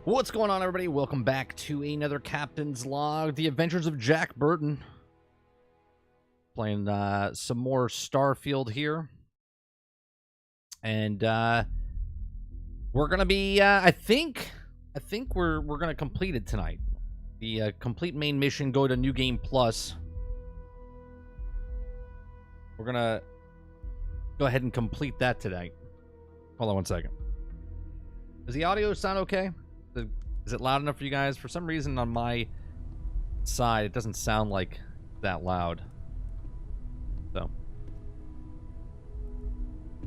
What's going on, everybody? Welcome back to another Captain's Log, The Adventures of Jack Burton. Playing some more Starfield here. And we're going to be, I think we're going to complete it tonight. The complete main mission, go to New Game Plus. We're going to go ahead and complete that today. Hold on one second. Does the audio sound okay? Is it loud enough for you guys? For some reason on my side, it doesn't sound like that loud. So.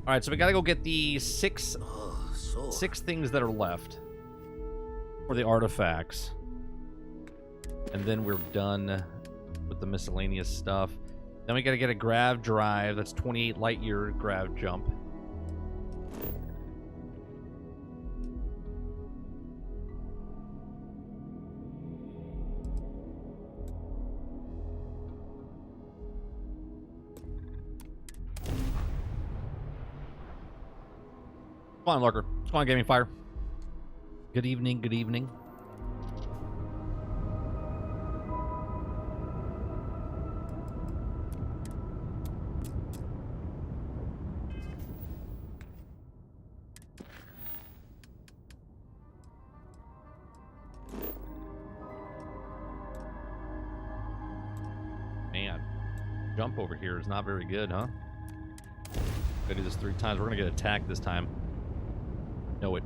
Alright, so we gotta go get the six things that are left. For the artifacts. And then we're done with the miscellaneous stuff. Then we gotta get a grav drive. That's 28 light year grav jump. Come on, Lurker. Come on, Gaming Fire. Good evening, good evening. Man, jump over here is not very good, huh? Gotta do this 3 times. We're gonna get attacked this time. Know it.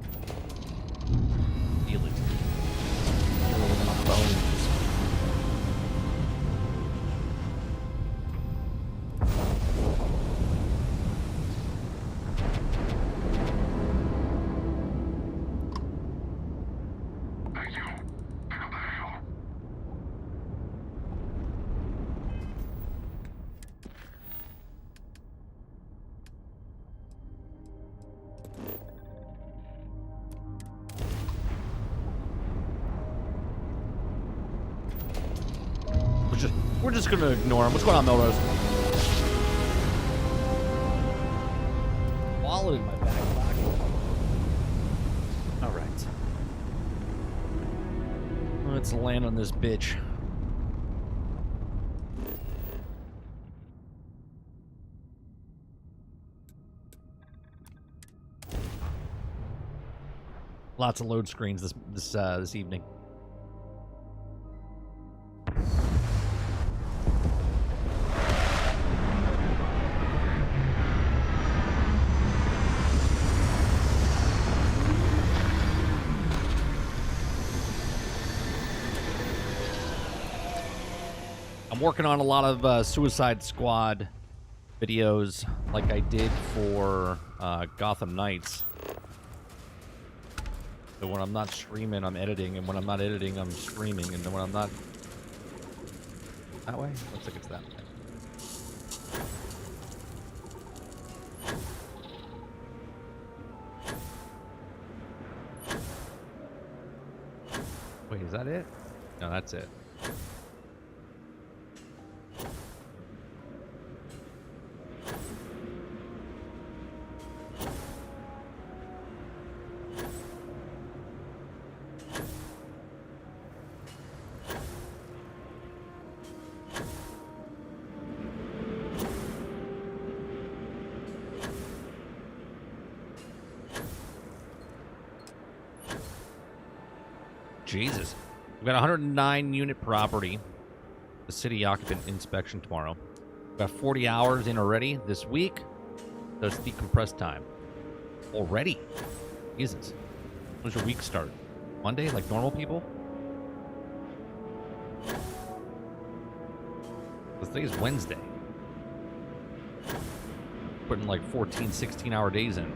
Feel it. Feel it in my bones. Thank you. Pick up the hell. We're just gonna ignore him. What's going on, Melrose? Wallet in my back pocket. All right. Let's land on this bitch. Lots of load screens this evening. I'm working on a lot of Suicide Squad videos like I did for Gotham Knights. So when I'm not streaming, I'm editing, and when I'm not editing, I'm streaming, and then when I'm not... That way? Looks like it's that way. Wait, is that it? No, that's it. Jesus. We've got 109 unit property. The city occupant inspection tomorrow. We've got 40 hours in already this week. That's decompress time. Already? Jesus. When does your week start? Monday, like normal people? Today's Wednesday. Putting like 14, 16-hour days in.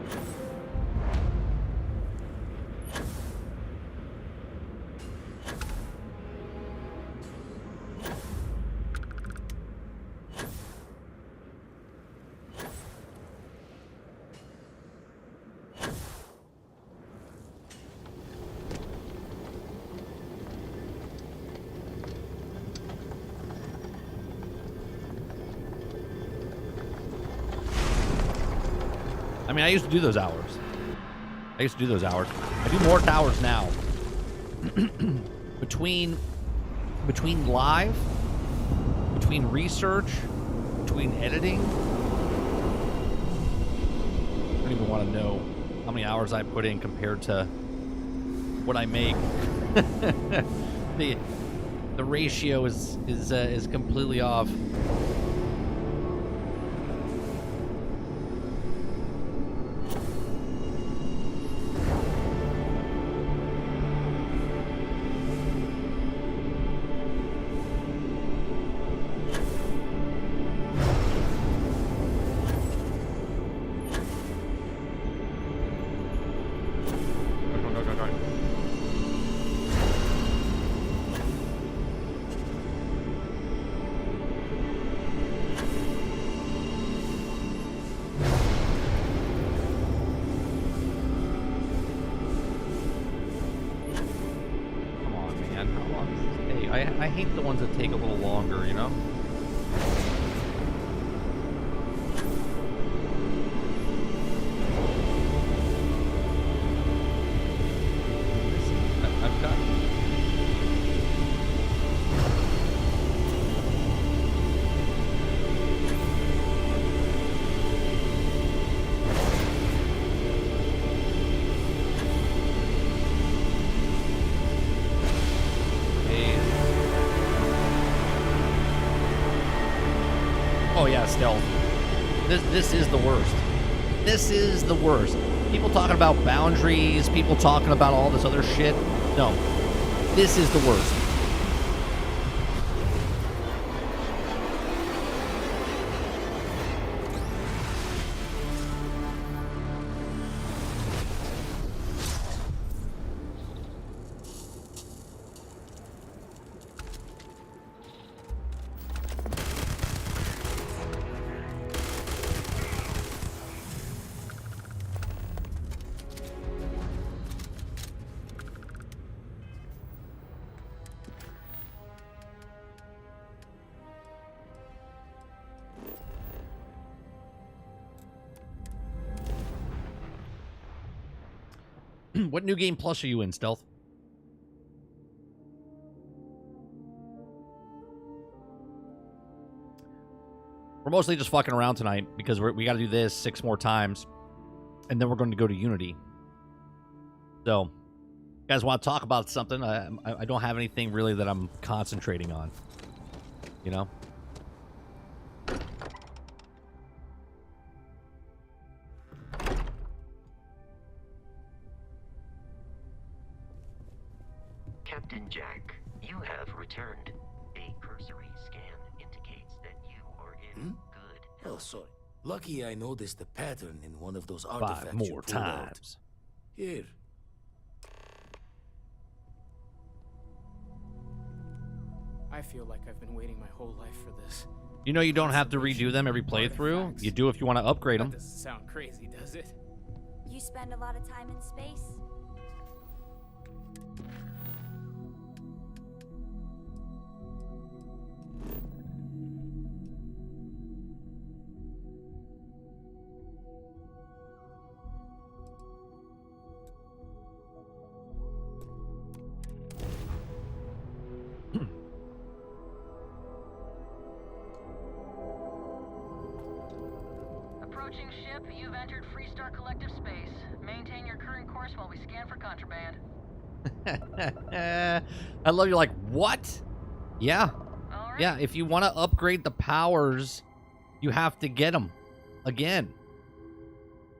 I mean, I used to do those hours. I do more towers now between live, between research, between editing. I don't even want to know how many hours I put in compared to what I make. The ratio is completely off. I hate the ones that take a little longer, you know? I've got... Oh yeah, stealth. This is the worst. This is the worst. People talking about boundaries, people talking about all this other shit. No. This is the worst. What new game plus are you in, Stealth? We're mostly just fucking around tonight because we got to do this 6 more times, and then we're going to go to Unity. So, you guys want to talk about something? I don't have anything really that I'm concentrating on. You know? Captain Jack, you have returned. A cursory scan indicates that you are in good health. Oh, sorry. Lucky I noticed the pattern in one of those 5 artifacts you more pulled out. times. Here. I feel like I've been waiting my whole life for this. You know you don't have to redo them every playthrough. You do if you want to upgrade them. That doesn't sound crazy, does it? You spend a lot of time in space? Approaching ship, you've entered Freestar Collective space. Maintain your current course while we scan for contraband. I love you like, what? Yeah. All right. Yeah, if you want to upgrade the powers, you have to get them again.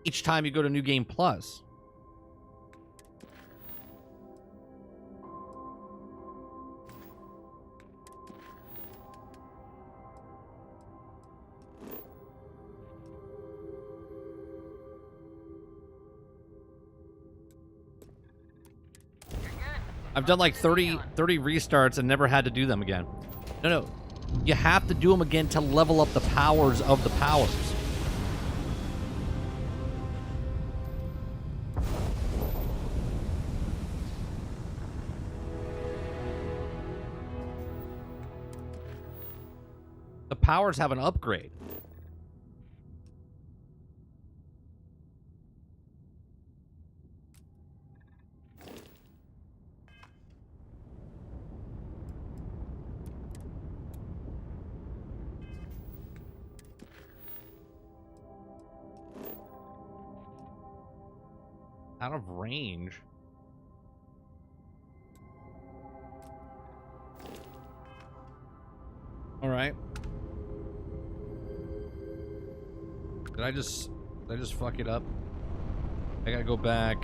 Each time you go to New Game Plus. I've done like 30 restarts and never had to do them again. No. You have to do them again to level up the powers of the powers. The powers have an upgrade. Out of range. All right. Did I just fuck it up? I gotta go back.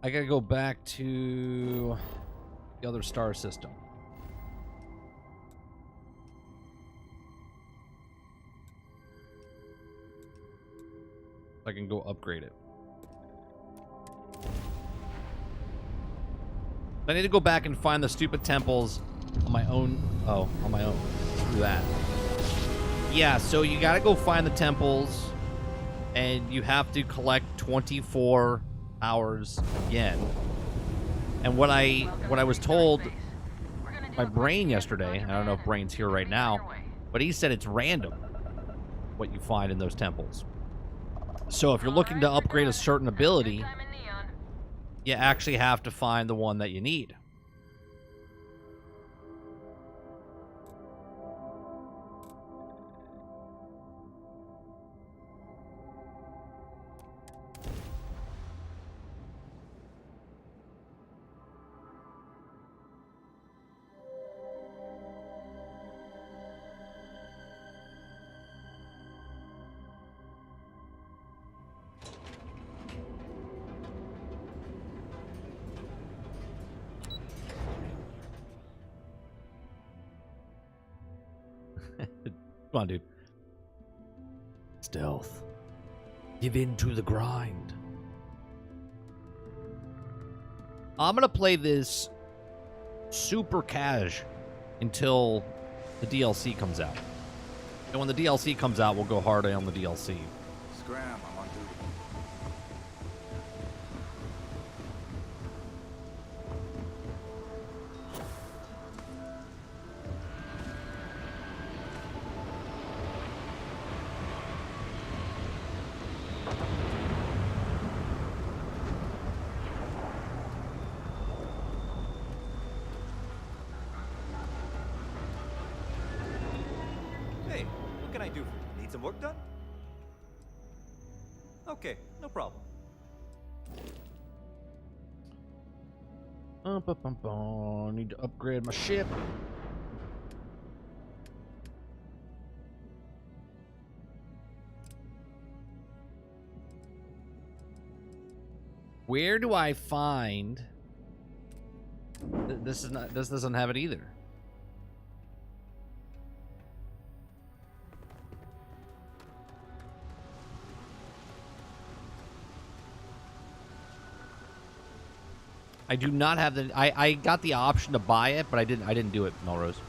I gotta go back to the other star system. I can go upgrade it. I need to go back and find the stupid temples on my own. Oh, on my own. Screw that. Yeah, so you gotta go find the temples, and you have to collect 24 hours again. And what I was told by Brain yesterday, I don't know if Brain's here right now, but he said it's random what you find in those temples. So if you're looking to upgrade a certain ability, you actually have to find the one that you need. Come on, dude. Stealth. Give in to the grind. I'm gonna play this super cash until the DLC comes out. And when the DLC comes out, we'll go hard on the DLC. Scram, I'm on duty. Hey, what can I do for you? Need some work done? Okay, no problem. Need to upgrade my ship. Where do I find? This is not. This doesn't have it either. I do not have the. I got the option to buy it, but I didn't do it, Melrose.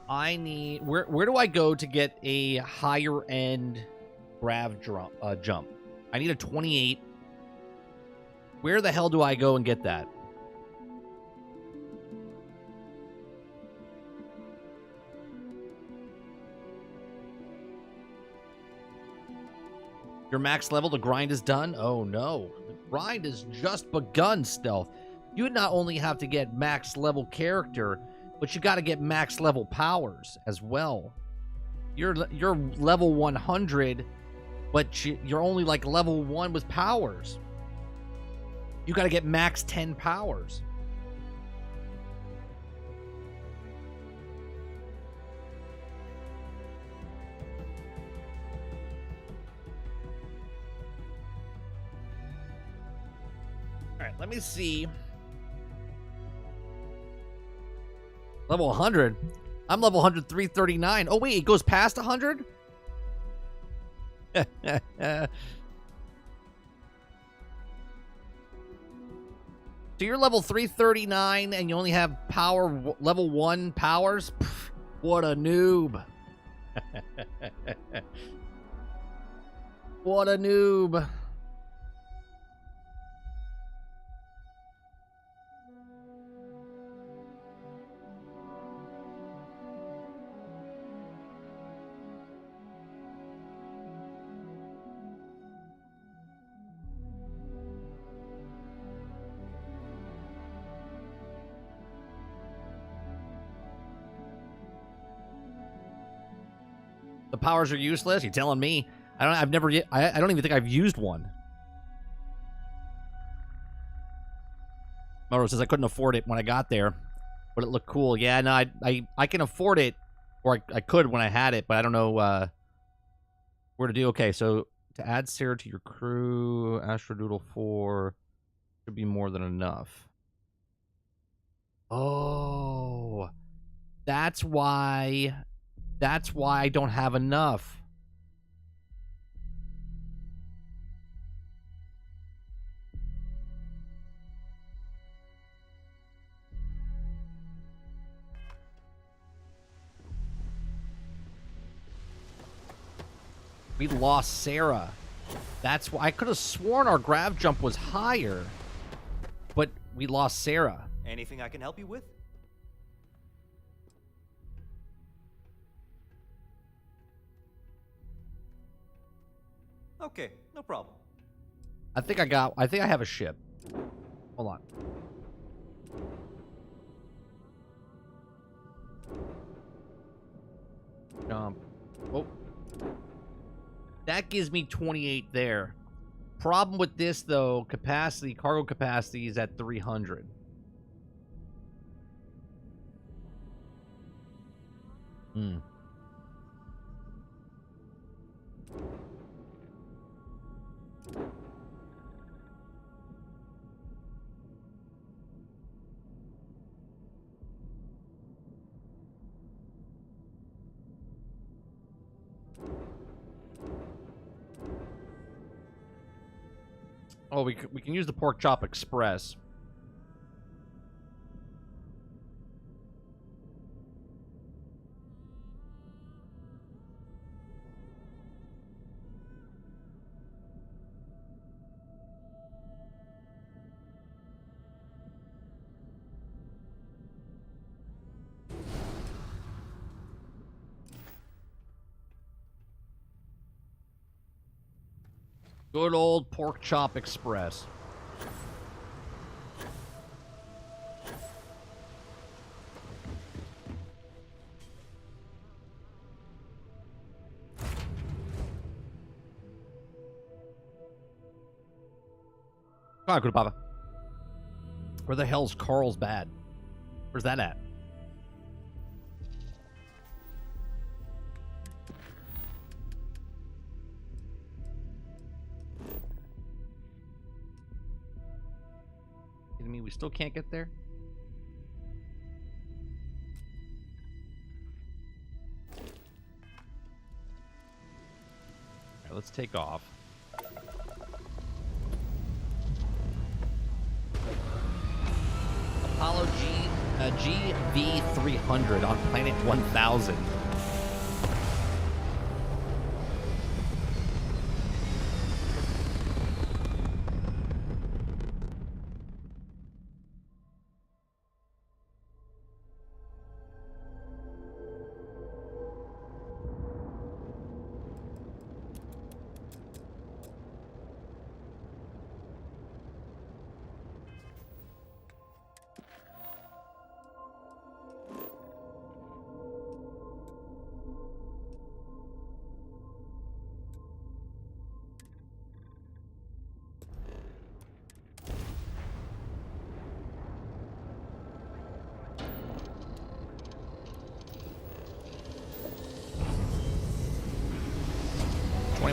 I need. Where do I go to get a higher end grav jump? I need a 28. Where the hell do I go and get that? Your max level, the grind is done? Oh no. The grind is just begun, Stealth. You not only have to get max level character, but you got to get max level powers as well. You're level 100, but you're only like level 1 with powers. You got to get max 10 powers. All right, let me see. Level 100. I'm level 100, 339. Oh, wait, it goes past 100? So you're level 339 and you only have power level 1 powers? Pff, what a noob. What a noob. The powers are useless? You telling me? I've never yet, I don't even think I've used one. Moro says I couldn't afford it when I got there, but it looked cool. Yeah, no, I can afford it, or I could when I had it, but I don't know where to do. Okay, so to add Sarah to your crew, Astrodoodle 4 should be more than enough. Oh, that's why I don't have enough. We lost Sarah. That's why I could have sworn our grav jump was higher, but we lost Sarah. Anything I can help you with? Okay, no problem. I think I have a ship. Hold on. Jump. Oh. That gives me 28 there. Problem with this, though, cargo capacity is at 300. Hmm. Oh, we can use the Pork Chop Express. Good old Pork Chop Express. Come on, Papa. Where the hell's Carlsbad? Where's that at? Kidding me? We still can't get there? All right, let's take off. Apollo GV300 on planet 1000.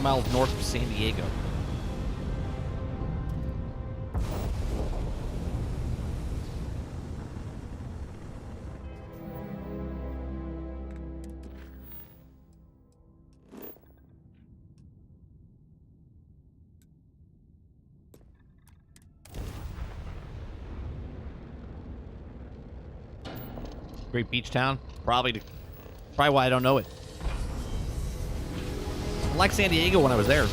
Miles north of San Diego. Great beach town? Probably why I don't know it. I liked San Diego when I was there.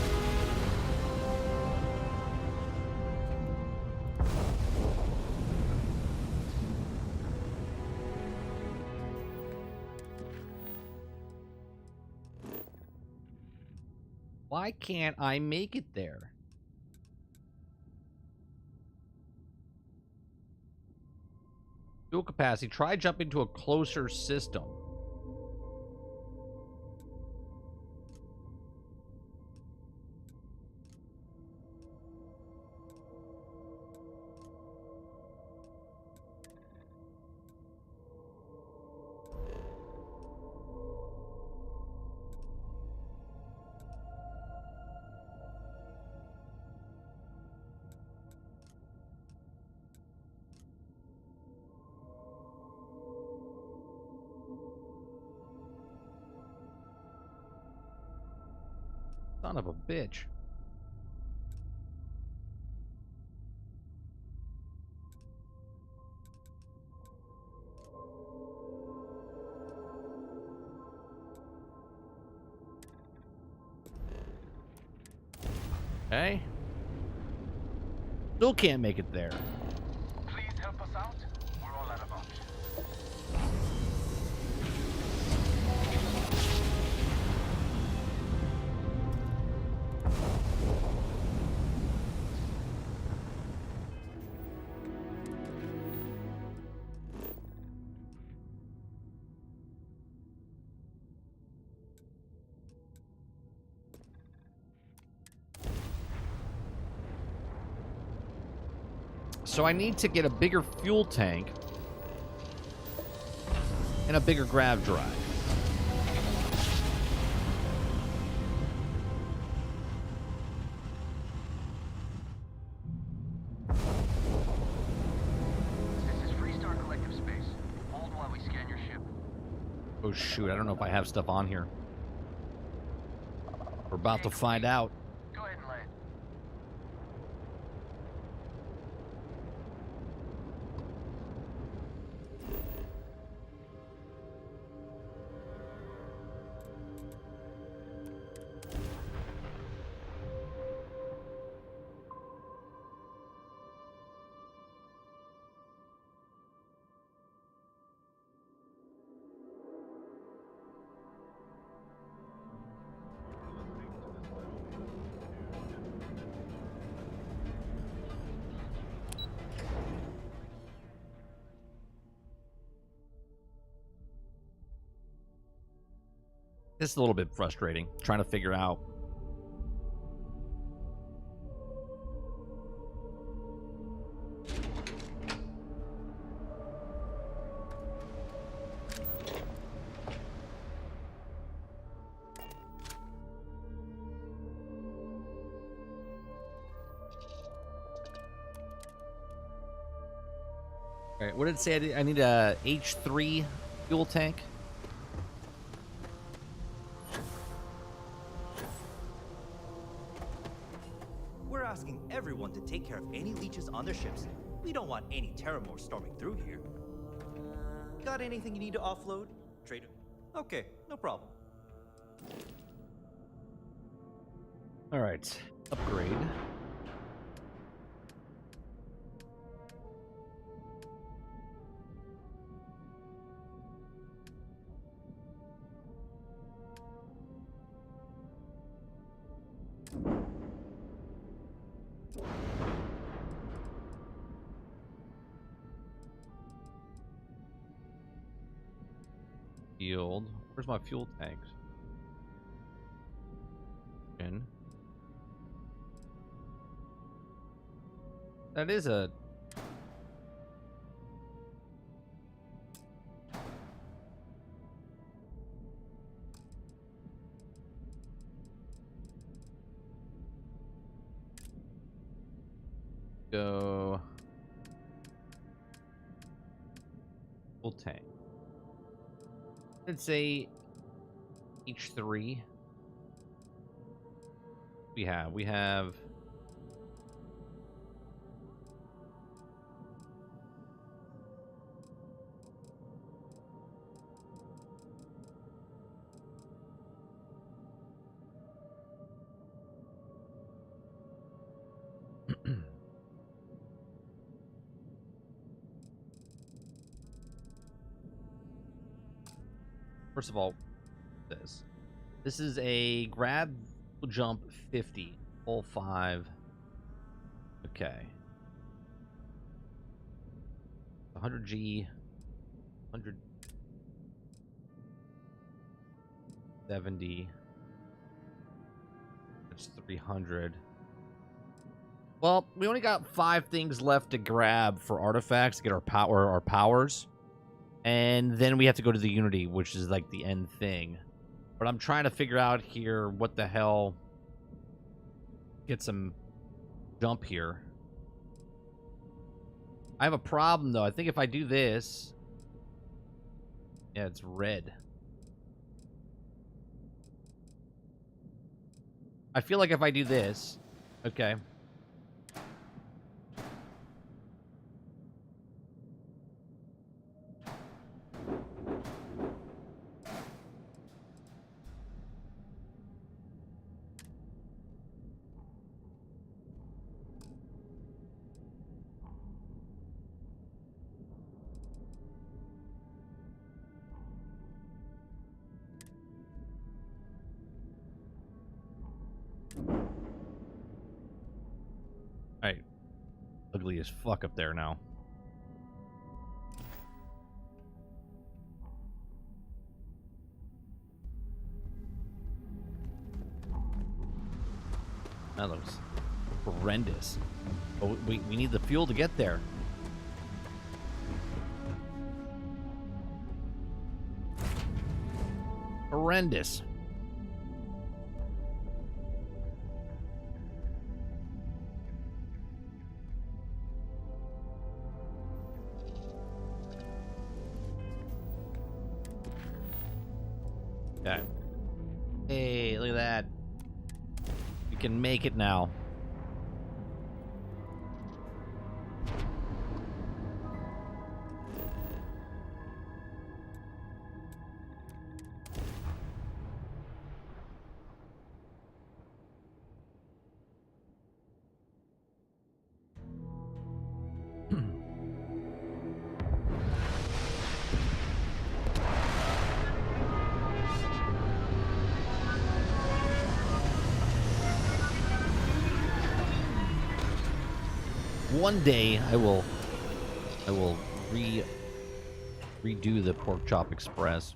Why can't I make it there? Fuel capacity. Try jumping to a closer system. Son of a bitch. Okay. Still can't make it there. Please help us out. We're all out of options. So I need to get a bigger fuel tank and a bigger grav drive. This is Freestar Collective Space. Hold while we scan your ship. Oh shoot, I don't know if I have stuff on here. We're about to find out. Go ahead and land. This is a little bit frustrating, trying to figure out. All right, what did it say? I need a H3 fuel tank. We're asking everyone to take care of any leeches on their ships. We don't want any terramorphs storming through here. Got anything you need to offload? Trader? Okay, no problem. All right, upgrade. Field. Where's my fuel tanks? In. That is a. Go. Full tank. Let's say H3. We have first of all, this is a grab jump 50, full 5. Okay. 100G, 170. That's 300. Well, we only got 5 things left to grab for artifacts to get our powers. And then we have to go to the Unity, which is like the end thing. But I'm trying to figure out here what the hell. Get some jump here. I have a problem though. I think if I do this. Yeah, it's red. I feel like if I do this... Okay. Alright. Ugly as fuck up there now. That looks horrendous. Oh, we need the fuel to get there. Horrendous. Okay. Hey, look at that. We can make it now. One day I will redo the Pork Chop Express.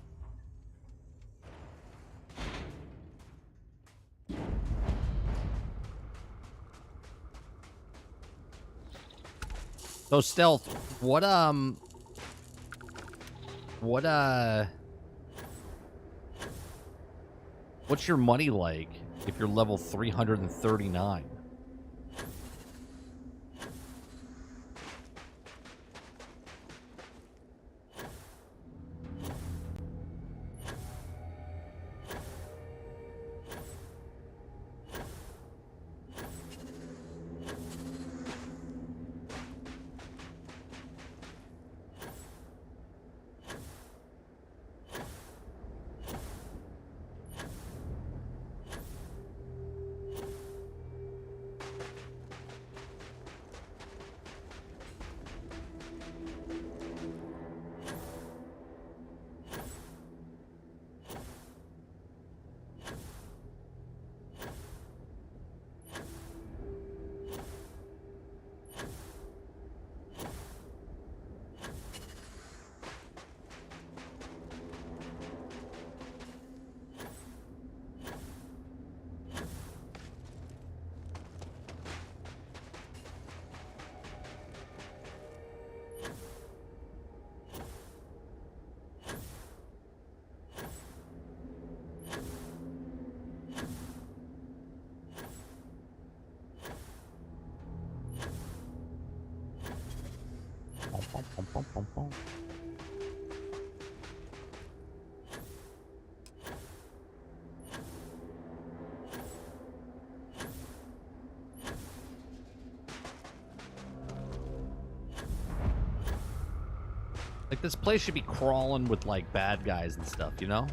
So Stealth, what's your money like if you're level 339? Like, this place should be crawling with, like, bad guys and stuff, you know?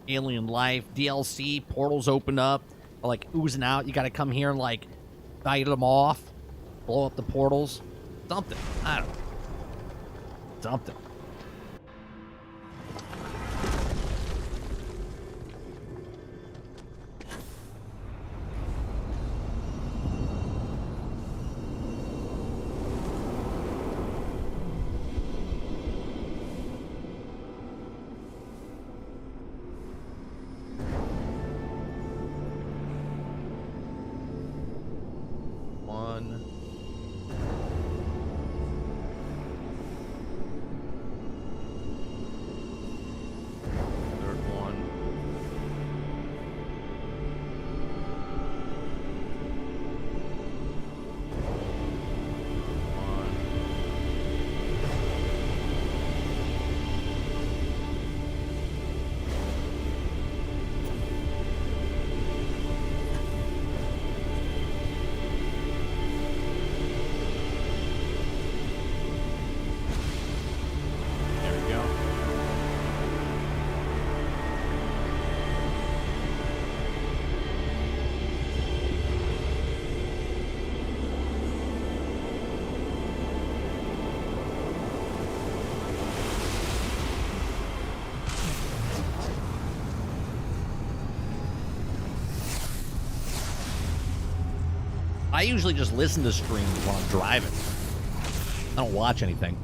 Alien Life, DLC, portals open up, like oozing out. You gotta come here and like fight them off, blow up the portals. Something. I don't know. Something. I usually just listen to streams while I'm driving. I don't watch anything.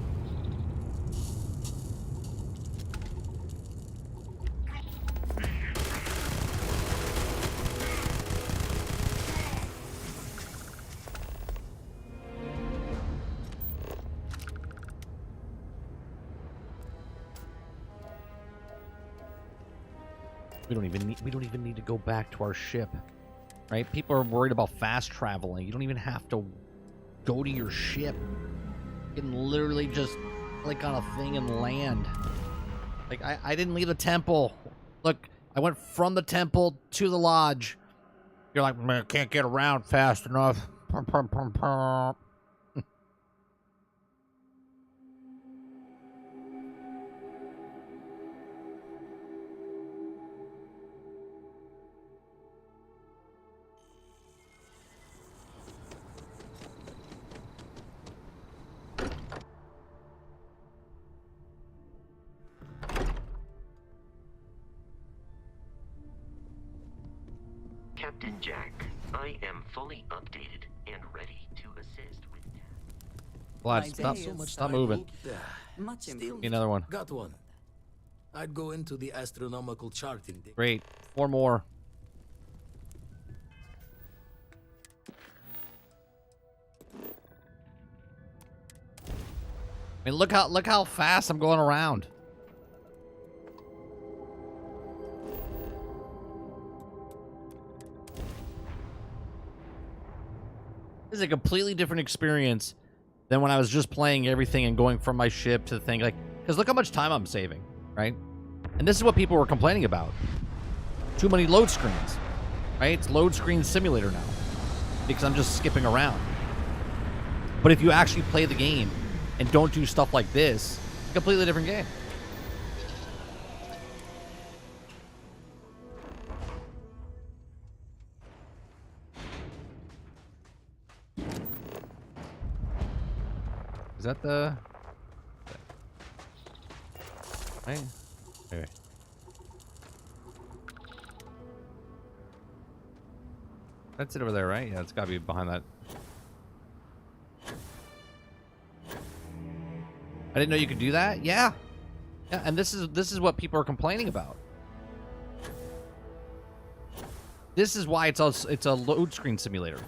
We don't even need to go back to our ship. Right? People are worried about fast traveling. You don't even have to go to your ship. You can literally just click on a thing and land. Like, I didn't leave the temple. Look, I went from the temple to the lodge. You're like, man, I can't get around fast enough. Captain Jack, I am fully updated and ready to assist with tasks. Vlad, stop moving. Much Give me another one. Got one. I'd go into the astronomical chart in the... Great. 4 more. I mean, look how fast I'm going around. This is a completely different experience than when I was just playing everything and going from my ship to the thing. Like, because look how much time I'm saving, right? And this is what people were complaining about. Too many load screens, right? It's load screen simulator now because I'm just skipping around. But if you actually play the game and don't do stuff like this, it's a completely different game. Is that the... Right? Wait. That's it over there, right? Yeah, it's gotta be behind that. I didn't know you could do that? Yeah. Yeah, and this is what people are complaining about. This is why it's a load screen simulator.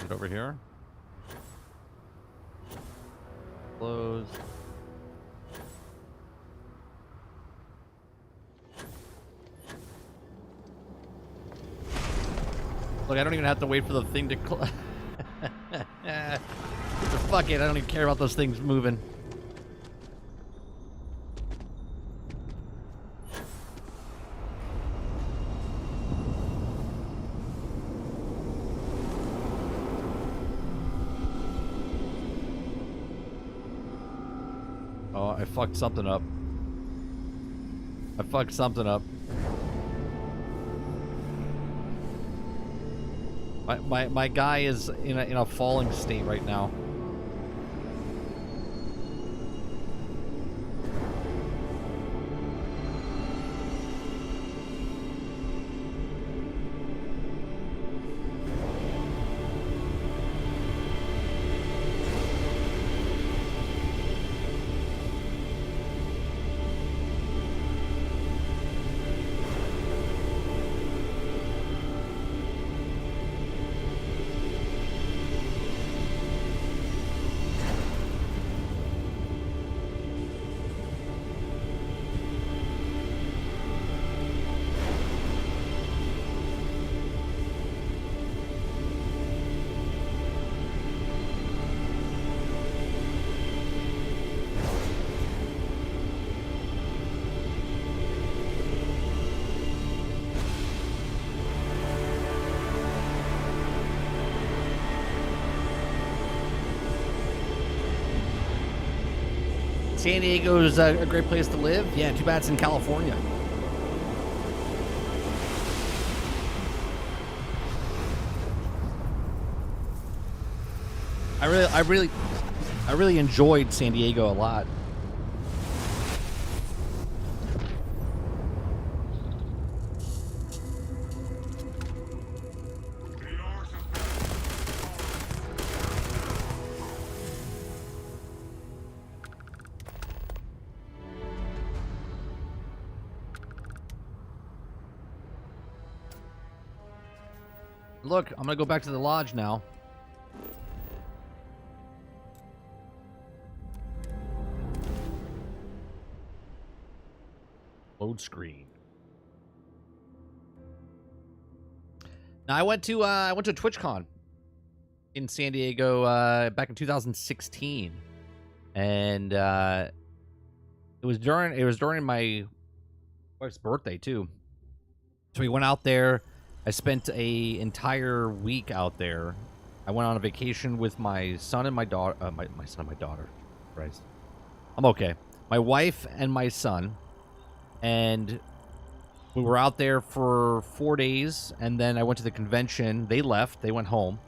Over here. Close. Look, I don't even have to wait for the thing to close. Fuck it, I don't even care about those things moving. I fucked something up. I fucked something up. My guy is in a falling state right now. San Diego's a great place to live. Yeah, too bad it's in California. I really enjoyed San Diego a lot. Look, I'm gonna go back to the lodge now. Load screen. Now I went to TwitchCon in San Diego back in 2016, and it was during my wife's birthday too. So we went out there. I spent a entire week out there. I went on a vacation with my son and my daughter. My son and my daughter. Christ. I'm okay. My wife and my son. And we were out there for 4 days. And then I went to the convention. They left. They went home.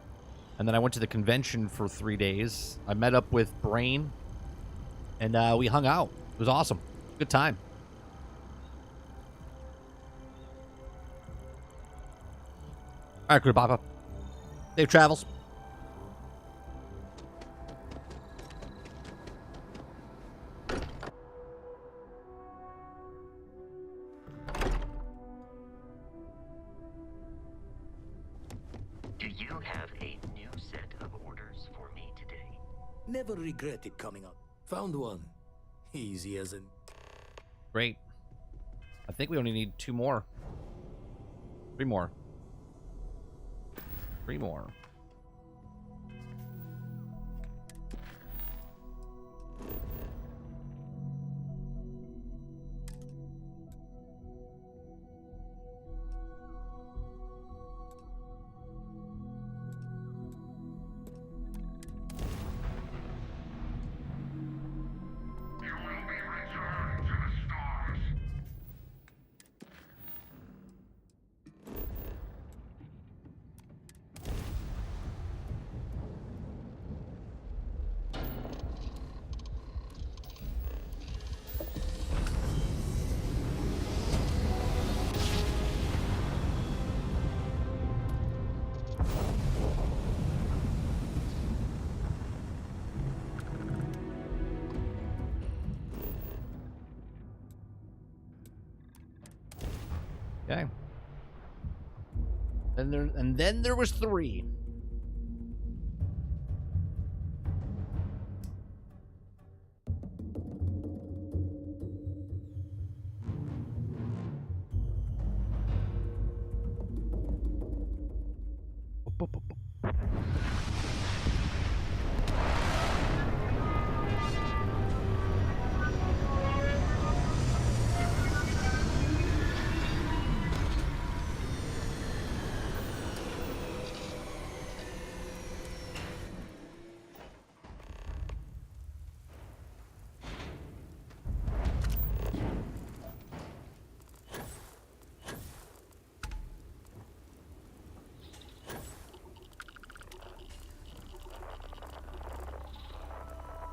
And then I went to the convention for 3 days. I met up with Brain. And we hung out. It was awesome. Good time. All right, Crew Papa. Safe travels. Do you have a new set of orders for me today? Never regretted coming up. Found one. Easy as in. Great. I think we only need 2 more. 3 more. 3 more. Okay. And then there was 3.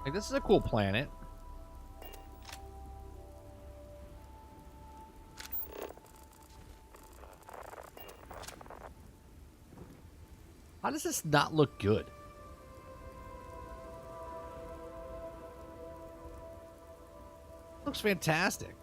Like, this is a cool planet. How does this not look good? Looks fantastic.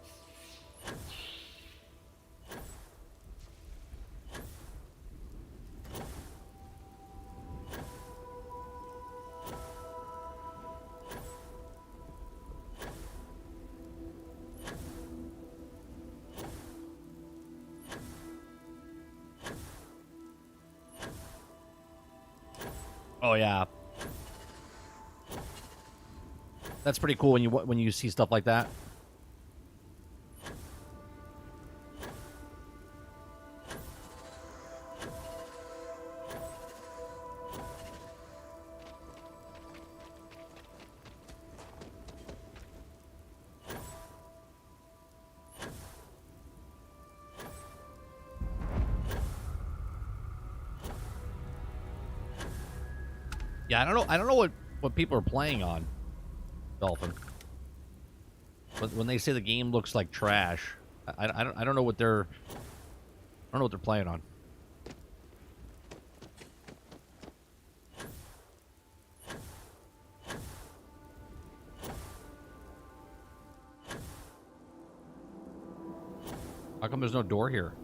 Oh yeah, that's pretty cool when you see stuff like that. Yeah, I don't know what people are playing on, Dolphin. When they say the game looks like trash, I don't know what they're playing on. How come there's no door here?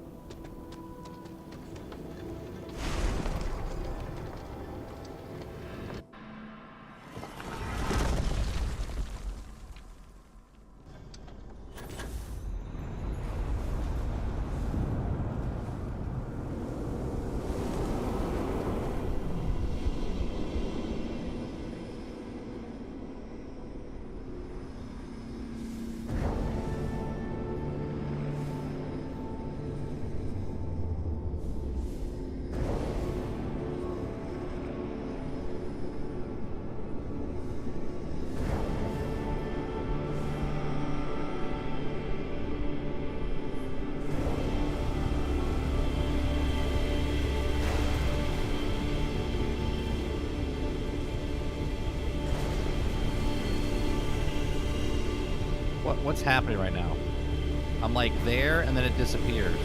What's happening right now? I'm like there, and then it disappears.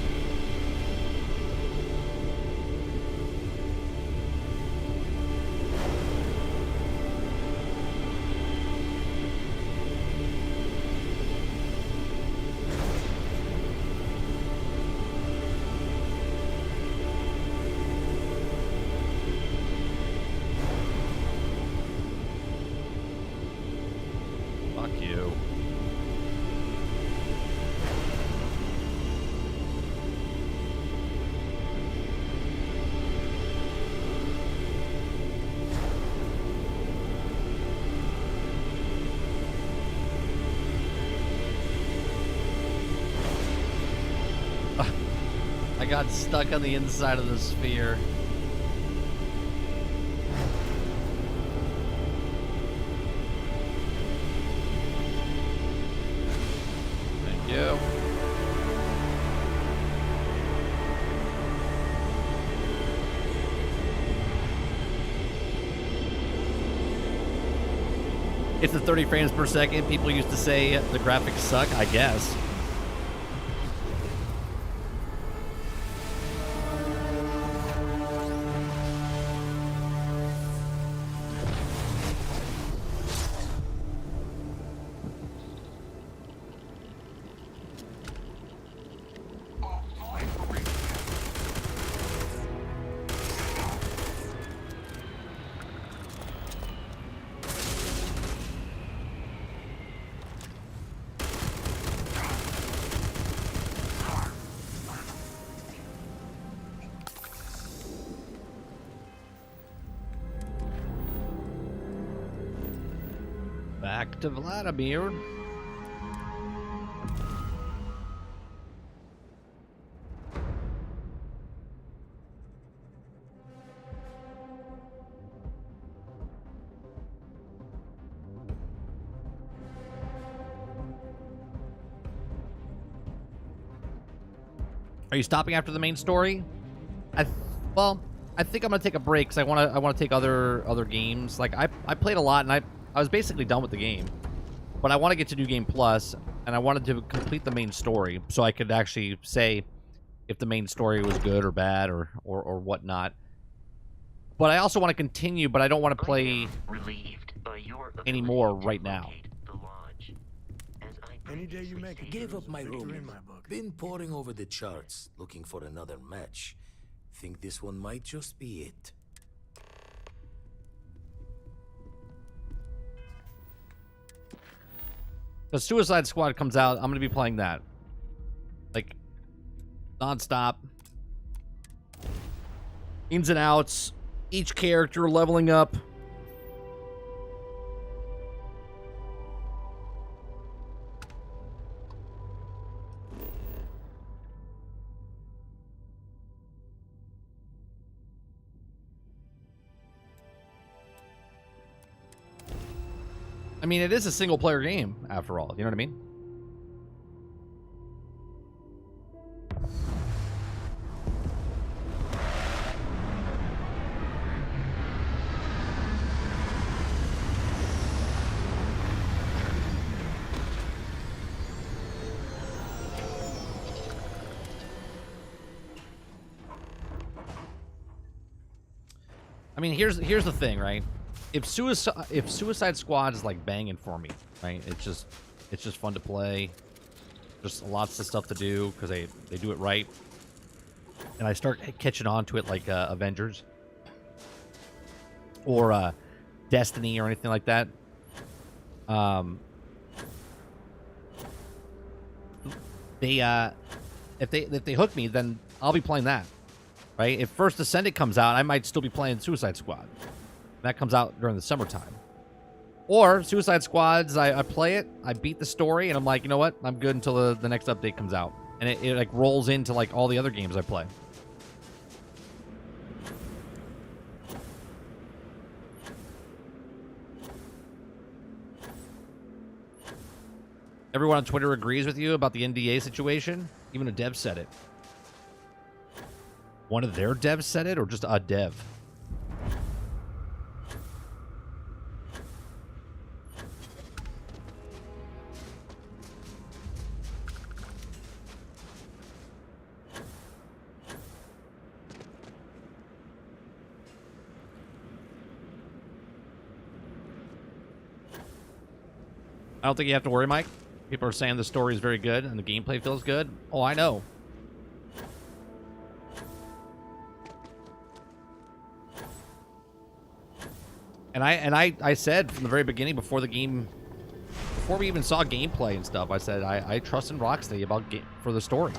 Fuck you. I got stuck on the inside of the sphere. Thank you. It's the 30 frames per second. People used to say the graphics suck, I guess. Back to Vladimir. Are you stopping after the main story? Well, I think I'm gonna take a break because I wanna take other games. Like I played a lot and I was basically done with the game, but I want to get to New Game Plus and I wanted to complete the main story so I could actually say if the main story was good or bad or whatnot. But I also want to continue, but I don't want to play anymore right now. Any day you make it. Gave up my room. Been poring over the charts, looking for another match. Think this one might just be it. The Suicide Squad comes out, I'm gonna be playing that. Like, non-stop. Ins and outs. Each character leveling up. I mean, it is a single-player game, after all. You know what I mean? I mean, here's the thing, right? If Suicide Squad is like banging for me, right? It's just fun to play. Just lots of stuff to do because they do it right. And I start catching on to it like Avengers or Destiny or anything like that. If they hook me, then I'll be playing that, right? If First Descendant comes out, I might still be playing Suicide Squad. That comes out during the summertime. Or Suicide Squads, I play it, I beat the story, and I'm like, you know what? I'm good until the next update comes out, and it like rolls into like all the other games I play. Everyone on Twitter agrees with you about the NDA situation. Even a dev said it. One of their devs said it, or just a dev? I don't think you have to worry, Mike. People are saying the story is very good and the gameplay feels good. Oh, I know. And I said from the very beginning, before we even saw gameplay and stuff, I said I trust in Rocksteady for the story.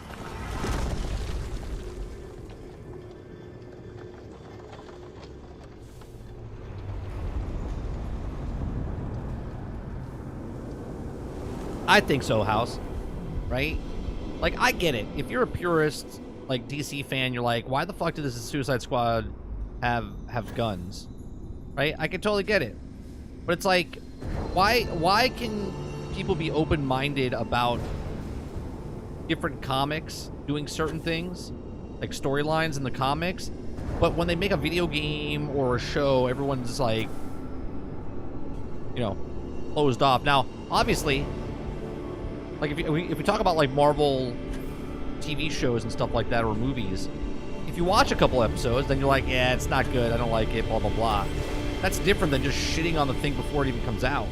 I think so, House. Right? Like, I get it. If you're a purist, like, DC fan, you're like, why the fuck did this Suicide Squad have guns? Right? I can totally get it. But it's like, why can people be open-minded about different comics doing certain things? Like, storylines in the comics? But when they make a video game or a show, everyone's like, you know, closed off. Now, obviously, like, if we talk about, like, Marvel TV shows and stuff like that, or movies, if you watch a couple episodes, then you're like, yeah, it's not good, I don't like it, blah, blah, blah. That's different than just shitting on the thing before it even comes out.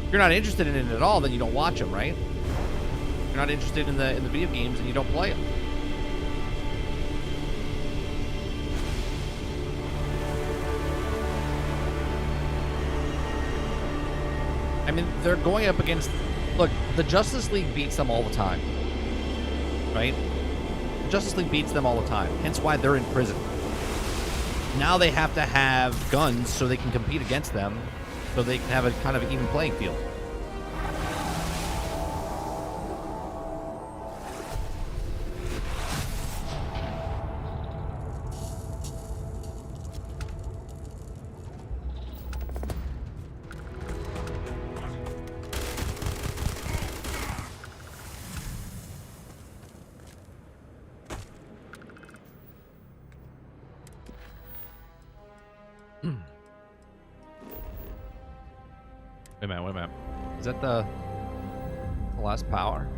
If you're not interested in it at all, then you don't watch them, right? If you're not interested in the video games, then you don't play them. I mean, they're going up against... Look, the Justice League beats them all the time. Right? The Justice League beats them all the time. Hence why they're in prison. Now they have to have guns so they can compete against them, so they can have a kind of even playing field. Wait a minute. Is that the last power?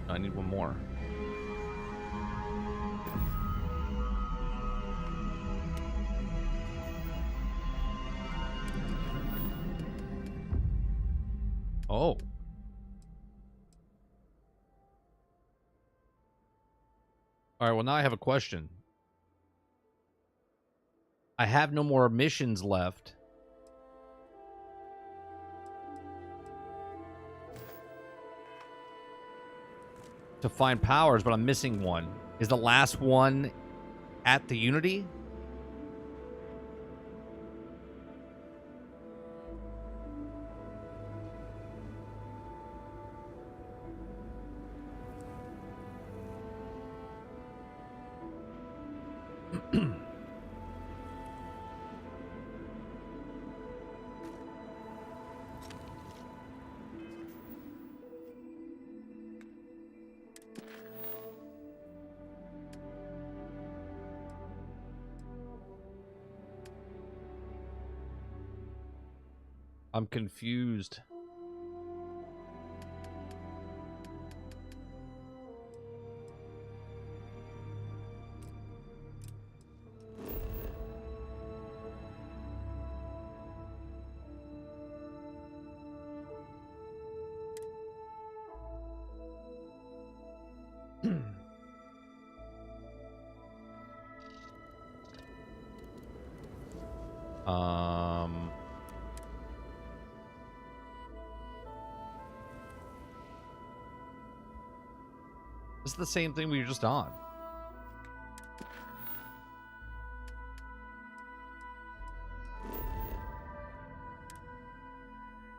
No, I need one more. Oh. Alright, well now I have a question. I have no more missions left. To find powers, but I'm missing one. Is the last one at the Unity? I'm confused. This is the same thing we were just on.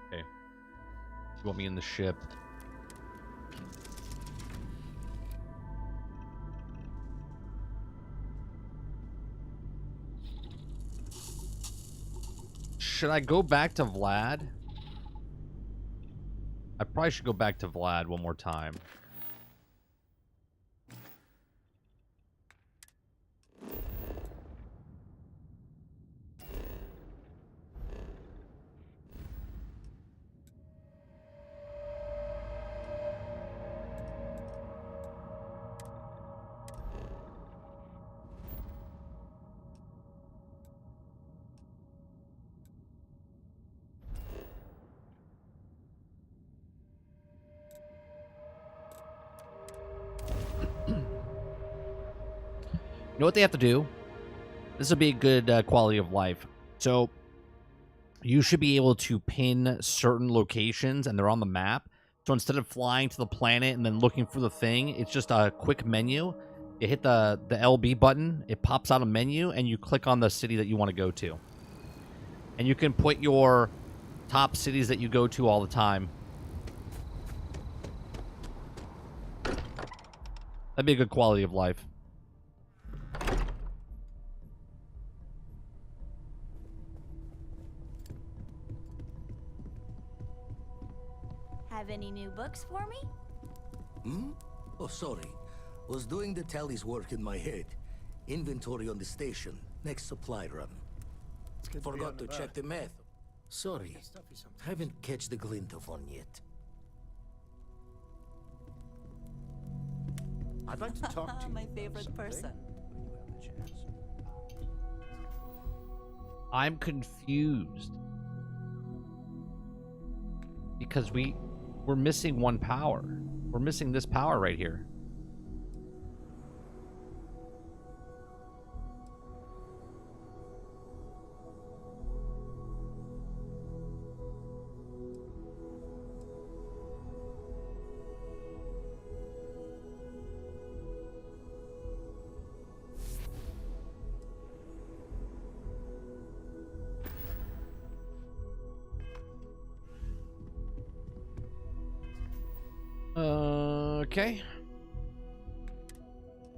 Okay. You want me in the ship? Should I go back to Vlad? I probably should go back to Vlad one more time. You know what they have to do? This would be a good quality of life. So you should be able to pin certain locations and they're on the map. So instead of flying to the planet and then looking for the thing, it's just a quick menu. You hit the LB button, it pops out a menu, and you click on the city that you want to go to. And you can put your top cities that you go to all the time. That'd be a good quality of life. Have any new books for me? Hmm? Oh, sorry. Was doing the tallies work in my head. Inventory on the station. Next supply run. Forgot to check the math. Sorry. Haven't catch the glint of one yet. I'd like to talk to you My about favorite something person. when you have the chance. I'm confused. Because we're missing one power. We're missing this power right here. Okay.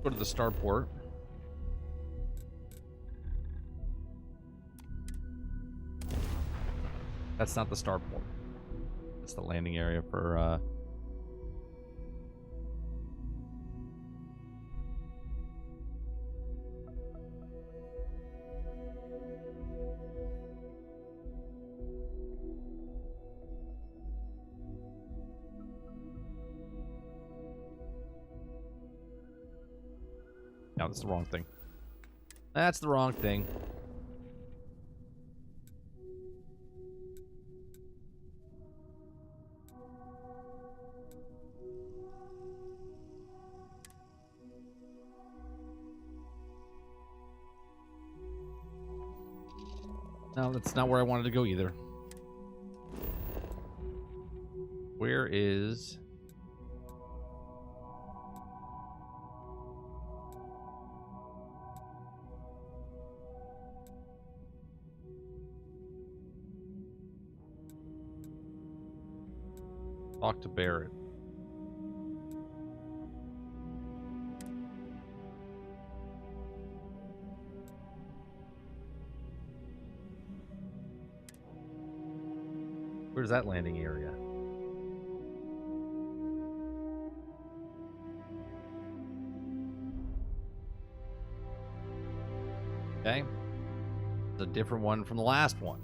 Go to the starport. That's not the starport. It's the landing area for No, that's the wrong thing. That's the wrong thing. No, that's not where I wanted to go either. Where is... Talk to Barrett. Where's that landing area? Okay. It's a different one from the last one.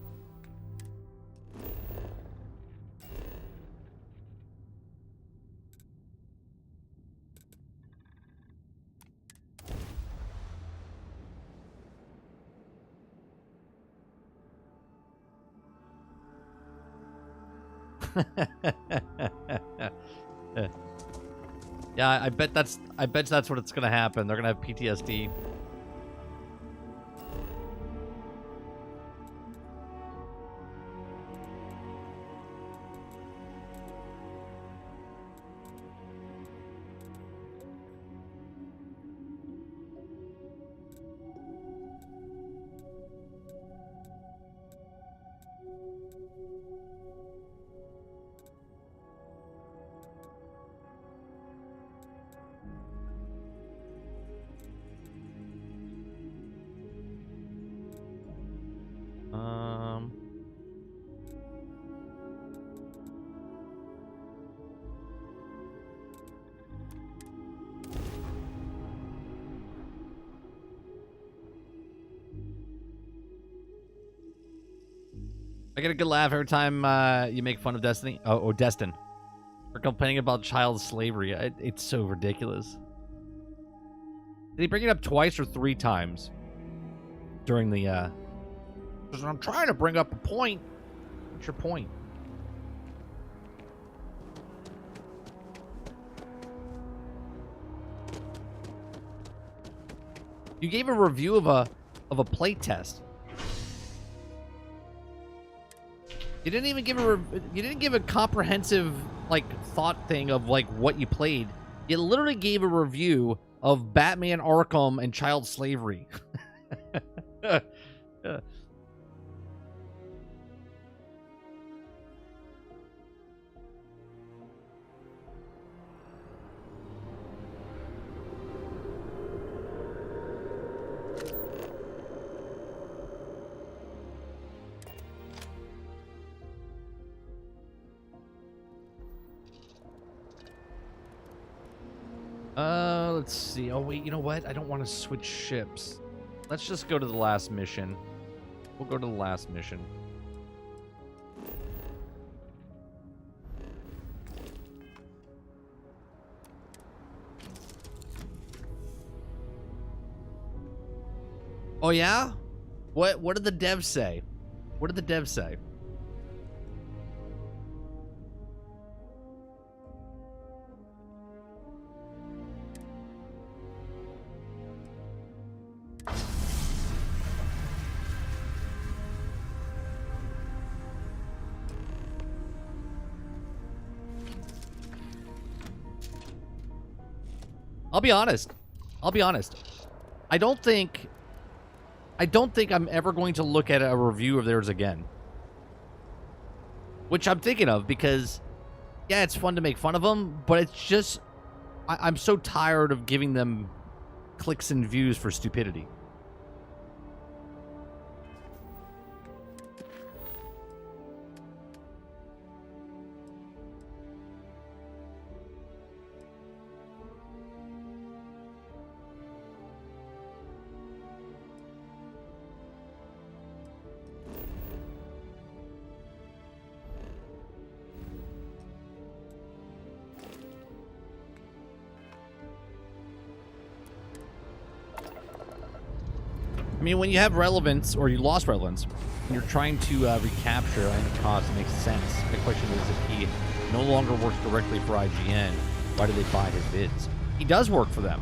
Yeah, I bet that's what it's gonna happen. They're gonna have PTSD. I get a good laugh every time you make fun of Destiny. Oh, Destin. For complaining about child slavery. It's so ridiculous. Did he bring it up twice or 3 times during the, I'm trying to bring up a point. What's your point? You gave a review of a play test. You didn't even give you didn't give a comprehensive like thought thing of like what you played. You literally gave a review of Batman Arkham and child slavery. Let's see. Oh, wait, you know what? I don't want to switch ships. Let's just go to the last mission. We'll go to the last mission. Oh, yeah? What did the devs say? What did the devs say? I'll be honest. I don't think I'm ever going to look at a review of theirs again. Which I'm thinking of because, yeah, it's fun to make fun of them, but it's just, I'm so tired of giving them clicks and views for stupidity. I mean, when you have relevance, or you lost relevance, and you're trying to recapture any cost, it makes sense. The question is, if he no longer works directly for IGN, why do they buy his bids? He does work for them.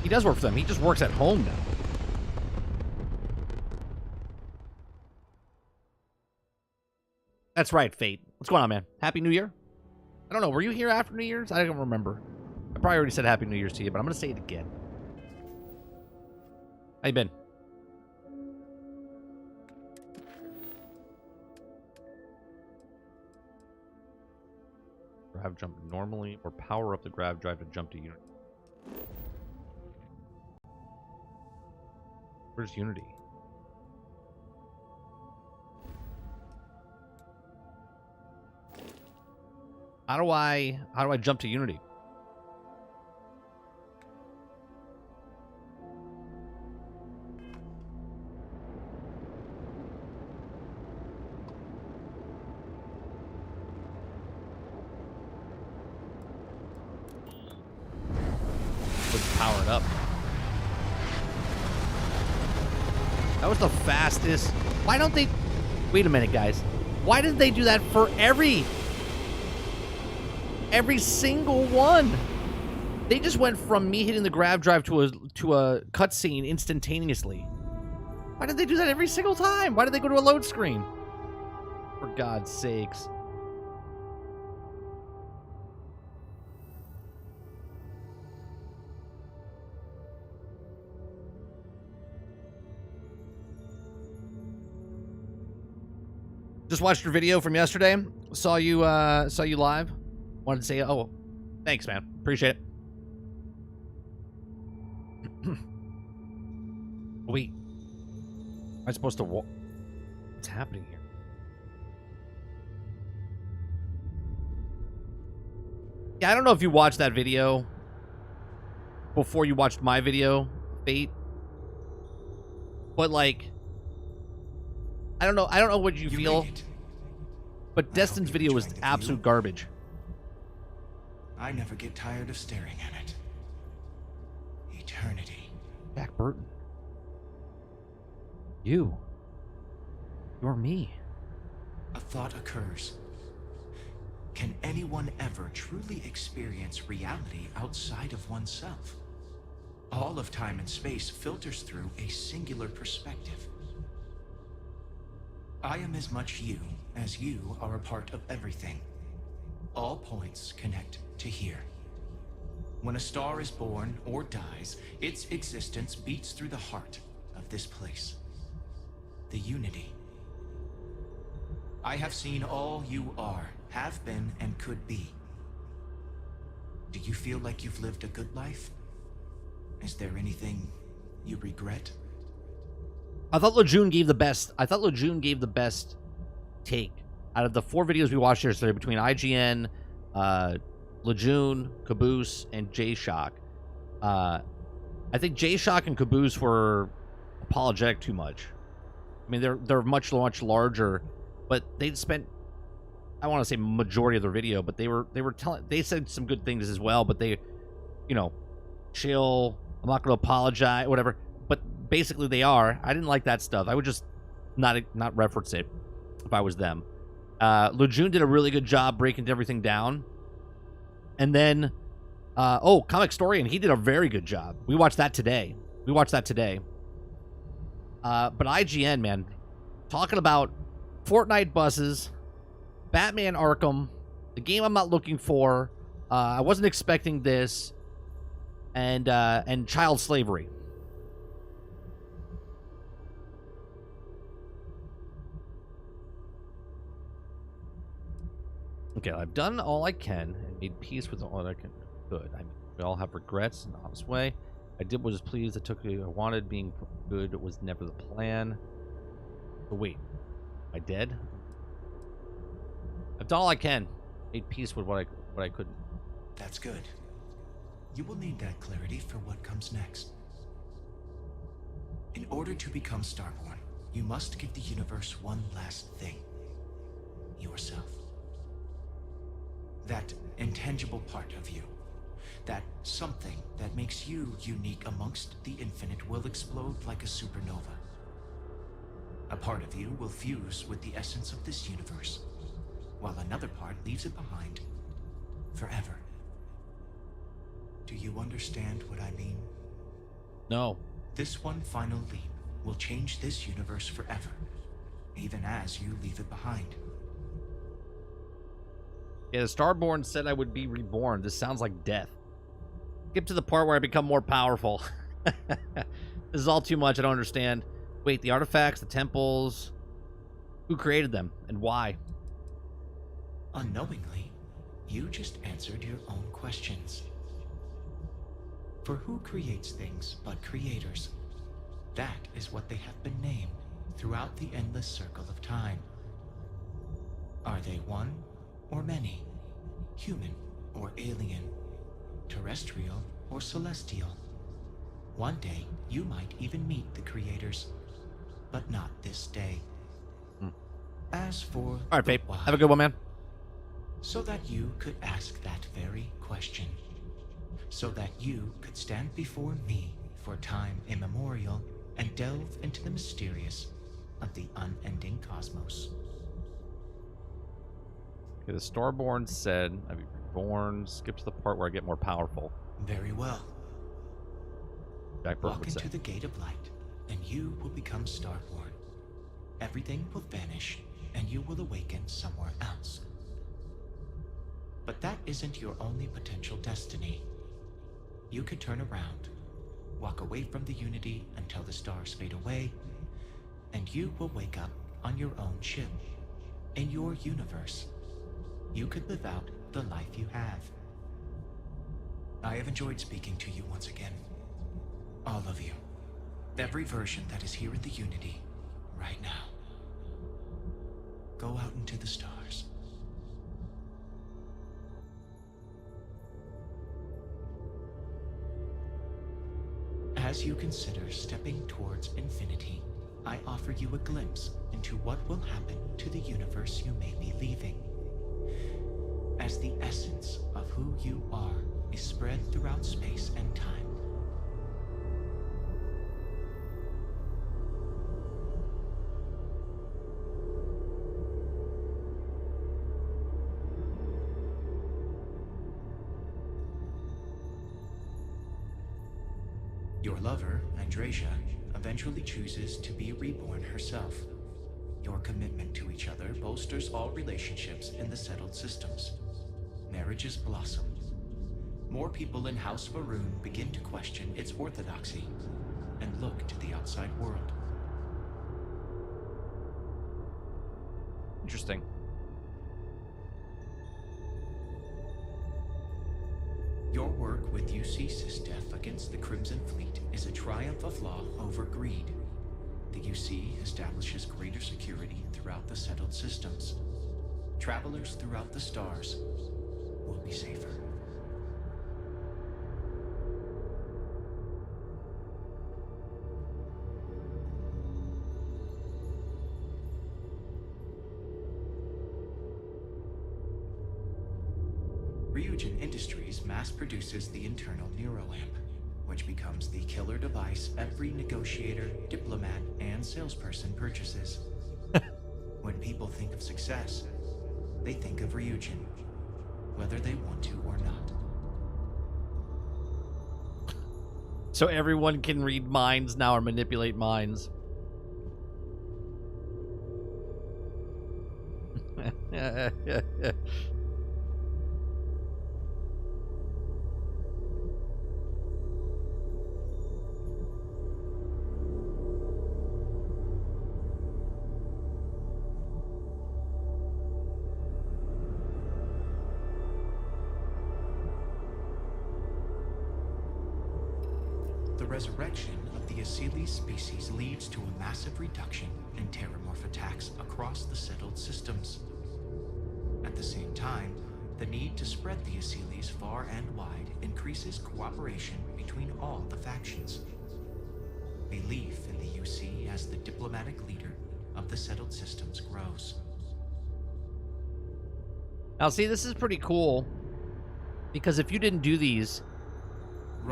He does work for them. He just works at home now. That's right, Fate. What's going on, man? Happy New Year? I don't know. Were you here after New Year's? I don't remember. I probably already said Happy New Year's to you, but I'm going to say it again. How you been? Have jump normally, or power up the grav drive to jump to Unity. Where's Unity? How do I jump to Unity? Power it up. That was the fastest. Why don't they... Wait a minute, guys. Why didn't they do that for every single one? They just went from me hitting the grav drive to a cutscene instantaneously. Why did they do that every single time? Why did they go to a load screen? For God's sakes. Just watched your video from yesterday. Saw you live. Wanted to say, oh, thanks, man. Appreciate it. Wait. Am I supposed to walk? What's happening here? Yeah, I don't know if you watched that video before you watched my video, Fate. But, like, I don't know what you feel, made it. but Destin's video was enjoying the absolute view. garbage. I never get tired of staring at it. Eternity. Jack Burton. You're me. A thought occurs. Can anyone ever truly experience reality outside of oneself? All of time and space filters through a singular perspective. I am as much you as you are a part of everything. All points connect to here. When a star is born or dies, its existence beats through the heart of this place. The unity. I have seen all you are, have been, and could be. Do you feel like you've lived a good life? Is there anything you regret? I thought Lejeune gave the best. I thought Lejeune gave the best take out of the 4 videos we watched yesterday between IGN, Lejeune, Caboose, and J-Shock. I think J-Shock and Caboose were apologetic too much. I mean, they're much larger, but they'd spent, I want to say majority of their video, but they said some good things as well, but they, chill, I'm not going to apologize, whatever. But basically they are. I didn't like that stuff. I would just not reference it if I was them. Lejeune did a really good job breaking everything down. And then, Comic Storian, he did a very good job. We watched that today. But IGN, man, talking about Fortnite buses, Batman Arkham, the game I'm not looking for, I wasn't expecting this, and child slavery. Okay, I've done all I can and made peace with all that I could. I mean, we all have regrets in the honest way. I did what was pleased. I took what I wanted. Being good was never the plan. But wait, am I dead? I've done all I can. Made peace with what I couldn't. That's good. You will need that clarity for what comes next. In order to become Starborn, you must give the universe one last thing. Yourself. That intangible part of you. That something that makes you unique amongst the infinite will explode like a supernova. A part of you will fuse with the essence of this universe, while another part leaves it behind forever. Do you understand what I mean? No. This one final leap will change this universe forever, even as you leave it behind. Yeah, the Starborn said I would be reborn. This sounds like death. Skip to the part where I become more powerful. This is all too much. I don't understand. Wait, the artifacts, the temples. Who created them and why? Unknowingly, you just answered your own questions. For who creates things but creators? That is what they have been named throughout the endless circle of time. Are they one or many? Human or alien? Terrestrial or celestial? One day, you might even meet the creators, but not this day. As for All right, babe. why, Have a good one, man. so that you could ask that very question. So that you could stand before me for time immemorial and delve into the mysterious of the unending cosmos. Okay, the Starborn said I'd be reborn. Skip to the part where I get more powerful. Very well. Jack Burton Walk would into say. the gate of light, and you will become Starborn. Everything will vanish, and you will awaken somewhere else. But that isn't your only potential destiny. You could turn around, walk away from the Unity until the stars fade away, and you will wake up on your own ship, in your universe. You could live out the life you have. I have enjoyed speaking to you once again. All of you. Every version that is here in the Unity, right now. Go out into the stars. As you consider stepping towards infinity, I offer you a glimpse into what will happen to the universe you may be leaving. As the essence of who you are is spread throughout space and time. Your lover, Andresia, eventually chooses to be reborn herself. Your commitment to each other bolsters all relationships in the settled systems. Marriages blossom. More people in House Varun begin to question its orthodoxy and look to the outside world. Interesting. Your work with UC Sysdef against the Crimson Fleet is a triumph of law over greed. The UC establishes greater security throughout the settled systems. Travelers throughout the stars will be safer. Ryujin Industries mass produces the internal neuroamp, which becomes the killer device every negotiator, diplomat, and salesperson purchases. When people think of success, they think of Ryujin, whether they want to or not. So everyone can read minds now or manipulate minds. The resurrection of the Asili species leads to a massive reduction in terramorph attacks across the settled systems. At the same time, the need to spread the Asilis far and wide increases cooperation between all the factions. Belief in the UC as the diplomatic leader of the settled systems grows. Now, see, this is pretty cool, because if you didn't do these,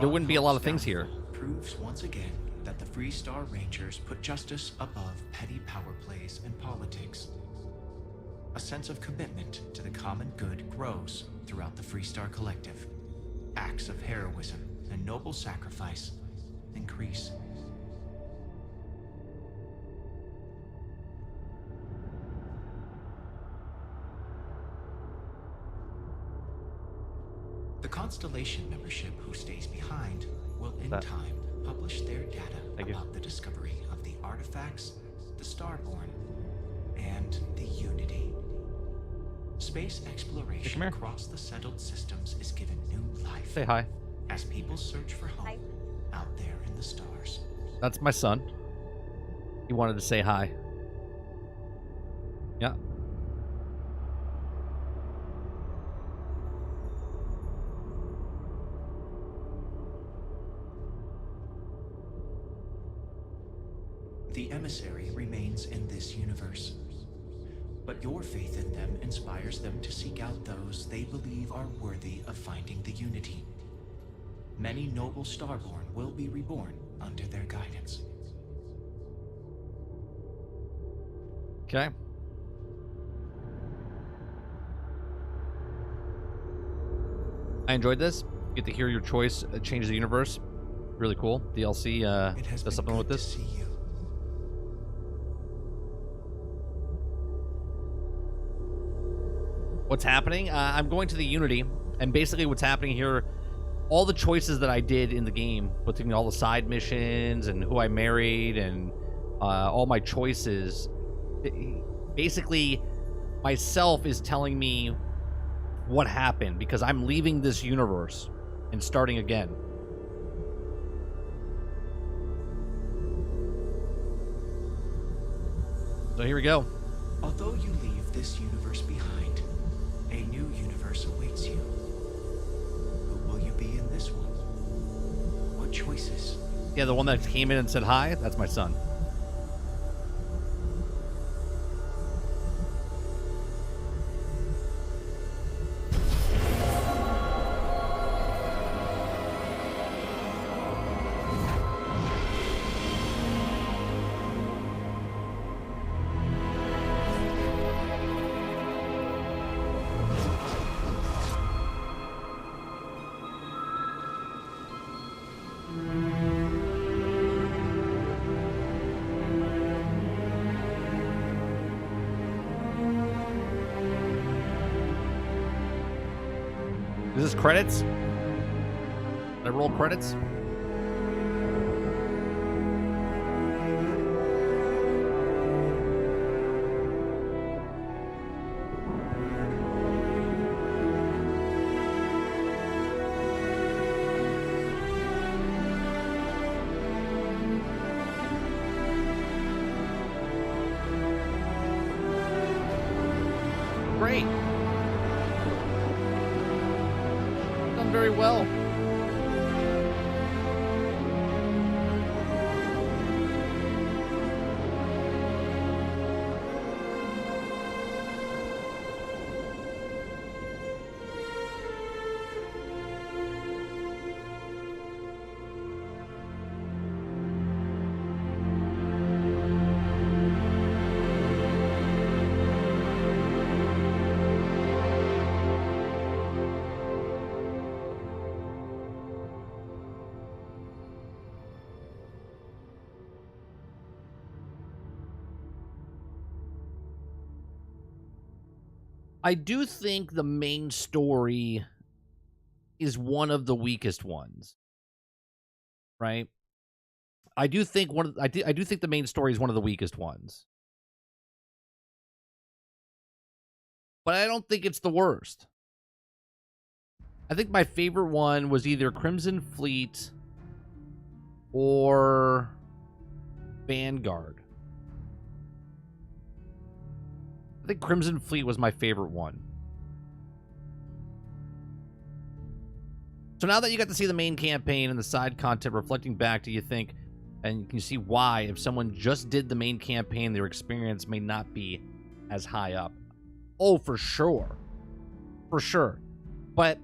there wouldn't be a lot of things here. Proves once again that the Freestar Rangers put justice above petty power plays and politics. A sense of commitment to the common good grows throughout the Freestar Collective. Acts of heroism and noble sacrifice increase. The Constellation membership who stays behind will in time publish their data about the discovery of the artifacts, the Starborn, and the Unity. Space exploration across the settled systems is given new life. Say hi. As people search for home out there in the stars. That's my son. He wanted to say hi. Yeah. The emissary remains in this universe, but your faith in them inspires them to seek out those they believe are worthy of finding the Unity. Many noble Starborn will be reborn under their guidance. Okay. I enjoyed this. Get to hear your choice change the universe. Really cool. DLC does something with this. What's happening? I'm going to the Unity, and basically what's happening here, all the choices that I did in the game, between all the side missions and who I married and all my choices, basically myself is telling me what happened, because I'm leaving this universe and starting again. So here we go. Although you leave this universe behind, a new universe awaits you. Who will you be in this one? What choices? Yeah, the one that came in and said hi, that's my son. Is this credits? Did I roll credits? Great. Done very well. I do think the main story is one of the weakest ones, right? I do think I do think the main story is one of the weakest ones, but I don't think it's the worst. I think my favorite one was either Crimson Fleet or Vanguard. I think Crimson Fleet was my favorite one. So now that you got to see the main campaign and the side content reflecting back, do you think, and you can see why, if someone just did the main campaign, their experience may not be as high up? Oh, for sure. For sure. But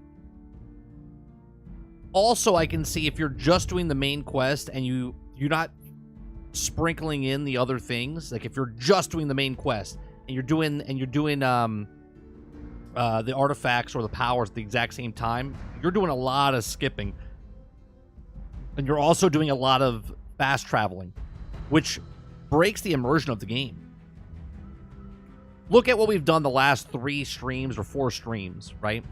also I can see if you're just doing the main quest and you're not sprinkling in the other things, like if you're just doing the main quest, and you're doing the artifacts or the powers at the exact same time, you're doing a lot of skipping. And you're also doing a lot of fast traveling, which breaks the immersion of the game. Look at what we've done the last 3 streams or 4 streams, right?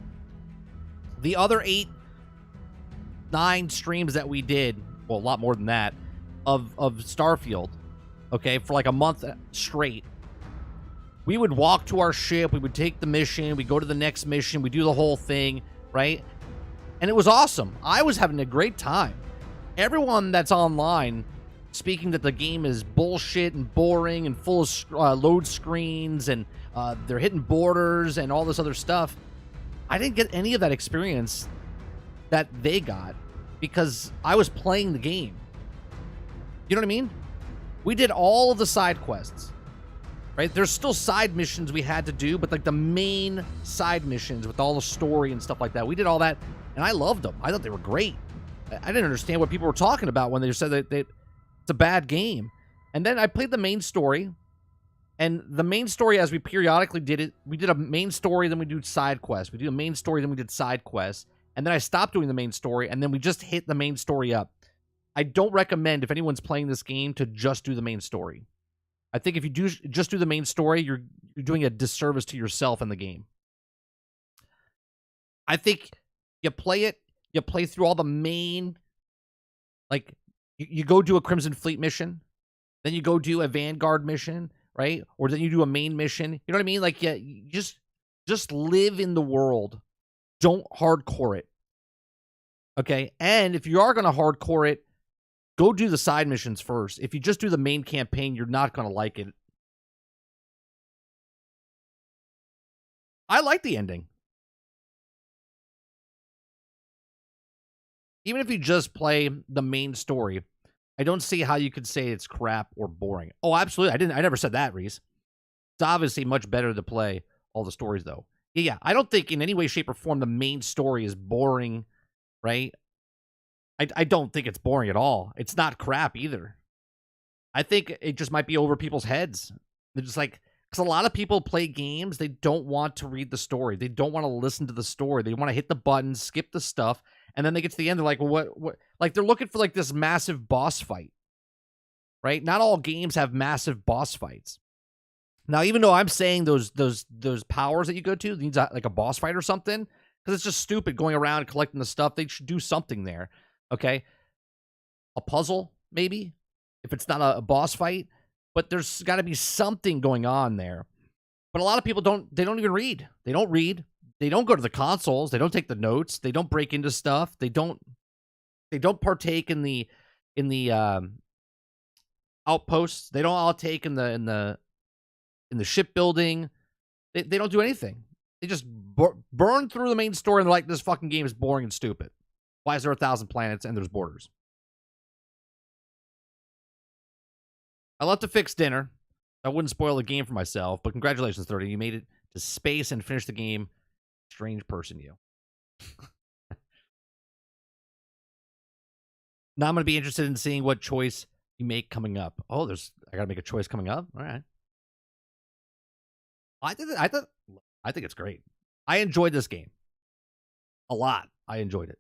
The other 8, 9 streams that we did, well, a lot more than that, of Starfield, okay, for like a month straight. We would walk to our ship, we would take the mission, we go to the next mission, we do the whole thing, right? And it was awesome. I was having a great time. Everyone that's online speaking that the game is bullshit and boring and full of load screens and they're hitting borders and all this other stuff, I didn't get any of that experience that they got because I was playing the game. You know what I mean? We did all of the side quests. Right? There's still side missions we had to do, but like the main side missions with all the story and stuff like that, we did all that, and I loved them. I thought they were great. I didn't understand what people were talking about when they said that it's a bad game. And then I played the main story, and the main story, as we periodically did it, we did a main story, then we do side quests. We do a main story, then we did side quests, and then I stopped doing the main story, and then we just hit the main story up. I don't recommend, if anyone's playing this game, to just do the main story. I think if you just do the main story, you're doing a disservice to yourself in the game. I think you play through all the main, like, you go do a Crimson Fleet mission, then you go do a Vanguard mission, right? Or then you do a main mission. You know what I mean? Like, you just live in the world. Don't hardcore it. Okay? And if you are going to hardcore it, go do the side missions first. If you just do the main campaign, you're not going to like it. I like the ending. Even if you just play the main story, I don't see how you could say it's crap or boring. Oh, absolutely. I never said that, Reese. It's obviously much better to play all the stories, though. Yeah, I don't think in any way, shape, or form the main story is boring, right? I don't think it's boring at all. It's not crap either. I think it just might be over people's heads. They're just like, because a lot of people play games, they don't want to read the story. They don't want to listen to the story. They want to hit the buttons, skip the stuff, and then they get to the end, they're like, well, what? Like, they're looking for like this massive boss fight, right? Not all games have massive boss fights. Now, even though I'm saying those powers that you go to, these like a boss fight or something, because it's just stupid going around and collecting the stuff. They should do something there, okay? A puzzle, maybe, if it's not a boss fight. But there's got to be something going on there. But a lot of people don't even read. They don't read. They don't go to the consoles. They don't take the notes. They don't break into stuff. They don't partake in the outposts. They don't all take in the shipbuilding. They don't do anything. They just burn through the main story and they're like, this fucking game is boring and stupid. Why is there 1,000 planets and there's borders? I love to fix dinner. I wouldn't spoil the game for myself, but congratulations, 30. You made it to space and finished the game. Strange person, you. Now I'm going to be interested in seeing what choice you make coming up. Oh, I got to make a choice coming up? All right. I think it's great. I enjoyed this game. A lot. I enjoyed it.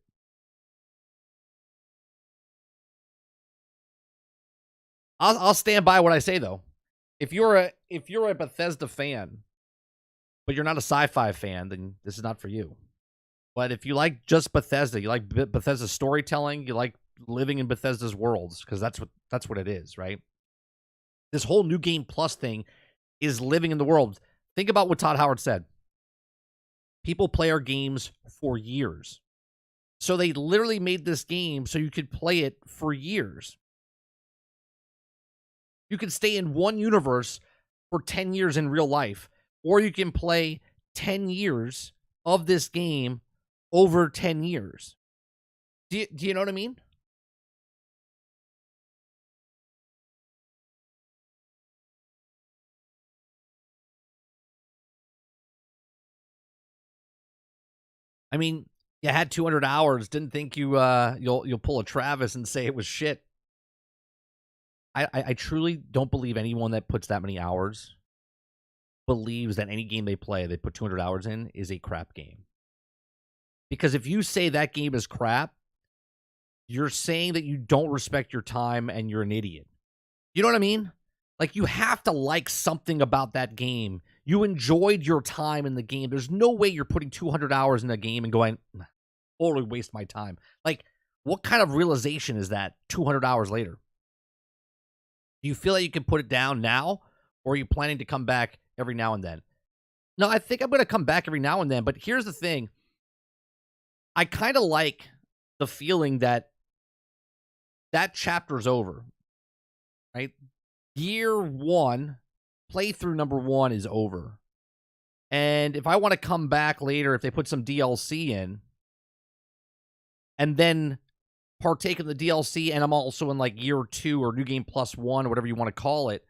I'll stand by what I say though. If you're a Bethesda fan, but you're not a sci-fi fan, then this is not for you. But if you like just Bethesda, you like Bethesda storytelling, you like living in Bethesda's worlds, because that's what it is, right? This whole New Game Plus thing is living in the world. Think about what Todd Howard said. People play our games for years. So they literally made this game so you could play it for years. You can stay in one universe for 10 years in real life, or you can play 10 years of this game over 10 years. Do you know what I mean? I mean, you had 200 hours, didn't think you'll pull a Travis and say it was shit. I truly don't believe anyone that puts that many hours believes that any game they play, they put 200 hours in, is a crap game. Because if you say that game is crap, you're saying that you don't respect your time and you're an idiot. You know what I mean? Like, you have to like something about that game. You enjoyed your time in the game. There's no way you're putting 200 hours in a game and going, totally waste my time. Like, what kind of realization is that 200 hours later? Do you feel like you can put it down now, or are you planning to come back every now and then? No, I think I'm going to come back every now and then, but here's the thing. I kind of like the feeling that chapter's over, right? Year one, playthrough number 1 is over. And if I want to come back later, if they put some DLC in, and then partake in the DLC, and I'm also in like year 2 or New Game Plus 1 or whatever you want to call it,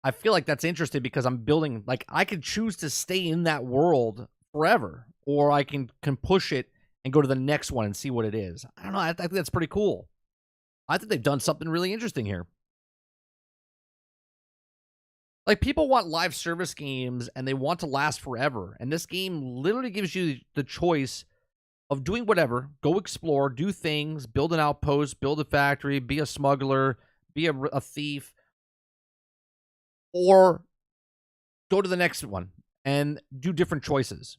I feel like that's interesting because I'm building, like, I could choose to stay in that world forever, or I can push it and go to the next one and see what it is. I don't know. I think that's pretty cool. I think they've done something really interesting here. Like, people want live service games and they want to last forever. And this game literally gives you the choice of doing whatever. Go explore, do things, build an outpost, build a factory, be a smuggler, be a thief, or go to the next one and do different choices.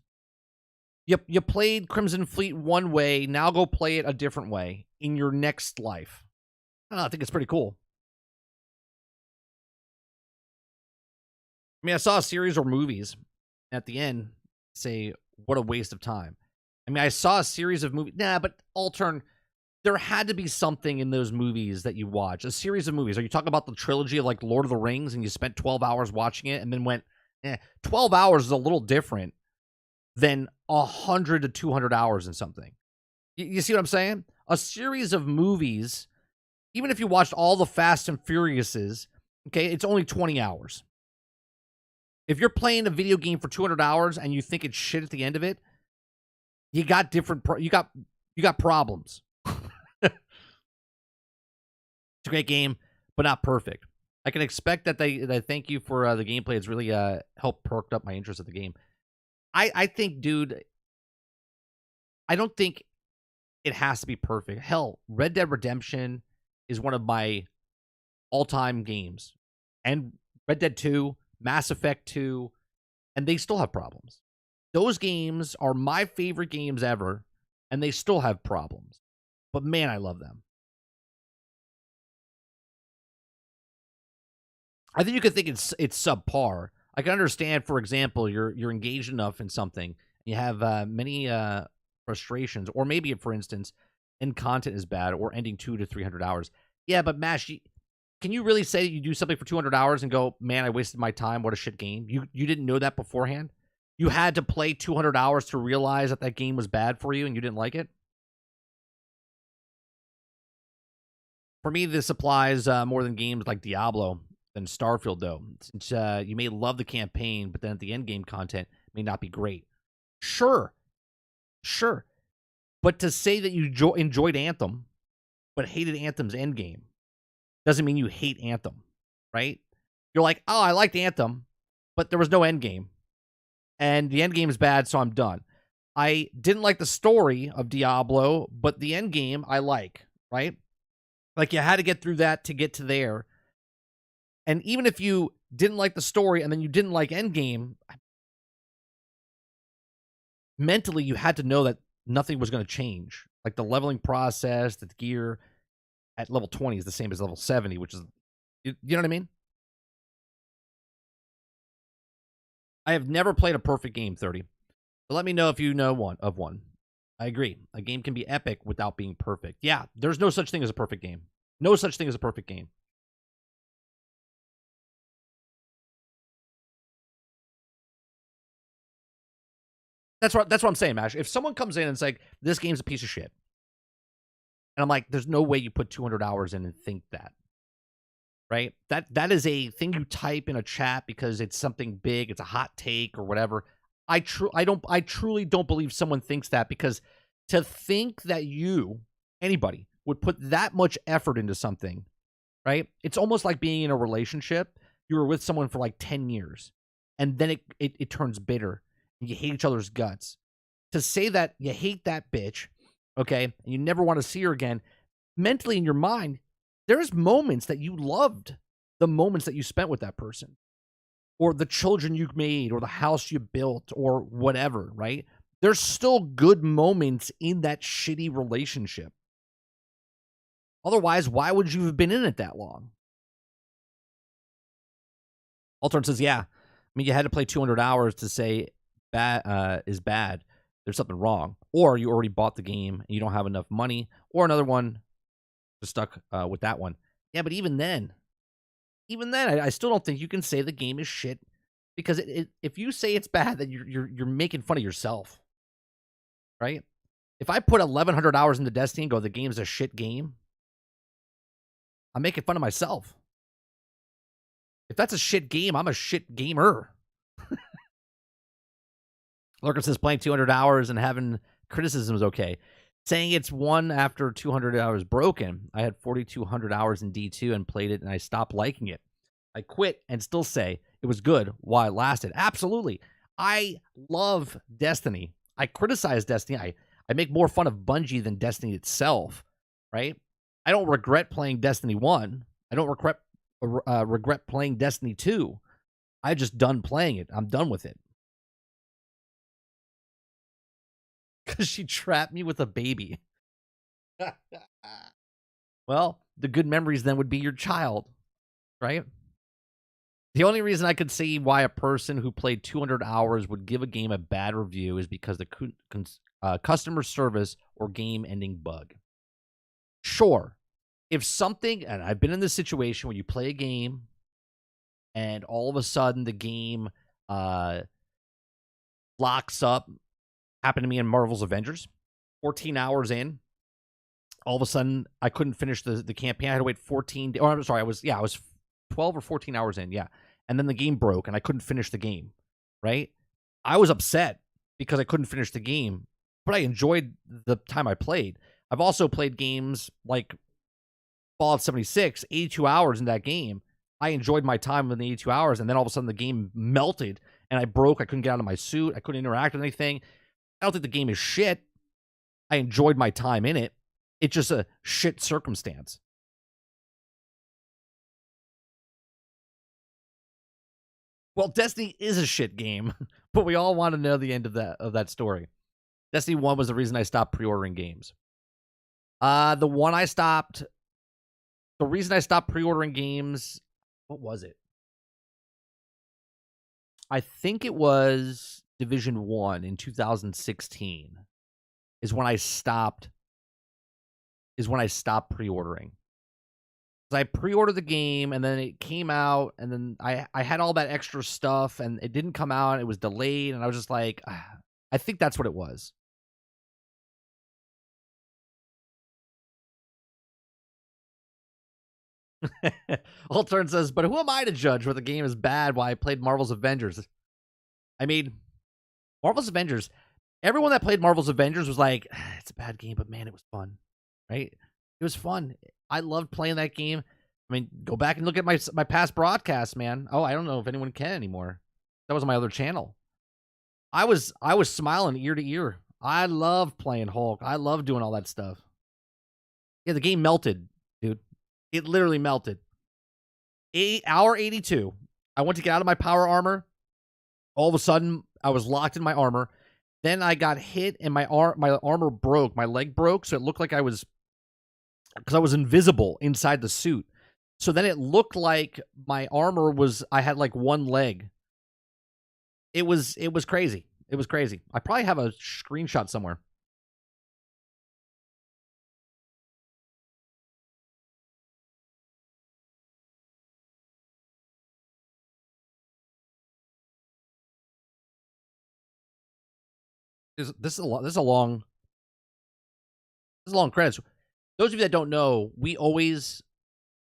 You played Crimson Fleet one way, now go play it a different way in your next life. I don't know, I think it's pretty cool. I mean, I saw a series or movies at the end say, what a waste of time. I mean, I saw a series of movies. But Altern, there had to be something in those movies that you watch. A series of movies. Are you talking about the trilogy of like Lord of the Rings and you spent 12 hours watching it and then went, 12 hours is a little different than 100 to 200 hours in something. You see what I'm saying? A series of movies, even if you watched all the Fast and Furiouses, okay, it's only 20 hours. If you're playing a video game for 200 hours and you think it's shit at the end of it, you got you got problems. It's a great game, but not perfect. I can expect that they thank you for the gameplay. It's really helped perked up my interest in the game. I think, dude, I don't think it has to be perfect. Hell, Red Dead Redemption is one of my all-time games. And Red Dead 2, Mass Effect 2, and they still have problems. Those games are my favorite games ever, and they still have problems. But man, I love them. I think you could think it's subpar. I can understand, for example, you're engaged enough in something, you have many frustrations, or maybe, for instance, end content is bad, or ending 200 to 300 hours. Yeah, but Mash, can you really say that you do something for 200 hours and go, man, I wasted my time, what a shit game? You didn't know that beforehand? You had to play 200 hours to realize that that game was bad for you and you didn't like it? For me, this applies more than games like Diablo than Starfield, though. Since you may love the campaign, but then at the end game content may not be great. Sure. But to say that you enjoyed Anthem, but hated Anthem's end game, doesn't mean you hate Anthem, right? You're like, oh, I liked Anthem, but there was no end game. And the end game is bad, so I'm done. I didn't like the story of Diablo, but the end game I like, right? Like, you had to get through that to get to there. And even if you didn't like the story and then you didn't like Endgame, mentally you had to know that nothing was going to change. Like, the leveling process, the gear at level 20 is the same as level 70, which is, you know what I mean? I have never played a perfect game, 30. But let me know if you know one. I agree. A game can be epic without being perfect. Yeah, there's no such thing as a perfect game. No such thing as a perfect game. That's what I'm saying, Mash. If someone comes in and it's like, this game's a piece of shit, and I'm like, there's no way you put 200 hours in and think that, right? That is a thing you type in a chat because it's something big, it's a hot take or whatever. I truly don't believe someone thinks that, because to think that anybody would put that much effort into something, right? It's almost like being in a relationship. You were with someone for like 10 years, and then it turns bitter. You hate each other's guts. To say that you hate that bitch, okay, and you never want to see her again, mentally in your mind, there's moments that you loved the moments that you spent with that person, or the children you made, or the house you built, or whatever, right? There's still good moments in that shitty relationship. Otherwise, why would you have been in it that long? Altern says, yeah. I mean, you had to play 200 hours to say bad is bad. There's something wrong. Or you already bought the game and you don't have enough money. Or another one, just stuck with that one. Yeah, but even then, I still don't think you can say the game is shit, because if you say it's bad, then you're making fun of yourself, right? If I put 1,100 hours into Destiny and go, the game's a shit game, I'm making fun of myself. If that's a shit game, I'm a shit gamer. Lurker says playing 200 hours and having criticism is okay. Saying it's one after 200 hours broken. I had 4,200 hours in D2 and played it, and I stopped liking it. I quit and still say it was good while it lasted. Absolutely. I love Destiny. I criticize Destiny. I make more fun of Bungie than Destiny itself, right? I don't regret playing Destiny 1. I don't regret playing Destiny 2. I just done playing it. I'm done with it. Because she trapped me with a baby. Well, the good memories then would be your child, right? The only reason I could see why a person who played 200 hours would give a game a bad review is because the customer service or game-ending bug. Sure, if something, and I've been in this situation where you play a game and all of a sudden the game locks up. Happened to me in Marvel's Avengers. 14 hours in, all of a sudden I couldn't finish the campaign. I had to wait 14 days. Oh, I'm sorry. I was 12 or 14 hours in, yeah. And then the game broke and I couldn't finish the game, right? I was upset because I couldn't finish the game, but I enjoyed the time I played. I've also played games like Fallout 76, 82 hours in that game. I enjoyed my time in the 82 hours, and then all of a sudden the game melted and I broke. I couldn't get out of my suit. I couldn't interact with anything. I don't think the game is shit. I enjoyed my time in it. It's just a shit circumstance. Well, Destiny is a shit game, but we all want to know the end of that story. Destiny 1 was the reason I stopped pre-ordering games. The reason I stopped pre-ordering games, what was it? I think it was Division 1 in 2016 is when I stopped pre-ordering. I pre-ordered the game, and then it came out, and then I had all that extra stuff, and it didn't come out. It was delayed, and I was just like, I think that's what it was. Altern says, but who am I to judge whether the game is bad while I played Marvel's Avengers? I mean, Marvel's Avengers, everyone that played Marvel's Avengers was like, it's a bad game, but man, it was fun, right? It was fun. I loved playing that game. I mean, go back and look at my past broadcasts, man. Oh, I don't know if anyone can anymore. That was my other channel. I was smiling ear to ear. I love playing Hulk. I love doing all that stuff. Yeah, the game melted, dude. It literally melted. Hour 82. I went to get out of my power armor. All of a sudden, I was locked in my armor. Then I got hit, and my armor broke. My leg broke, so it looked like I was invisible inside the suit. So then it looked like my armor was, I had like one leg. It was crazy. It was crazy. I probably have a screenshot somewhere. This is a long credits. Those of you that don't know, we always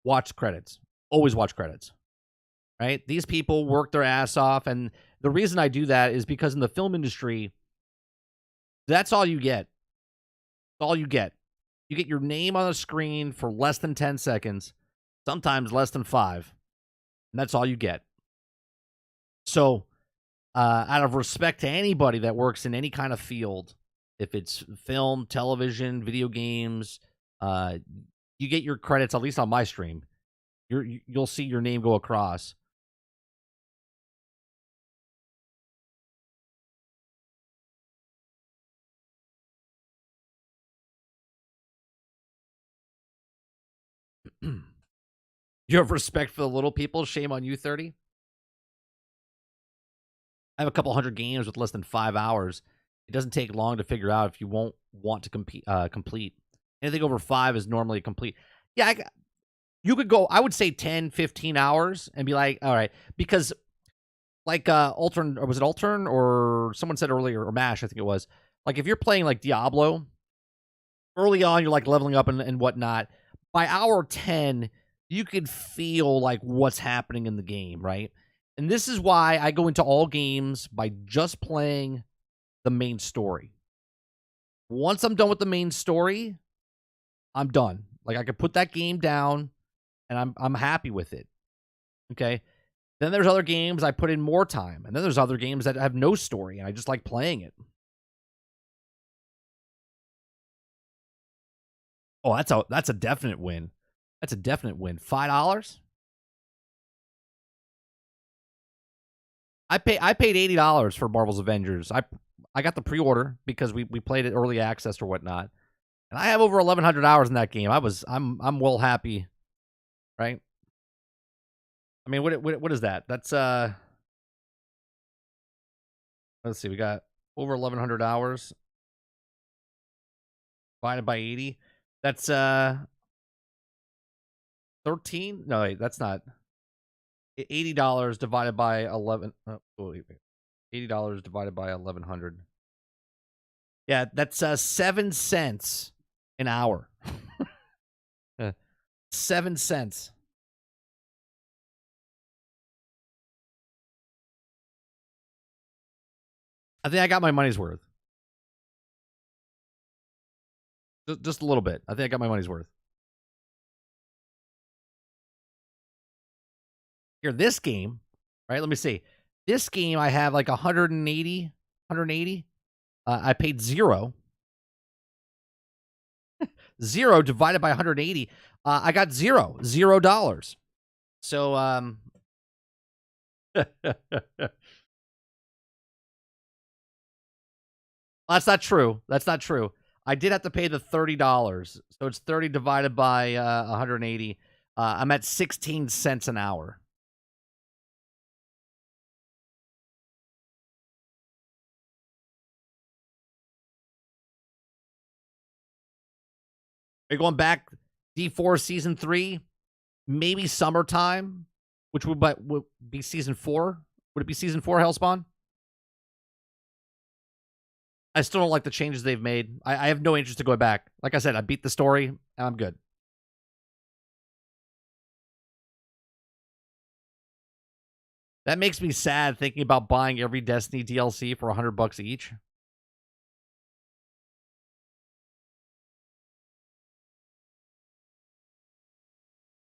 watch credits. Always watch credits. Right? These people work their ass off, and the reason I do that is because in the film industry, that's all you get. That's all you get. You get your name on the screen for less than 10 seconds, sometimes less than 5. And that's all you get. So, out of respect to anybody that works in any kind of field, if it's film, television, video games, you get your credits, at least on my stream. You'll see your name go across. You have respect for the little people? Shame on you, 30. I have a couple hundred games with less than 5 hours. It doesn't take long to figure out if you won't want to complete. Anything over 5 is normally complete. Yeah, you could go, I would say 10, 15 hours and be like, all right. Because like Altern, or was it Altern? Or someone said earlier, or MASH, I think it was. Like if you're playing like Diablo, early on you're like leveling up and whatnot. By hour 10, you could feel like what's happening in the game, right? And this is why I go into all games by just playing the main story. Once I'm done with the main story, I'm done. Like I could put that game down and I'm happy with it. Okay? Then there's other games I put in more time. And then there's other games that have no story and I just like playing it. Oh, that's a definite win. That's a definite win. $5? I paid $80 for Marvel's Avengers. I got the pre-order because we played it early access or whatnot. And I have over 1,100 hours in that game. I'm well happy, right? I mean, what is that? That's let's see. We got over 1,100 hours divided by 80. That's 13. No, wait, that's not. $80 divided by 11. Oh, wait. $80 divided by 1,100. Yeah, that's 7 cents an hour. 7 cents. I think I got my money's worth. Just a little bit. I think I got my money's worth. Here, this game, right? Let me see. This game, I have like 180. I paid 0. 0 divided by 180. I got $0. So, That's not true. That's not true. I did have to pay the $30. So it's 30 divided by 180. I'm at 16 cents an hour. Are you going back D4 season 3? Maybe summertime, which would be season 4? Would it be season 4, Hellspawn? I still don't like the changes they've made. I have no interest to go back. Like I said, I beat the story, and I'm good. That makes me sad thinking about buying every Destiny DLC for $100 each.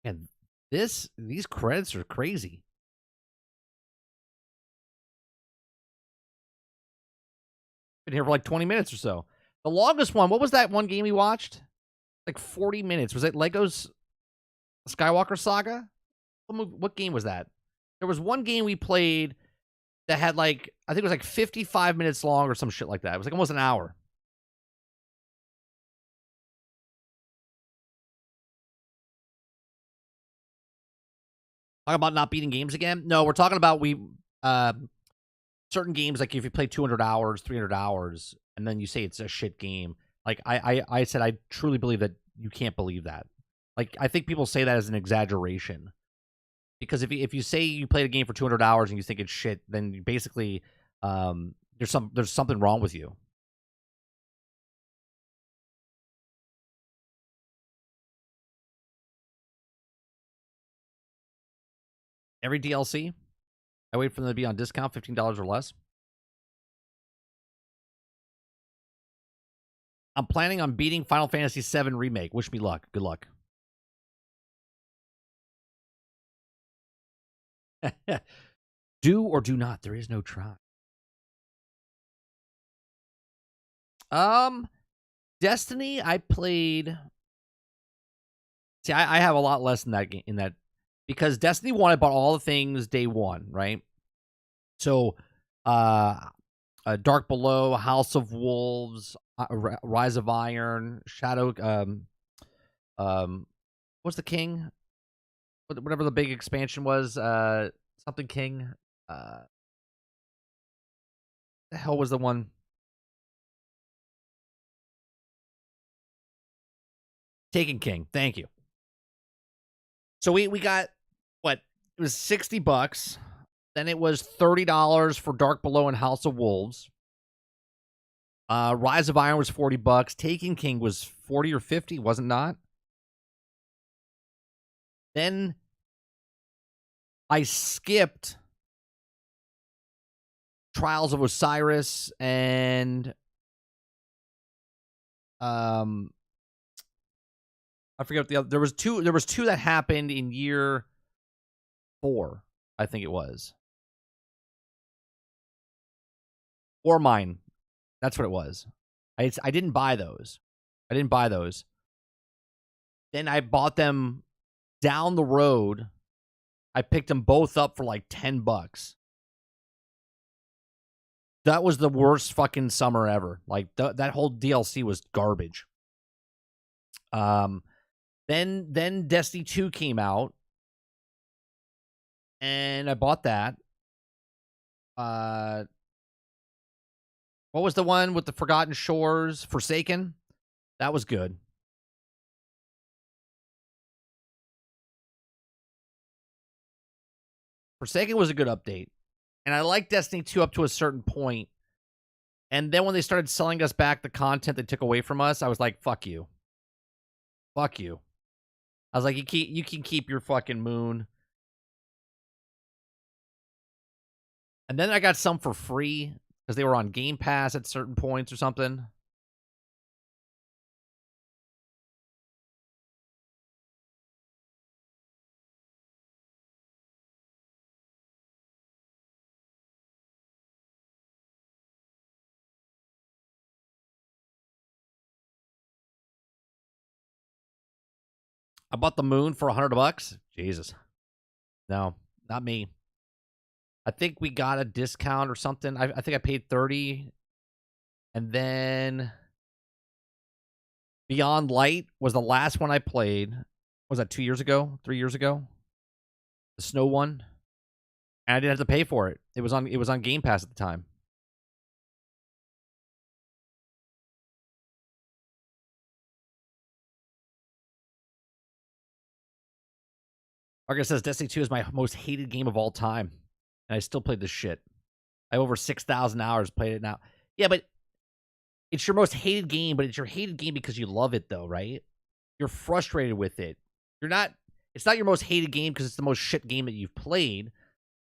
And these credits are crazy. Been here for like 20 minutes or so. The longest one, what was that one game we watched? Like 40 minutes. Was it Lego's Skywalker Saga? What game was that? There was one game we played that had like, I think it was like 55 minutes long or some shit like that. It was like almost an hour. Talking about not beating games again? No, we're talking about certain games, like if you play 200 hours, 300 hours, and then you say it's a shit game. Like I said, I truly believe that you can't believe that. Like, I think people say that as an exaggeration. Because if you say you played a game for 200 hours and you think it's shit, then you basically there's something wrong with you. Every DLC, I wait for them to be on discount, $15 or less. I'm planning on beating Final Fantasy VII Remake. Wish me luck. Good luck. Do or do not. There is no try. Destiny, I played. See, I have a lot less in that game, because Destiny 1, I bought all the things day one, right? So, Dark Below, House of Wolves, Rise of Iron, Shadow, what's the King? Whatever the big expansion was, something King. The hell was the one? Taken King. Thank you. So we got, what? It was $60. Then it was $30 for Dark Below and House of Wolves. Rise of Iron was $40. Taken King was 40 or 50, wasn't not? Then I skipped Trials of Osiris and I forget what the other. There was two that happened in year 4, I think it was. Or mine. That's what it was. I didn't buy those. Then I bought them down the road. I picked them both up for like $10. That was the worst fucking summer ever. Like, that whole DLC was garbage. Then Destiny 2 came out, and I bought that. What was the one with the Forgotten Shores? Forsaken? That was good. Forsaken was a good update. And I liked Destiny 2 up to a certain point. And then when they started selling us back the content they took away from us, I was like, fuck you. Fuck you. I was like, you can keep your fucking moon. And then I got some for free because they were on Game Pass at certain points or something. I bought the moon for $100. Jesus. No, not me. I think we got a discount or something. I think I paid 30, and then Beyond Light was the last one I played. Was that 2 years ago? 3 years ago? The snow one, and I didn't have to pay for it. It was on Game Pass at the time. Argus says Destiny 2 is my most hated game of all time, and I still played this shit. I have over 6,000 hours played it now. Yeah, but it's your most hated game, but it's your hated game because you love it, though, right? You're frustrated with it. It's not your most hated game because it's the most shit game that you've played.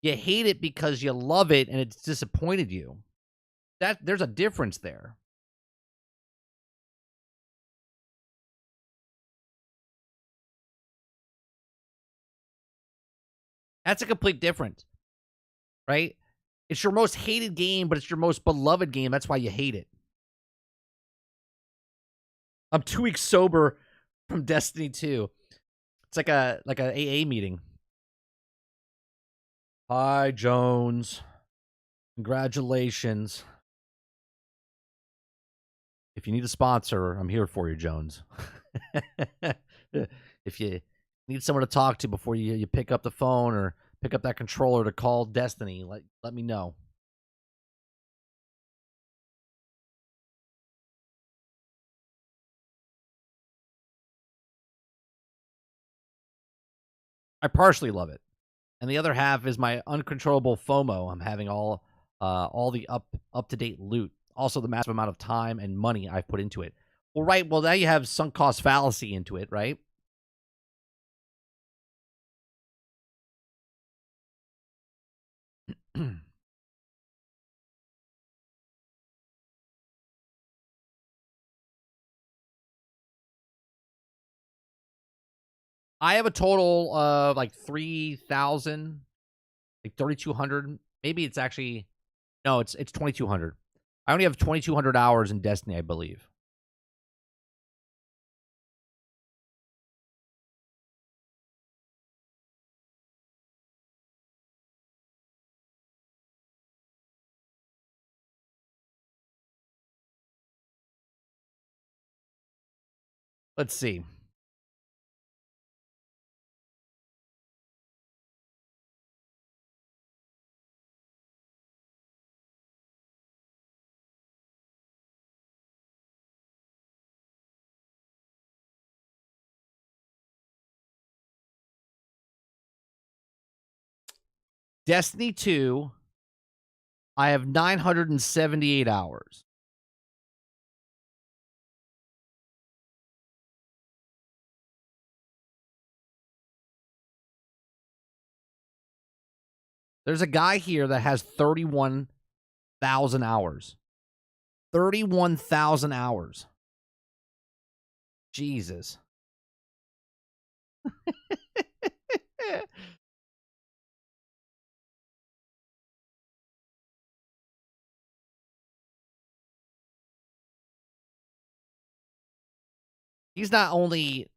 You hate it because you love it and it's disappointed you. There's a difference there. That's a complete difference, right? It's your most hated game, but it's your most beloved game. That's why you hate it. I'm 2 weeks sober from Destiny 2. It's like a AA meeting. Hi, Jones. Congratulations. If you need a sponsor, I'm here for you, Jones. If you need someone to talk to before you pick up the phone or pick up that controller to call Destiny, let me know. I partially love it, and the other half is my uncontrollable FOMO. I'm having all the up to date loot, also the massive amount of time and money I've put into it. Well, right. Well, now you have sunk cost fallacy into it, right? I have a total of like 3,000, like 3,200. Maybe it's actually no, it's 2,200. I only have 2,200 hours in Destiny, I believe. Let's see. Destiny 2, I have 978 hours. There's a guy here that has 31,000 hours. 31,000 hours. Jesus. He's not only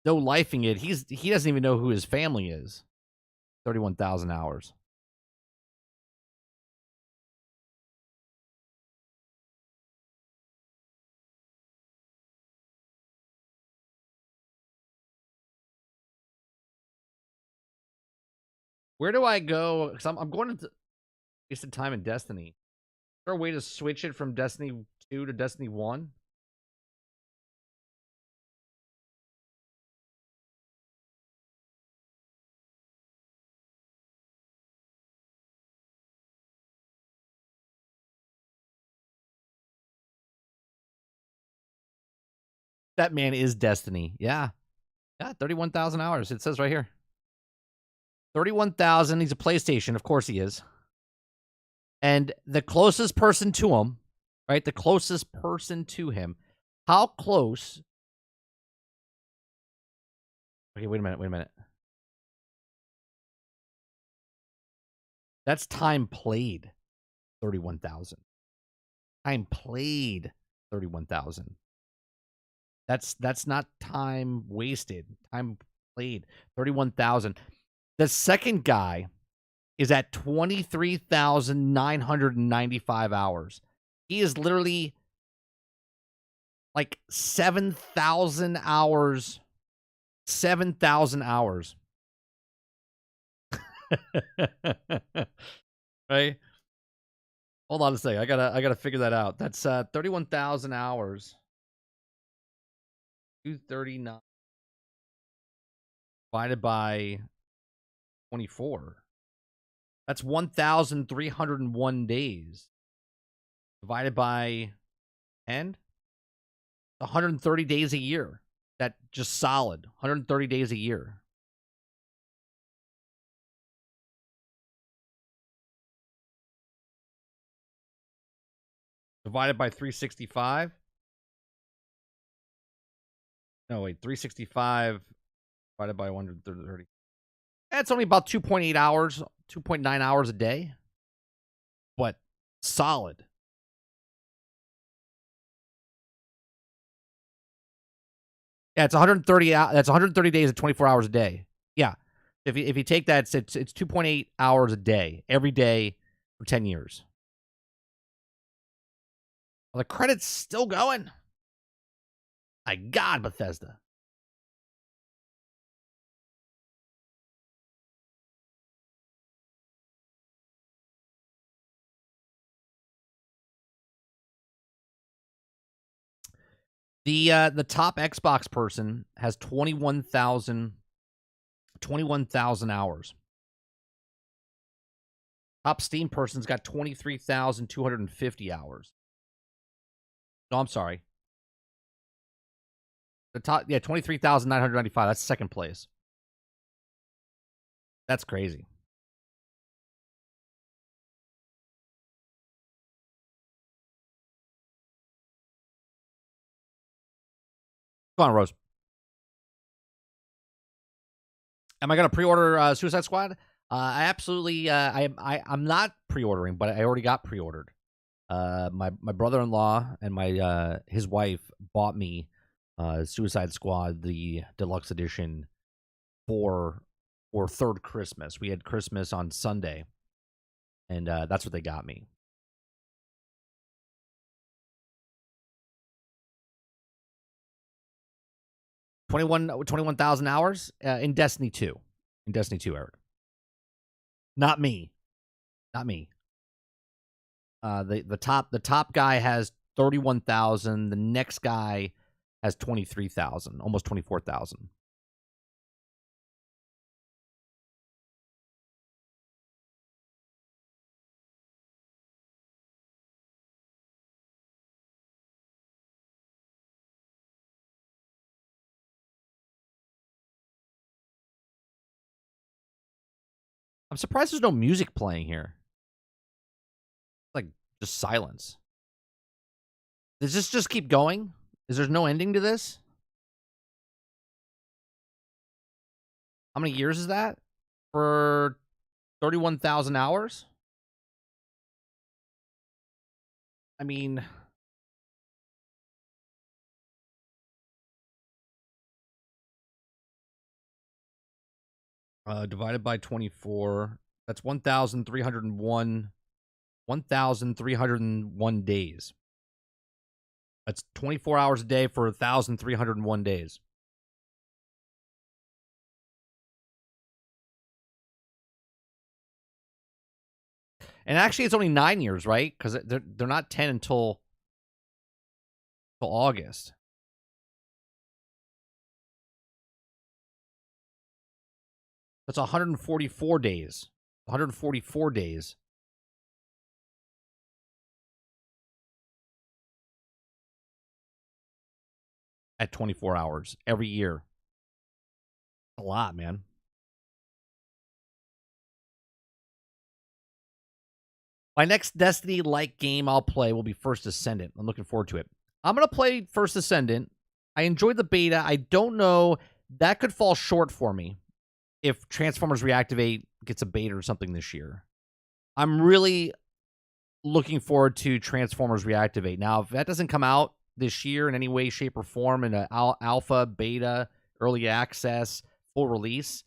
no lifing it, he doesn't even know who his family is. 31,000 hours. Where do I go? Because I'm going to wasted time in Destiny. Is there a way to switch it from Destiny 2 to Destiny 1? That man is Destiny. Yeah. Yeah, 31,000 hours. It says right here. 31,000. He's a PlayStation. Of course he is. And the closest person to him, right? The closest person to him. How close? Okay, wait a minute. That's time played. 31,000. Time played. 31,000. That's not time wasted. Time played. 31,000. The second guy is at 23,995 hours. He is literally like 7,000 hours. 7,000 hours. Right? Hold on a second. I gotta figure that out. That's 31,000 hours. 239 divided by 24. That's 1,301 days. Divided by 10. 130 days a year. That just solid. 130 days a year. Divided by 365. No, wait. 365 divided by 130. That's only about 2.8 hours, 2.9 hours a day. But solid. Yeah, it's 130. That's 130 days at 24 hours a day. Yeah, if you take that, it's 2.8 hours a day every day for 10 years. Well, the credit's still going. My God, Bethesda. The top Xbox person has 21,000 hours. Top Steam person's got 23,250 hours. No, I'm sorry. The top, yeah, 23,995. That's second place. That's crazy. Go on, Rose. Am I gonna pre-order Suicide Squad? I absolutely. I'm not pre-ordering, but I already got pre-ordered. My brother-in-law and my his wife bought me Suicide Squad, the deluxe edition, for third Christmas. We had Christmas on Sunday, and that's what they got me. Twenty-one thousand hours in Destiny 2. In Destiny 2, Eric. Not me. Not me. The top guy has 31,000. The next guy has 23,000, almost 24,000. I'm surprised there's no music playing here. Like, just silence. Does this just keep going? Is there no ending to this? How many years is that? For 31,000 hours? I mean... divided by 24, that's 1,301 days. That's 24 hours a day for 1,301 days. And actually, it's only 9 years, right? Because they're not 10 until August. That's 144 days. 144 days. At 24 hours every year. A lot, man. My next Destiny-like game I'll play will be First Ascendant. I'm looking forward to it. I'm going to play First Ascendant. I enjoyed the beta. I don't know. That could fall short for me if Transformers Reactivate gets a beta or something this year. I'm really looking forward to Transformers Reactivate. Now, if that doesn't come out this year in any way, shape, or form in an alpha, beta, early access, full release,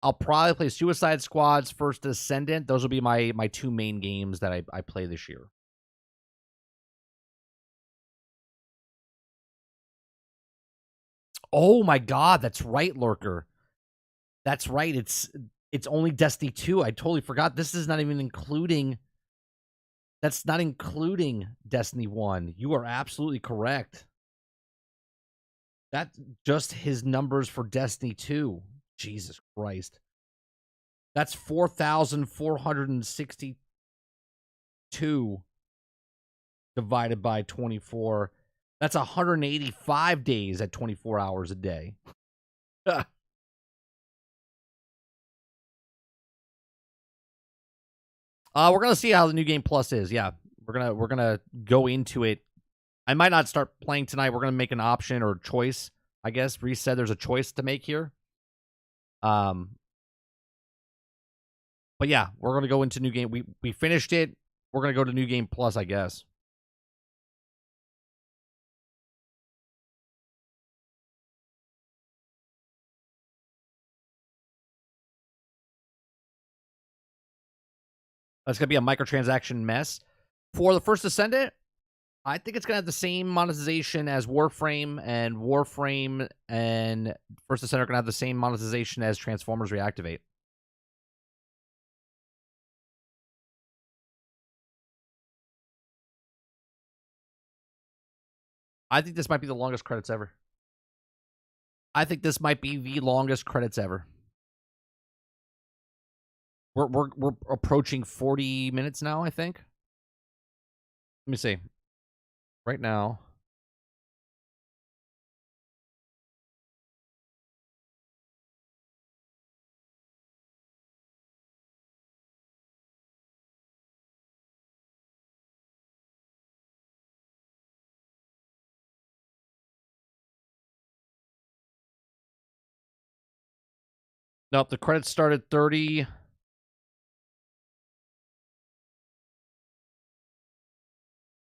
I'll probably play Suicide Squad's First Descendant. Those will be my two main games that I play this year. Oh my God, that's right, Lurker. That's right. It's only Destiny 2. I totally forgot. This is not even including. That's not including Destiny 1. You are absolutely correct. That's just his numbers for Destiny 2. Jesus Christ. That's 4,462 divided by 24. That's 185 days at 24 hours a day. We're gonna see how the new game plus is. Yeah, we're gonna go into it. I might not start playing tonight. We're gonna make an option or choice. I guess Reese said there's a choice to make here. But yeah, we're gonna go into new game. We finished it. We're gonna go to new game plus, I guess. It's gonna be a microtransaction mess. For the First Descendant, I think it's gonna have the same monetization as Warframe, and Warframe and First Descendant are gonna have the same monetization as Transformers Reactivate. I think this might be the longest credits ever. I think this might be the longest credits ever. We're approaching 40 minutes now, I think. Let me see. Right now. Nope, the credits started 30.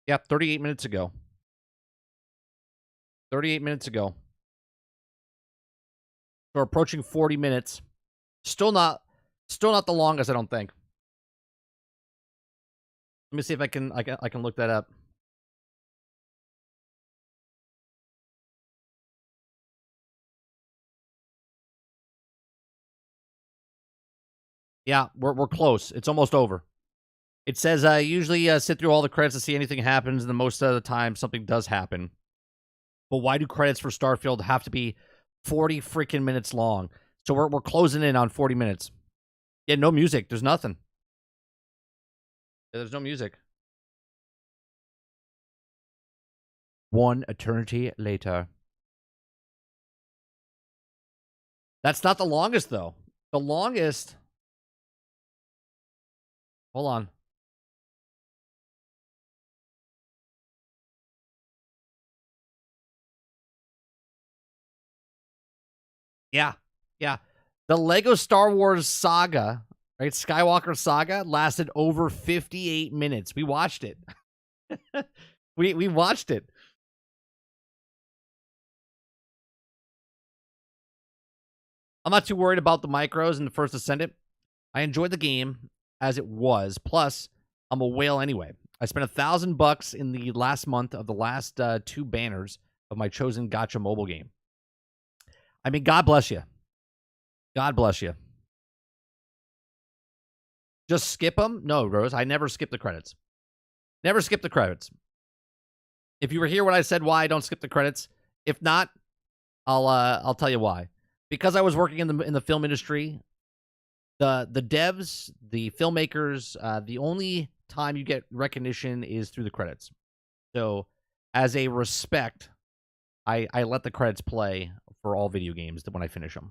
Yep, 38 minutes ago. 38 minutes ago. So we're approaching 40 minutes. Still not the longest, I don't think. Let me see if I can look that up. Yeah, we're close. It's almost over. It says usually sit through all the credits to see anything happens, and most of the time something does happen. But why do credits for Starfield have to be 40 freaking minutes long? So we're closing in on 40 minutes. Yeah, no music. There's nothing. Yeah, there's no music. One eternity later. That's not the longest, though. The longest... Hold on. Yeah. Yeah. The Lego Star Wars saga, right? Skywalker saga lasted over 58 minutes. We watched it. we watched it. I'm not too worried about the micros in the First Descendant. I enjoyed the game as it was. Plus, I'm a whale anyway. I spent $1,000 in the last month of the last two banners of my chosen gacha mobile game. I mean, God bless you. God bless you. Just skip them? No, Rose. I never skip the credits. Never skip the credits. If you were here when I said why I don't skip the credits, if not, I'll tell you why. Because I was working in the film industry, the devs, the filmmakers, the only time you get recognition is through the credits. So, as a respect, I let the credits play for all video games when I finish them.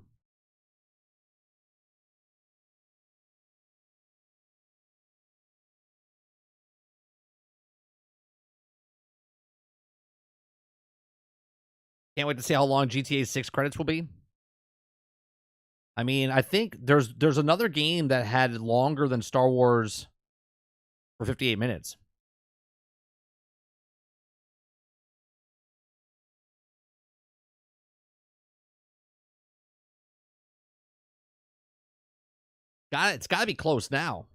Can't wait to see how long GTA 6 credits will be. I mean, I think there's another game that had longer than Star Wars for 58 minutes. It's got to be close now.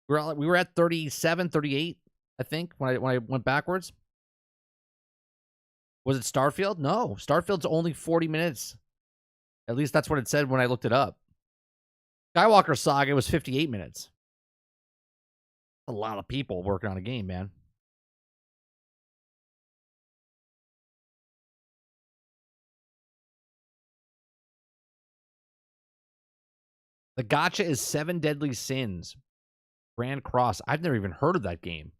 We were at 37, 38, I think, when I went backwards. Was it Starfield? No, Starfield's only 40 minutes. At least that's what it said when I looked it up. Skywalker Saga was 58 minutes. A lot of people working on a game, man. The gacha is 7 Deadly Sins. Grand Cross. I've never even heard of that game.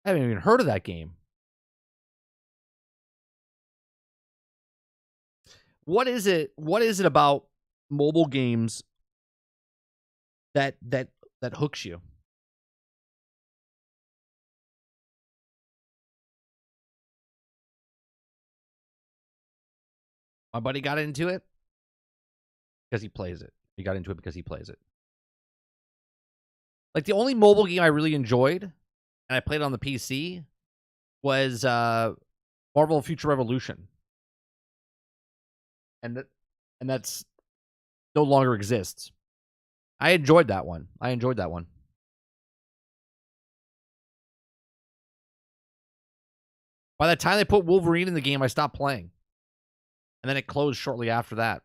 I haven't even heard of that game. What is it? What is it about mobile games that hooks you? My buddy got into it because he plays it. He got into it because he plays it. Like, the only mobile game I really enjoyed, and I played on the PC, was Marvel Future Revolution. And that's no longer exists. I enjoyed that one. By the time they put Wolverine in the game, I stopped playing. And then it closed shortly after that.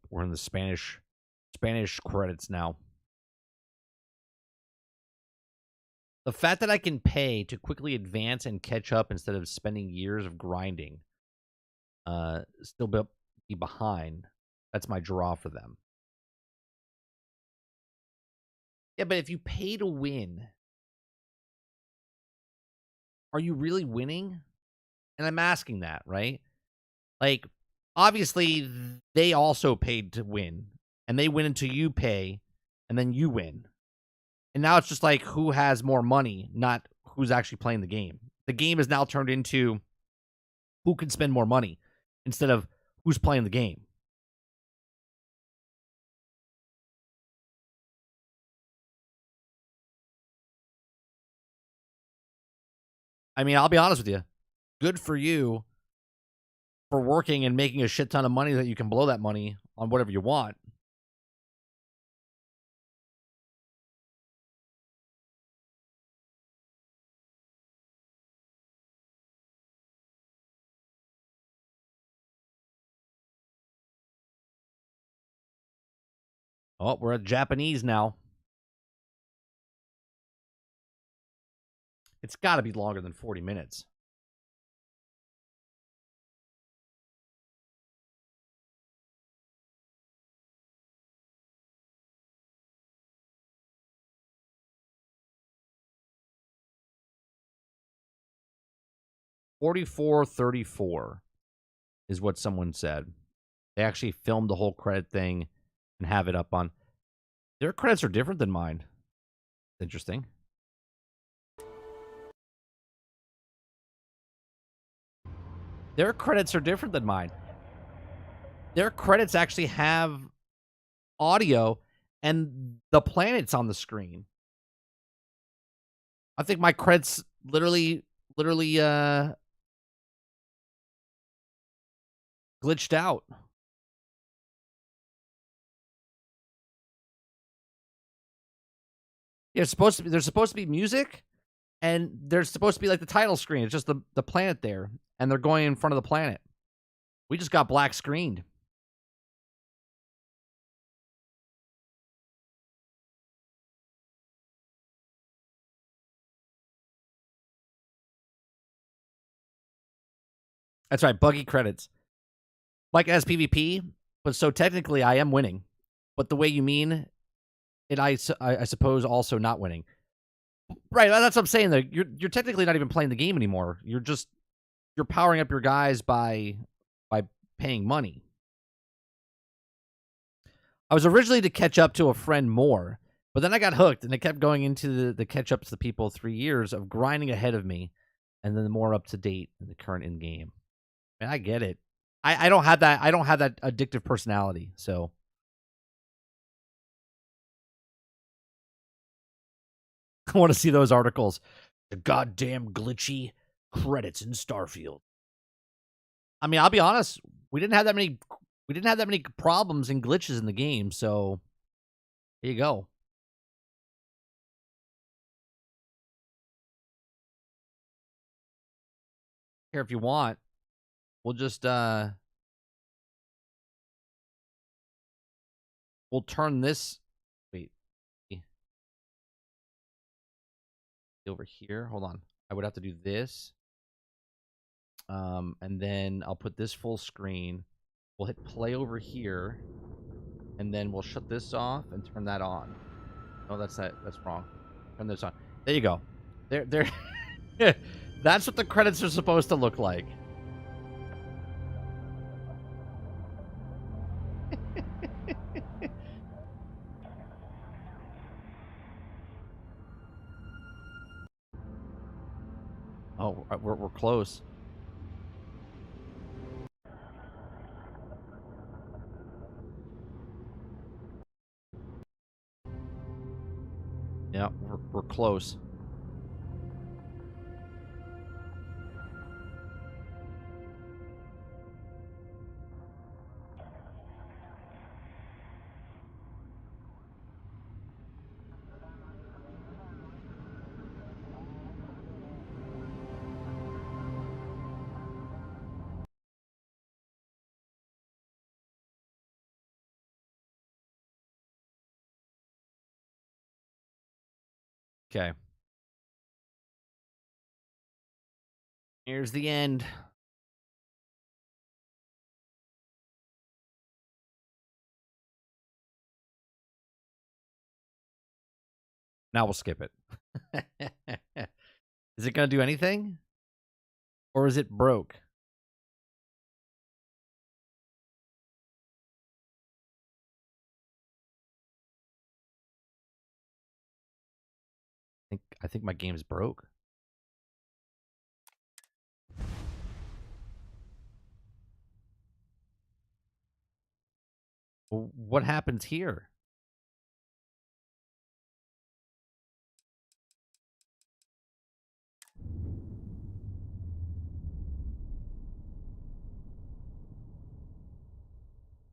We're in the Spanish credits now. The fact that I can pay to quickly advance and catch up instead of spending years of grinding, still be behind, that's my draw for them. Yeah, but if you pay to win, are you really winning? And I'm asking that, right? Like, obviously, they also paid to win, and they win until you pay, and then you win. And now it's just like who has more money, not who's actually playing the game. The game is now turned into who can spend more money instead of who's playing the game. I mean, I'll be honest with you. Good for you for working and making a shit ton of money that you can blow that money on whatever you want. Oh, we're at Japanese now. It's got to be longer than 40 minutes. $44.34 is what someone said. They actually filmed the whole credit thing and have it up on. Their credits are different than mine. Interesting. Their credits are different than mine. Their credits actually have audio and the planets on the screen. I think my credits literally glitched out. Yeah, there's supposed to be music, and there's supposed to be like the title screen. It's just the planet there, and they're going in front of the planet. We just got black screened. That's right, buggy credits. Mike has PvP, but so technically I am winning. But the way you mean it, I suppose also not winning. Right, that's what I'm saying though. You're technically not even playing the game anymore. You're powering up your guys by paying money. I was originally to catch up to a friend more, but then I got hooked and it kept going into the catch up to the people 3 years of grinding ahead of me, and then the more up to date in the current in game. Man, I get it. I don't have that addictive personality, so I want to see those articles. The goddamn glitchy credits in Starfield. I mean, I'll be honest. We didn't have that many problems and glitches in the game. So here you go. Here, if you want, we'll just we'll turn this. Wait, over here. Hold on. I would have to do this. And then I'll put this full screen. We'll hit play over here, and then we'll shut this off and turn that on. Oh, that's wrong. Turn this on. There you go. There. That's what the credits are supposed to look like. Oh, we're close. Yeah, we're close. Okay. Here's the end. Now we'll skip it. Is it going to do anything? Or is it broke? I think my game's broke. Well, what happens here?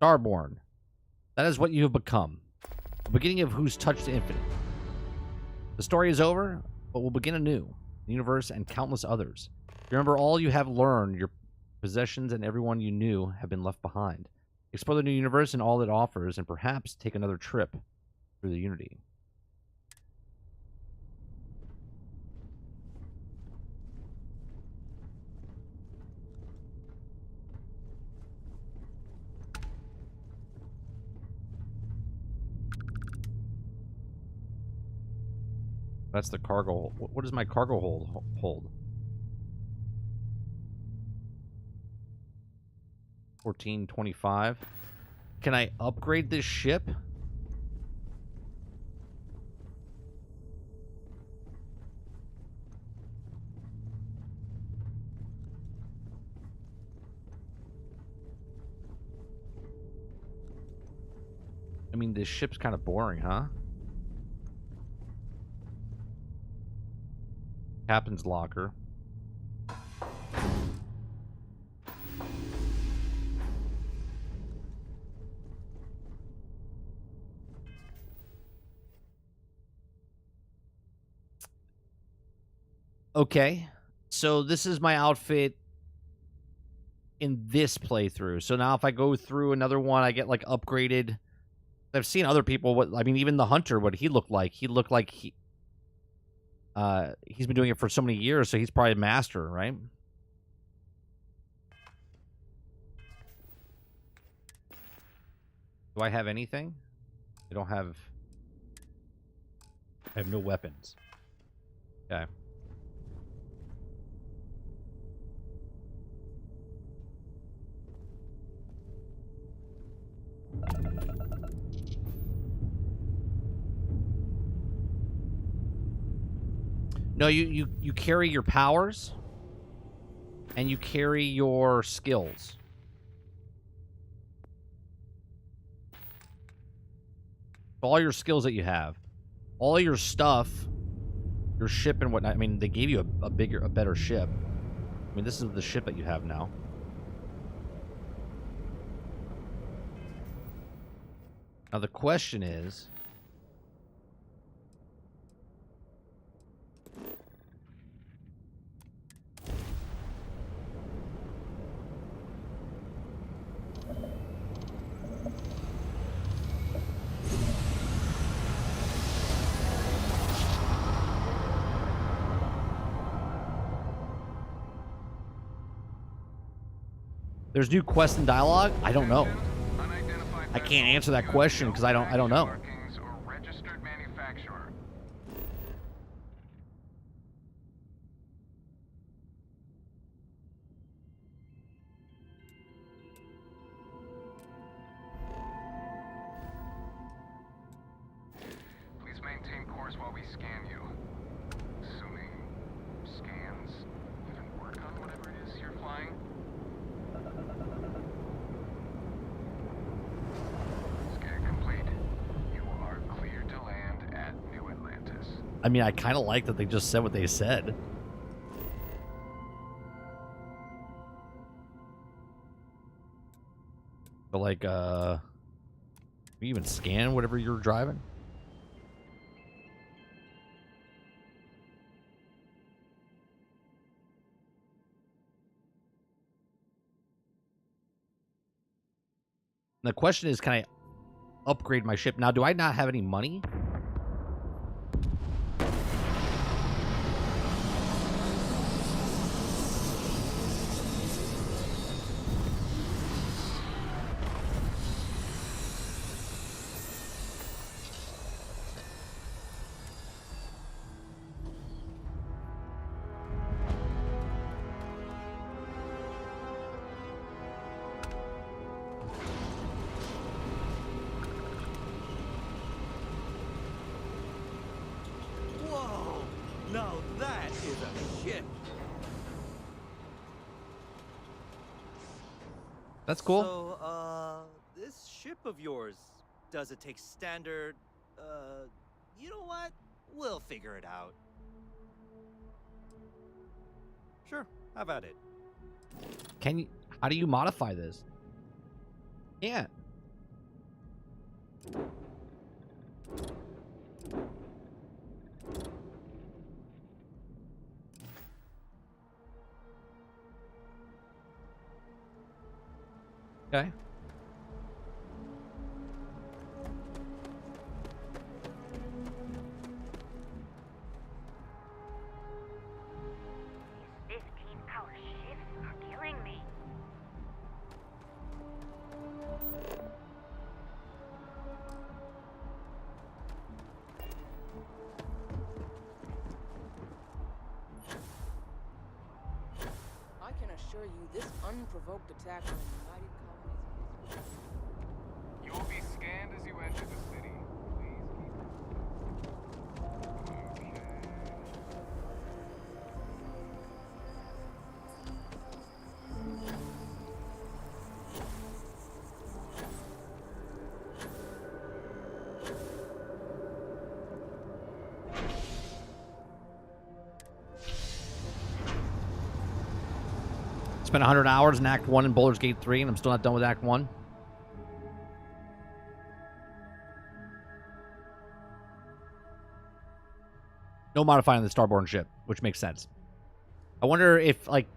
Starborn. That is what you have become. The beginning of Who's Touched Infinite. The story is over, but we'll begin anew. The universe and countless others. Remember, all you have learned, your possessions and everyone you knew have been left behind. Explore the new universe and all it offers, and perhaps take another trip through the Unity. That's the cargo. What does my cargo hold? 1425. Can I upgrade this ship? I mean, this ship's kind of boring, huh? Captain's locker. Okay, so this is my outfit in this playthrough. So now if I go through another one, I get like upgraded. I've seen other people. I mean, even the hunter, what he looked like. He looked like he's been doing it for so many years, so he's probably a master, right? Do I have anything? I don't have... I have no weapons. Okay. No, you carry your powers and you carry your skills. All your skills that you have. All your stuff your ship and whatnot. I mean, they gave you a better ship. I mean, this is the ship that you have now. Now the question is, there's new quests and dialogue? I don't know. I can't answer that question because I don't know. Please maintain course while we scan you. Assuming scans even work on whatever it is you're flying. Scan complete. You are cleared to land at New Atlantis. I mean, I kind of like that they just said what they said. But like, you even scan whatever you're driving? The question is, can I upgrade my ship? Now, do I not have any money? Whoa! Now that is a ship. That's cool. So, this ship of yours, does it take standard, you know what? We'll figure it out. Sure, how about it? Can you? How do you modify this? Yeah. Okay. These 15-hour shifts are killing me. I can assure you this unprovoked attack on the United Colonies. You will be scanned as you enter the city. Please keep. Okay. Spent 100 hours in Act 1 in Baldur's Gate 3, and I'm still not done with Act 1. No modifying the Starborn ship, which makes sense. I wonder if, like,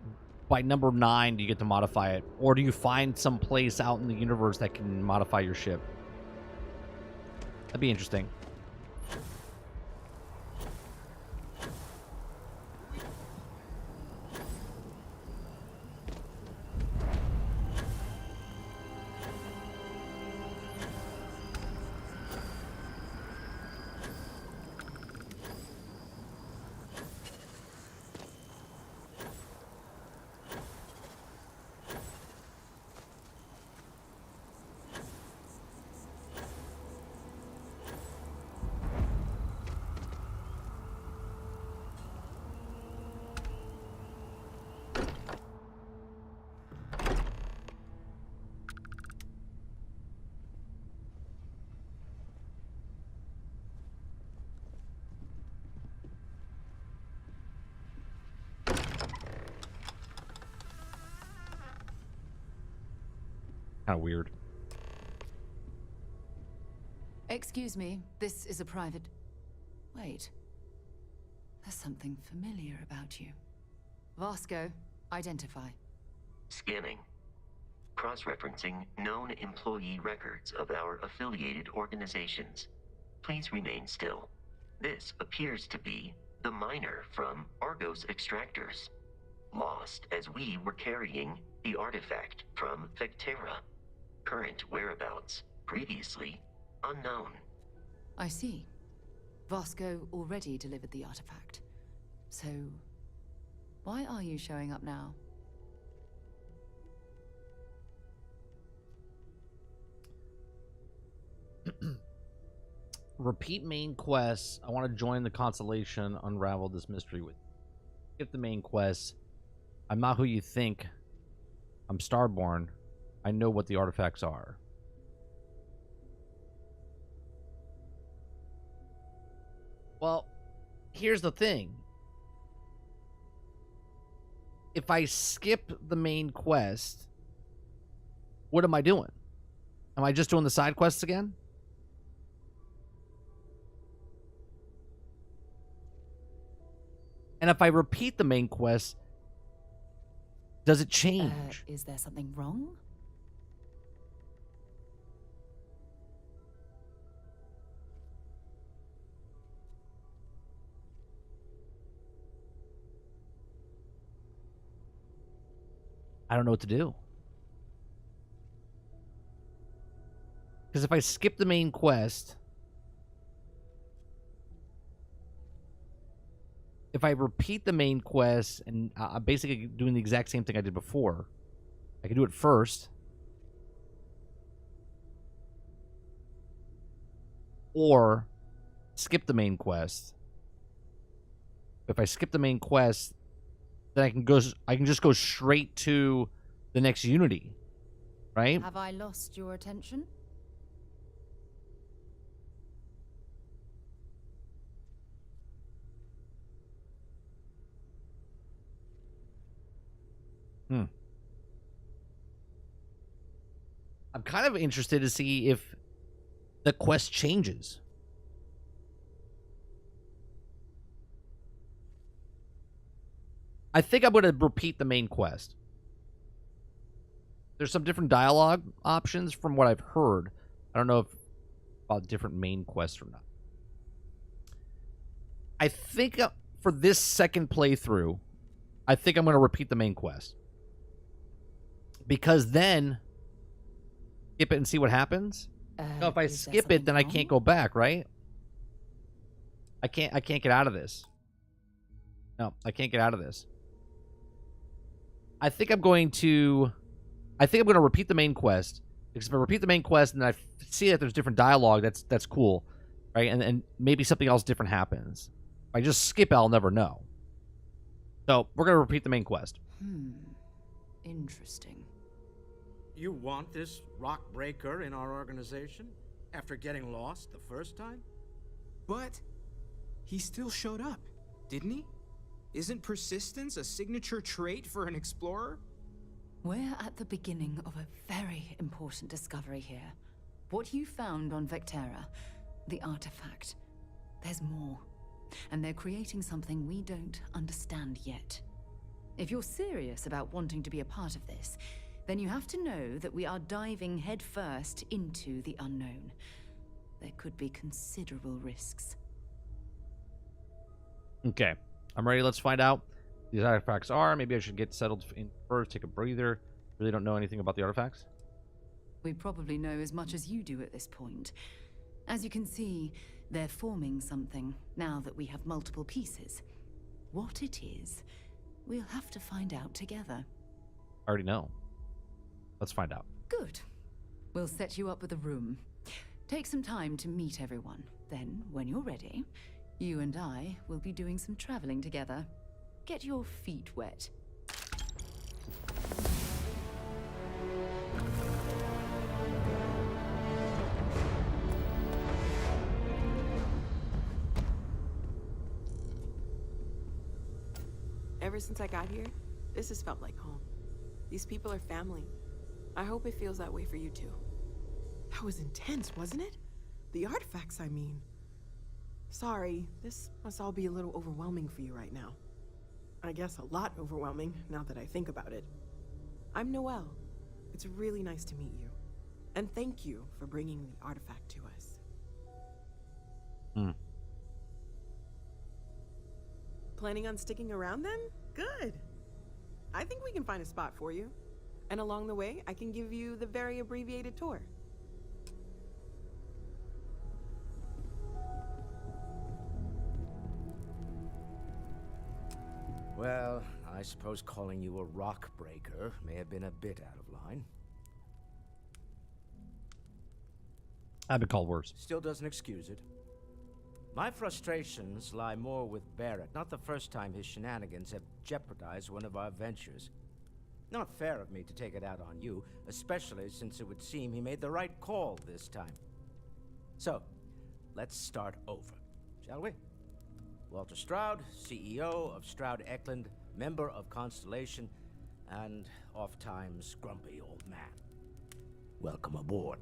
by number 9, do you get to modify it? Or do you find some place out in the universe that can modify your ship? That'd be interesting. Kind of weird. Excuse me, this is a private... Wait. There's something familiar about you. Vasco, identify. Scanning. Cross-referencing known employee records of our affiliated organizations. Please remain still. This appears to be the miner from Argos Extractors. Lost as we were carrying the artifact from Vectera. Current whereabouts, previously unknown. I see. Vasco already delivered the artifact. So, why are you showing up now? Repeat main quests. I want to join the constellation, unravel this mystery with you. Skip the main quest. I'm not who you think. I'm Starborn. I know what the artifacts are. Well, here's the thing. If I skip the main quest, what am I doing? Am I just doing the side quests again? And if I repeat the main quest, does it change? Is there something wrong? I don't know what to do. Because if I skip the main quest, if I repeat the main quest, and I'm basically doing the exact same thing I did before, I can do it first. Or skip the main quest. If I skip the main quest, then I can just go straight to the next Unity, right? Have I lost your attention? I'm kind of interested to see if the quest changes. I think I'm going to repeat the main quest. There's some different dialogue options from what I've heard. I don't know if about different main quests or not. I think for this second playthrough, I think I'm going to repeat the main quest. Because then, skip it and see what happens. No, if I skip it, then I can't go back, right? I can't get out of this. No, I can't get out of this. I think I'm going to repeat the main quest. Because if I repeat the main quest and I see that there's different dialogue, that's cool, right? And maybe something else different happens. If I just skip it, I'll never know. So we're gonna repeat the main quest. Interesting. You want this rock breaker in our organization after getting lost the first time? But he still showed up, didn't he? Isn't persistence a signature trait for an explorer? We're at the beginning of a very important discovery here. What you found on Vectera, the artifact. There's more. And they're creating something we don't understand yet. If you're serious about wanting to be a part of this, then you have to know that we are diving headfirst into the unknown. There could be considerable risks. Okay. I'm ready. Let's find out what these artifacts are. Maybe I should get settled in first, take a breather. Really don't know anything about the artifacts. We probably know as much as you do at this point. As you can see, they're forming something now that we have multiple pieces. What it is, we'll have to find out together. I already know. Let's find out. Good. We'll set you up with a room. Take some time to meet everyone. Then, when you're ready, you and I will be doing some traveling together. Get your feet wet. Ever since I got here, this has felt like home. These people are family. I hope it feels that way for you too. That was intense, wasn't it? The artifacts, I mean. Sorry, this must all be a little overwhelming for you right now. I guess a lot overwhelming, now that I think about it. I'm Noelle. It's really nice to meet you. And thank you for bringing the artifact to us. Planning on sticking around then? Good. I think we can find a spot for you. And along the way, I can give you the very abbreviated tour. Well, I suppose calling you a rock breaker may have been a bit out of line. I've been called worse. Still doesn't excuse it. My frustrations lie more with Barrett. Not the first time his shenanigans have jeopardized one of our ventures. Not fair of me to take it out on you, especially since it would seem he made the right call this time. So, let's start over, shall we? Walter Stroud, CEO of Stroud Eklund, member of Constellation, and oft-times grumpy old man. Welcome aboard.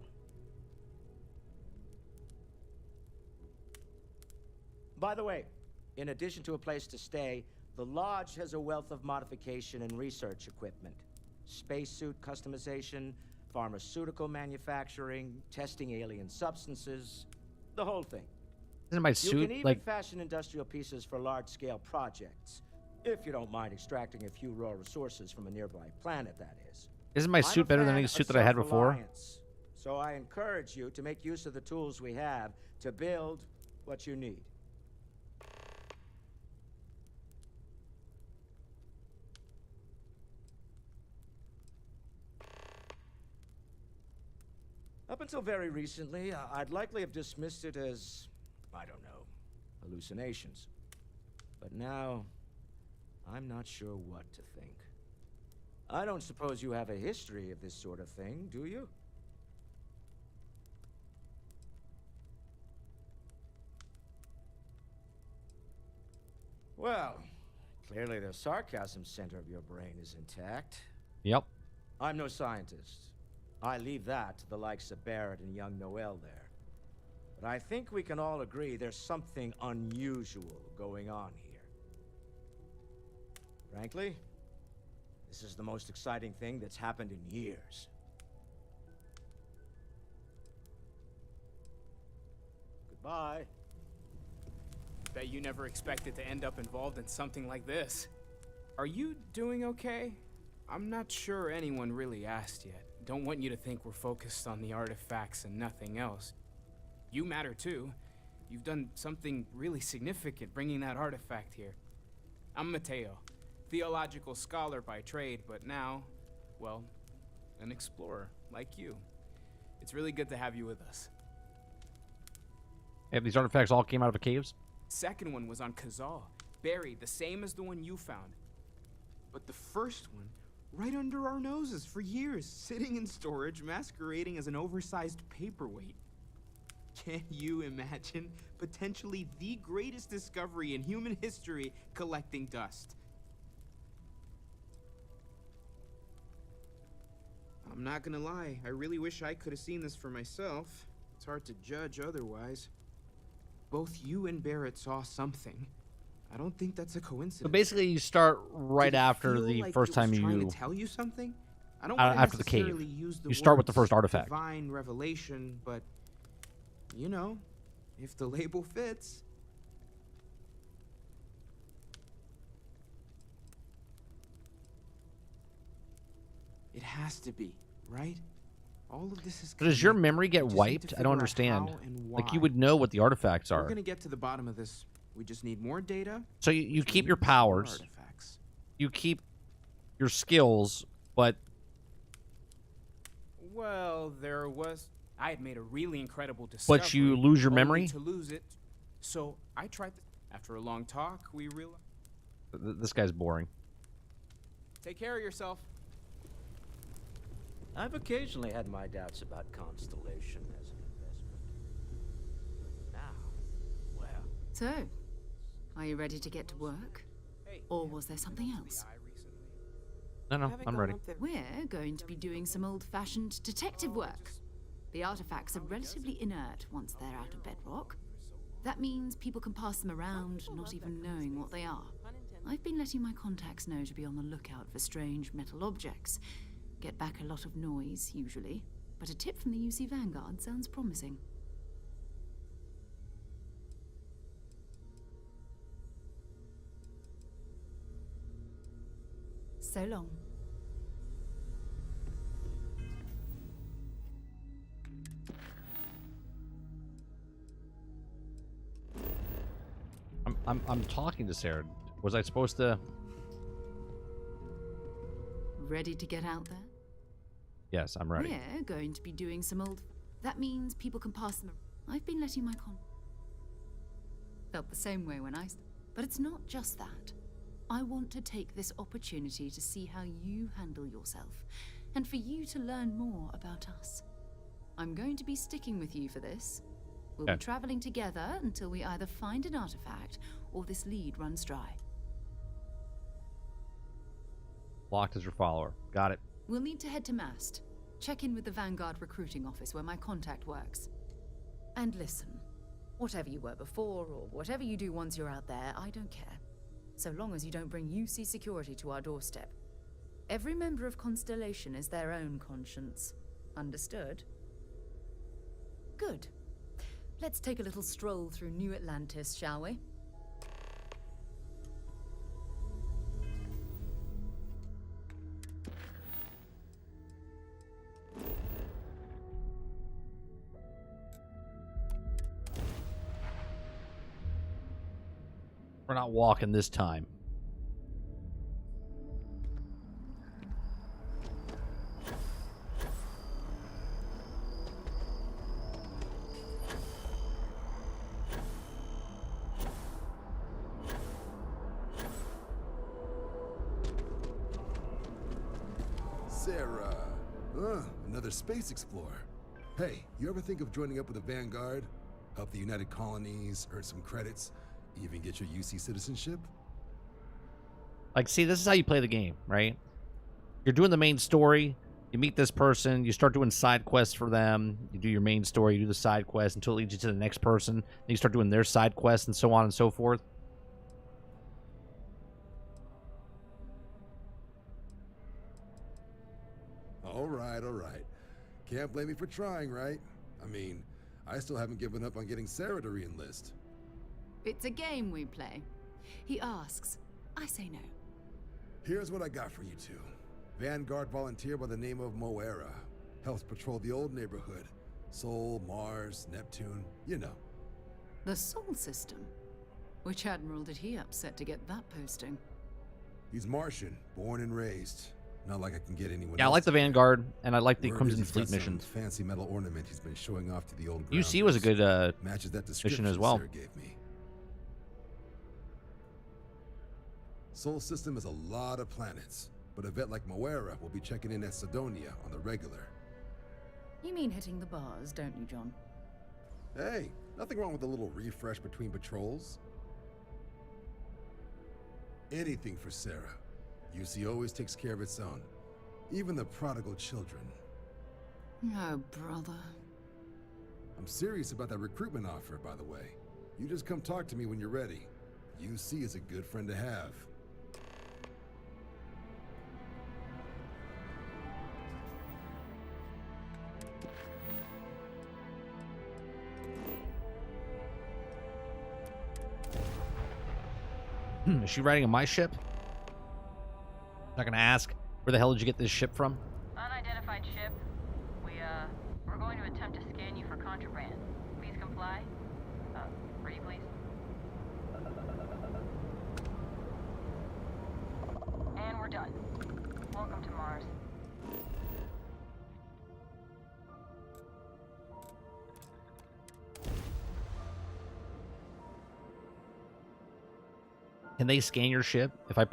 By the way, in addition to a place to stay, the Lodge has a wealth of modification and research equipment. Spacesuit customization, pharmaceutical manufacturing, testing alien substances, the whole thing. Isn't my You suit can even like fashion industrial pieces for large-scale projects, if you don't mind extracting a few raw resources from a nearby planet, that is. Isn't my suit better than any suit that I had before? So I encourage you to make use of the tools we have to build what you need. Up until very recently, I'd likely have dismissed it as, I don't know, hallucinations. But now, I'm not sure what to think. I don't suppose you have a history of this sort of thing, do you? Well, clearly the sarcasm center of your brain is intact. Yep. I'm no scientist. I leave that to the likes of Barrett and young Noelle there. But I think we can all agree there's something unusual going on here. Frankly, this is the most exciting thing that's happened in years. Goodbye. Bet you never expected to end up involved in something like this. Are you doing okay? I'm not sure anyone really asked yet. Don't want you to think we're focused on the artifacts and nothing else. You matter too. You've done something really significant bringing that artifact here. I'm Mateo, theological scholar by trade, but now, well, an explorer like you. It's really good to have you with us. Have these artifacts all came out of the caves? Second one was on Kazal, buried, the same as the one you found. But the first one, right under our noses for years, sitting in storage, masquerading as an oversized paperweight. Can you imagine potentially the greatest discovery in human history collecting dust? I'm not gonna lie, I really wish I could have seen this for myself. It's hard to judge otherwise. Both you and Barrett saw something. I don't think that's a coincidence. So basically, you start right after the like first time trying you to tell you something? I don't after the cave. You start with the first artifact. Divine revelation, but you know, if the label fits. It has to be, right? All of this is. But does your memory get wiped? I don't understand. Like, you would know what the artifacts are. We're gonna get to the bottom of this. We just need more data. So you keep your powers, you keep your skills, but... Well, I had made a really incredible discovery. But you lose your only memory? to lose it. So I tried. After a long talk, we realized. This guy's boring. Take care of yourself. I've occasionally had my doubts about Constellation as an investment. Now, well... So, are you ready to get to work? Or was there something else? No, I'm ready. We're going to be doing some old-fashioned detective work. The artifacts are relatively inert once they're out of bedrock. That means people can pass them around, not even knowing what they are. I've been letting my contacts know to be on the lookout for strange metal objects. Get back a lot of noise, usually, but a tip from the UC Vanguard sounds promising. So long. I'm talking to Sarah. Was I supposed to? Ready to get out there? Yes, I'm ready. We're going to be doing some old... That means people can pass them... I've been letting my Felt the same way when I... But it's not just that. I want to take this opportunity to see how you handle yourself, and for you to learn more about us. I'm going to be sticking with you for this. We'll be traveling together until we either find an artifact or this lead runs dry. Locked as your follower. Got it. We'll need to head to Mast. Check in with the Vanguard recruiting office where my contact works. And listen, whatever you were before or whatever you do once you're out there, I don't care. So long as you don't bring UC security to our doorstep. Every member of Constellation is their own conscience. Understood? Good. Let's take a little stroll through New Atlantis, shall we? We're not walking this time. Sarah. Another space explorer. Hey, you ever think of joining up with the Vanguard? Help the United Colonies, earn some credits, even get your UC citizenship? Like, see, this is how you play the game, right? You're doing the main story. You meet this person. You start doing side quests for them. You do your main story. You do the side quest until it leads you to the next person. Then you start doing their side quests and so on and so forth. All right, all right. Can't blame me for trying, right? I mean, I still haven't given up on getting Sarah to re-enlist. It's a game we play. He asks, I say no. Here's what I got for you two. Vanguard volunteer by the name of Moera. Helps patrol the old neighborhood. Sol, Mars, Neptune, you know. The Sol system? Which admiral did he upset to get that posting? He's Martian, born and raised. Not like I can get anyone Yeah, I else like the Vanguard, and I like the Word Crimson is he's Fleet got some missions. fancy metal ornament he's been showing off to the old UC was a good matches that mission description as well. Sarah gave me. Sol system has a lot of planets, but a vet like Moera will be checking in at Sidonia on the regular. You mean hitting the bars, don't you, John? Hey, nothing wrong with a little refresh between patrols. Anything for Sarah. UC always takes care of its own. Even the prodigal children. Oh, brother. I'm serious about that recruitment offer, by the way. You just come talk to me when you're ready. UC is a good friend to have. Is she riding on my ship? Not gonna ask. Where the hell did you get this ship from? Unidentified ship. We're going to attempt to scan you for contraband. Please comply. Ready, please. And we're done. Welcome to Mars. Can they scan your ship? If I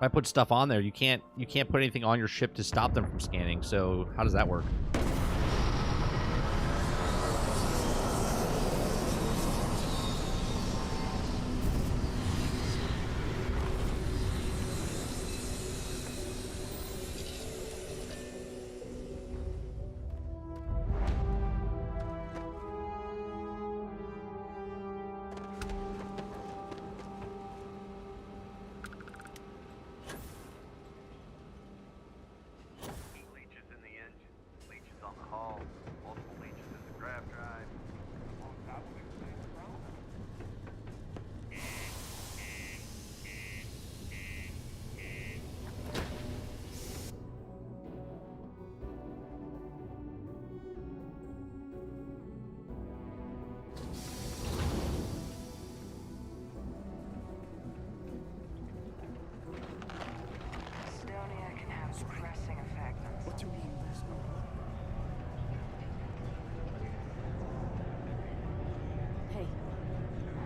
put stuff on there, you can't put anything on your ship to stop them from scanning. So how does that work?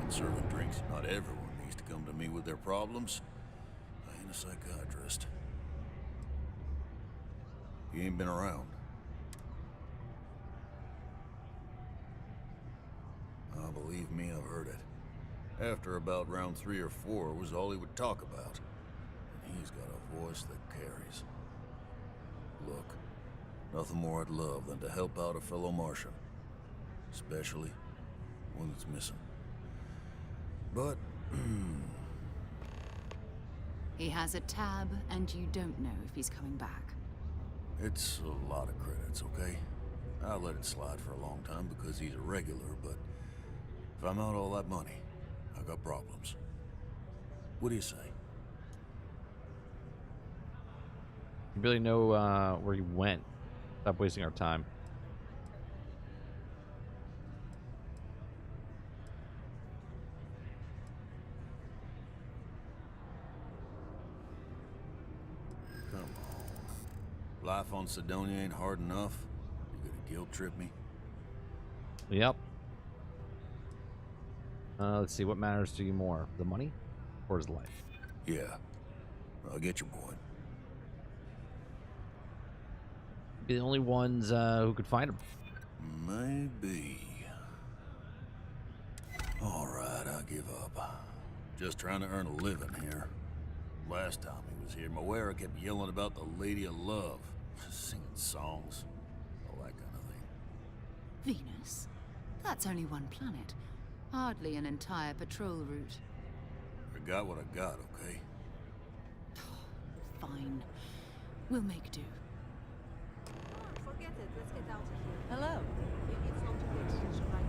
and serving drinks. Not everyone needs to come to me with their problems. I ain't a psychiatrist. You ain't been around. Oh, believe me, I've heard it. After about round 3 or 4 was all he would talk about. And he's got a voice that carries. Look, nothing more I'd love than to help out a fellow Martian. Especially one that's missing. But, He has a tab, and you don't know if he's coming back. it's a lot of credits, okay? I let it slide for a long time because he's a regular, but if I'm out all that money, I got problems. What do you say? You really know where he went. Stop wasting our time. Come on. Life on Sidonia ain't hard enough. You gonna guilt trip me? Yep. Let's see, what matters to you more, the money or his life? Yeah, I get your point. Be the only ones who could find him. Maybe. All right, I give up. Just trying to earn a living here. Last time he was here, Moira kept yelling about the Lady of Love, singing songs, all that kind of thing. Venus? That's only one planet. Hardly an entire patrol route. I got what I got, okay? Fine. We'll make do. Forget it. Let's get out of here. Hello. It's not too late, right?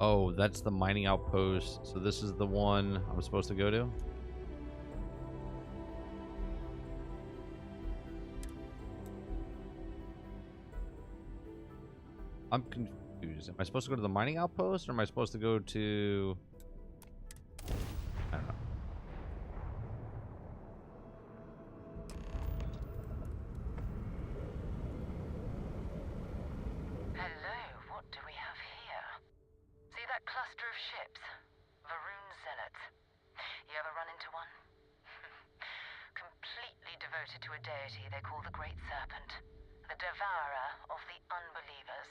Oh, that's the mining outpost. So this is the one I'm supposed to go to? I'm confused. Am I supposed to go to the mining outpost or am I supposed to go to... I don't know. Hello, what do we have here? See that cluster of ships? Varun Zealots. You ever run into one? Completely devoted to a deity they call the Great Serpent. The devourer of the unbelievers.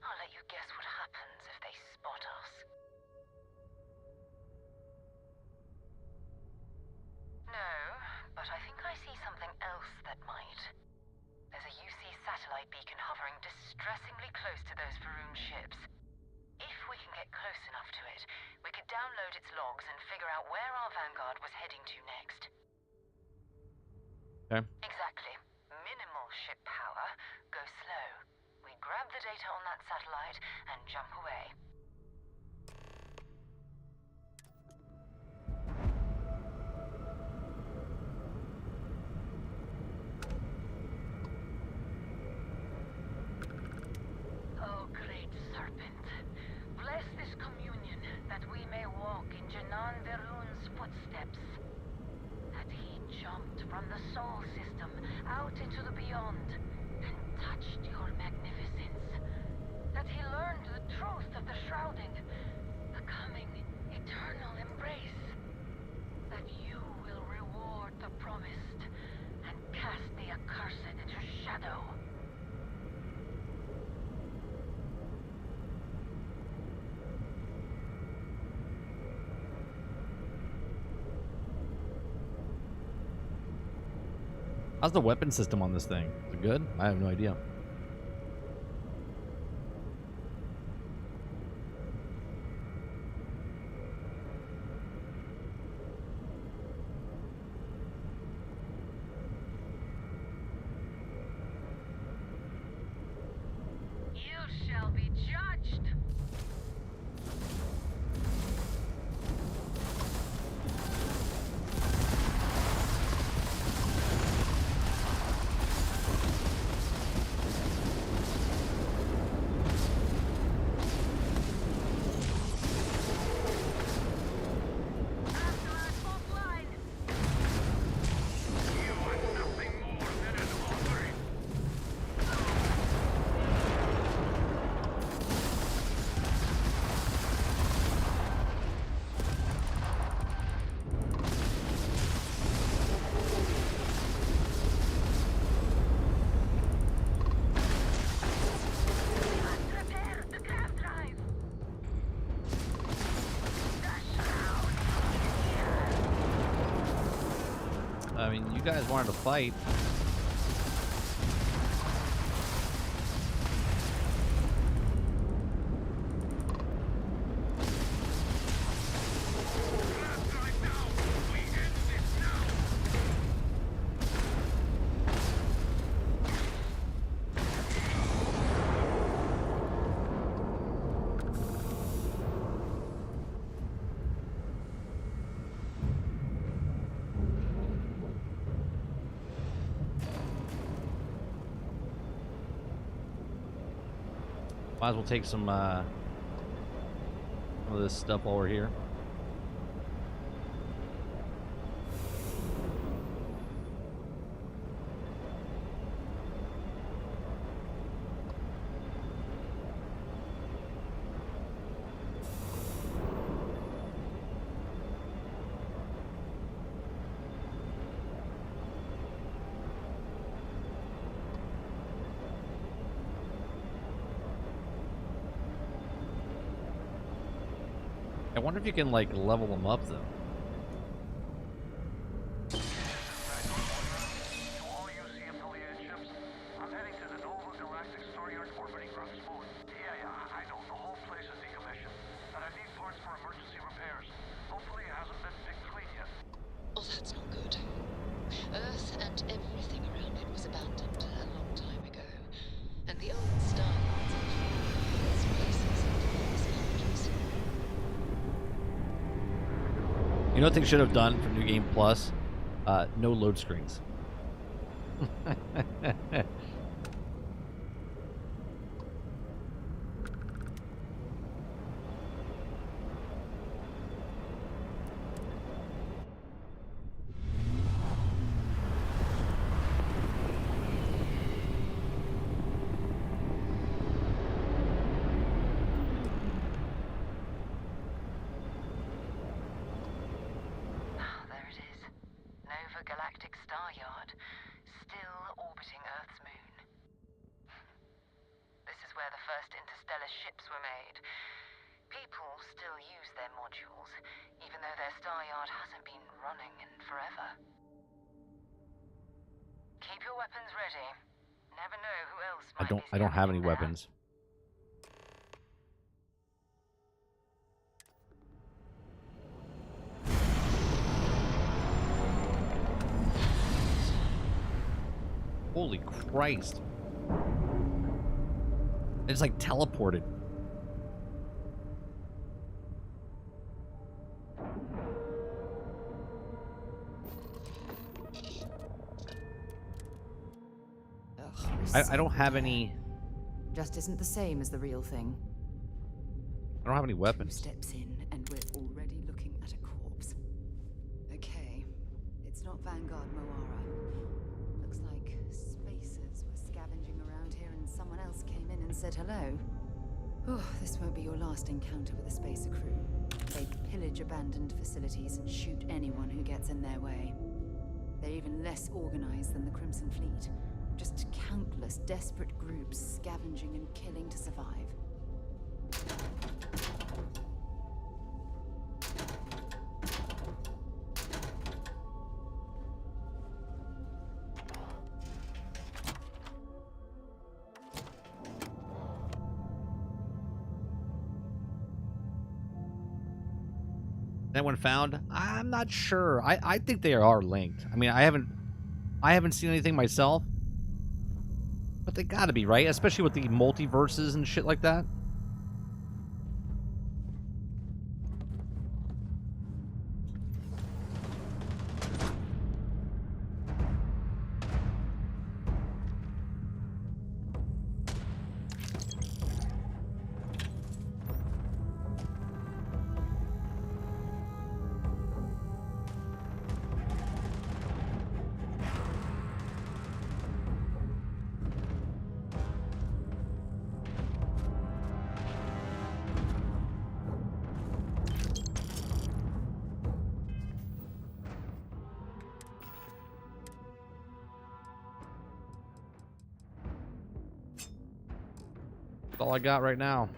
I'll let you guess what happens if they spot us. No, but I think I see something else that might. There's a UC satellite beacon hovering distressingly close to those Varun ships. If we can get close enough to it, we could download its logs and figure out where our vanguard was heading to next. Okay. Exactly. Minimal ship power. Go slow. We grab the data on that satellite and jump away. Oh, great serpent. Bless this communion that we may walk in Janan Verun's footsteps. That he jumped from the Sol system out into the beyond and touched your magnificence. That he learned the truth of the shrouding, the coming eternal embrace. That you will reward the promised and cast the accursed into shadow. How's the weapon system on this thing? Is it good? I have no idea. You shall be judged. mean, you guys wanted to fight. Might as well take some of this stuff while we're here. I wonder if you can, like, level them up, though. Oh, that's not good. Earth and everything around it was abandoned a long time ago. And the old star yards are spaces and various boundaries. You know what they should have done for New Game Plus? No load screens. Galactic Star Yard, still orbiting Earth's moon. This is where the first interstellar ships were made. People still use their modules, even though their star yard hasn't been running in forever. Keep your weapons ready. Never know who else might be I don't have any weapons. Holy Christ. It's like teleported. I don't have any... Just isn't the same as the real thing. I don't have any weapons. 2 steps in and we're already looking at a corpse. Okay, it's not Vanguard Moara. Looks like spacers were scavenging around here and someone else came in and said hello. Oh, this won't be your last encounter with a spacer crew. They pillage abandoned facilities and shoot anyone who gets in their way. They're even less organized than the Crimson Fleet. Just countless desperate groups scavenging and killing to survive. That one found? I'm not sure. I think they are linked. I mean, I haven't seen anything myself. But they gotta be, right? Especially with the multiverses and shit like that. That's all I got right now.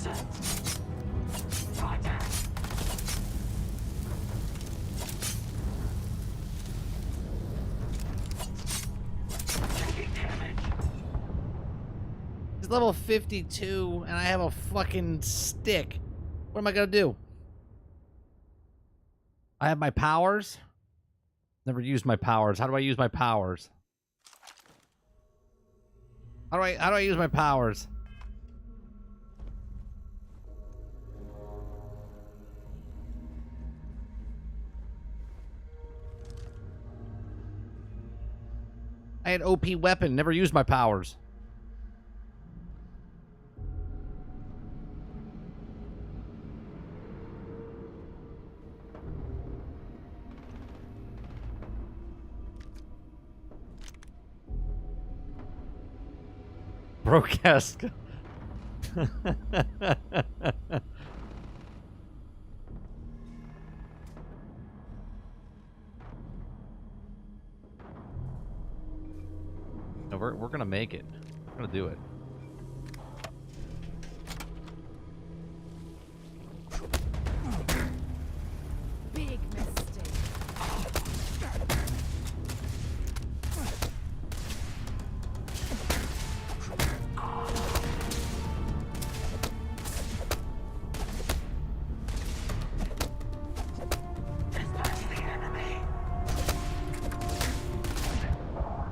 He's level 52, and I have a fucking stick. What am I gonna do? I have my powers. Never used my powers. How do I use my powers? How do I use my powers? I had OP weapon. Never used my powers. Broadcast. No, we're gonna make it. We're gonna do it. Big mistake.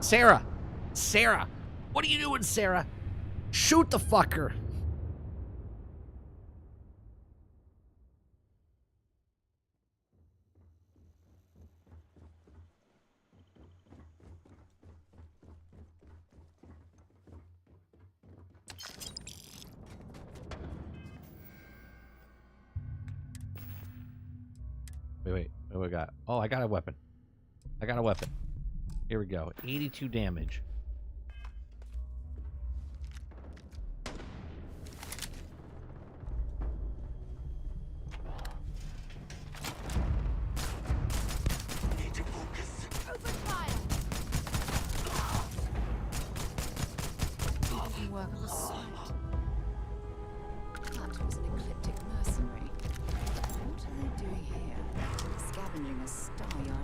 Sarah! Sarah! What are you doing, Sarah? Shoot the fucker! Wait, what do I got? Oh, I got a weapon. I got a weapon. Here we go. 82 damage. Even work on the sweat. That was an ecliptic mercenary. What are they doing here? Scavenging a star yard.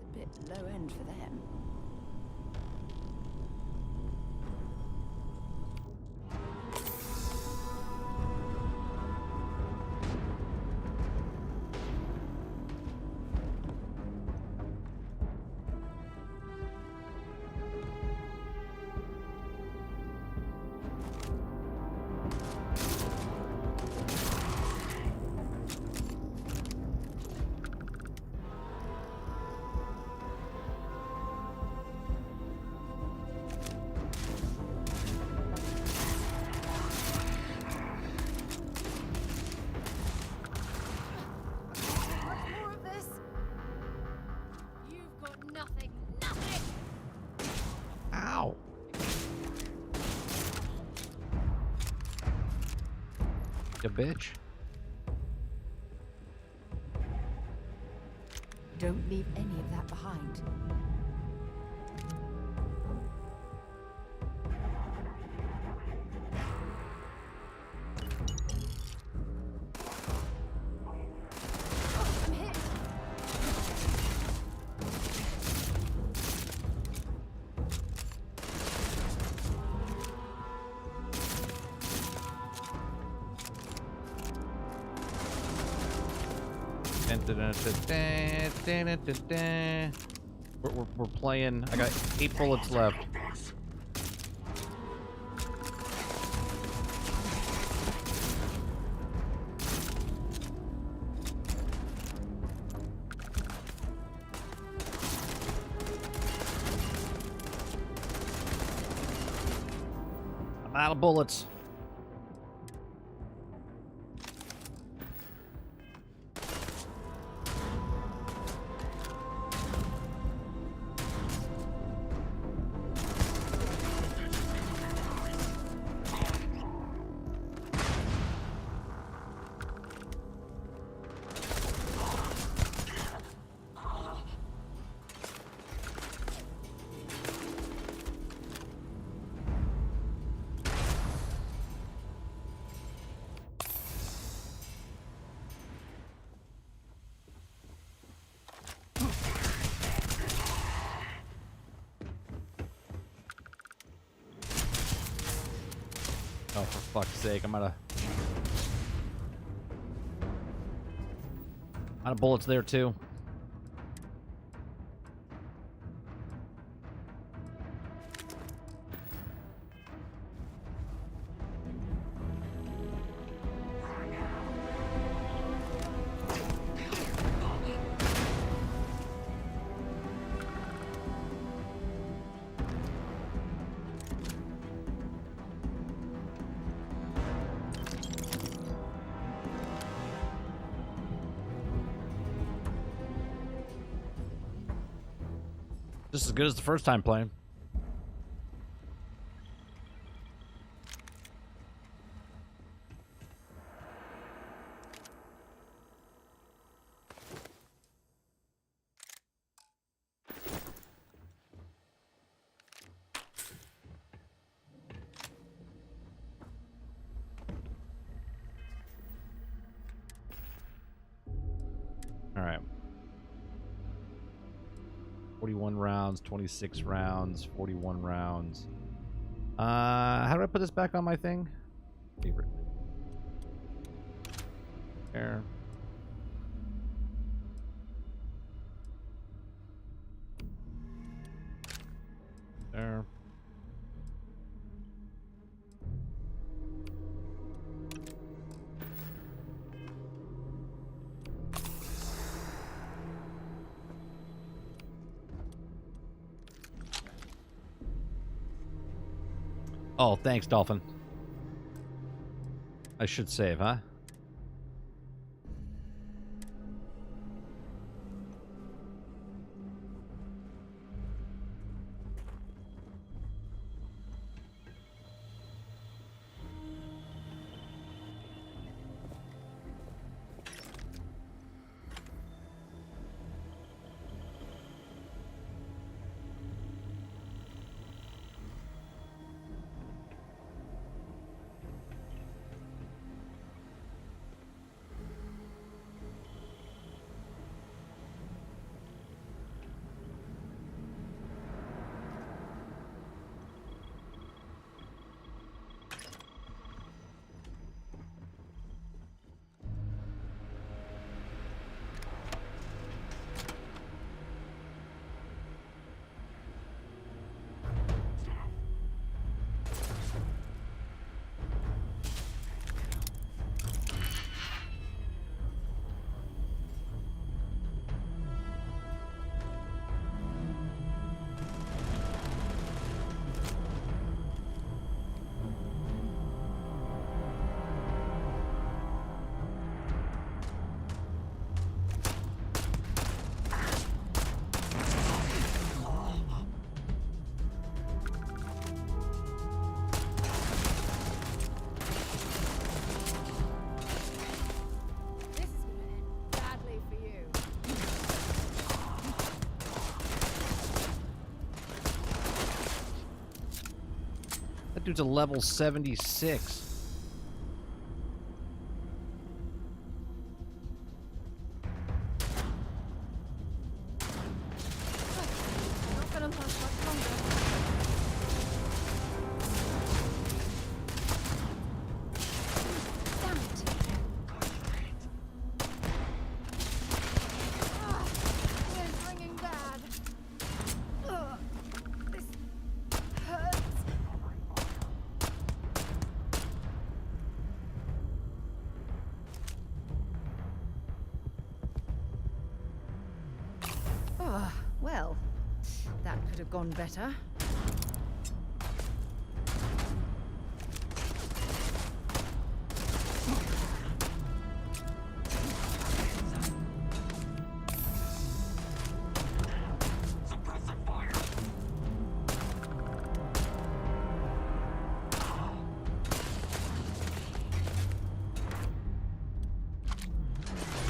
A bit low end for them. More of this? You've got nothing. Nothing! Ow! You bitch. Don't leave any of that behind. I'm hit. We're playing. I got 8 bullets left. I'm out of bullets. for fuck's sake. I'm out of bullets there too. Just as good as the first time playing. All right. 41 rounds, 26 rounds, 41 rounds. How do I put this back on my thing? Favorite. There. There. Oh, thanks, Dolphin. I should save, huh? That dude's a level 76. Not gonna last much longer. Damn it. It's ringing bad. This hurts. Oh, well, that could have gone better.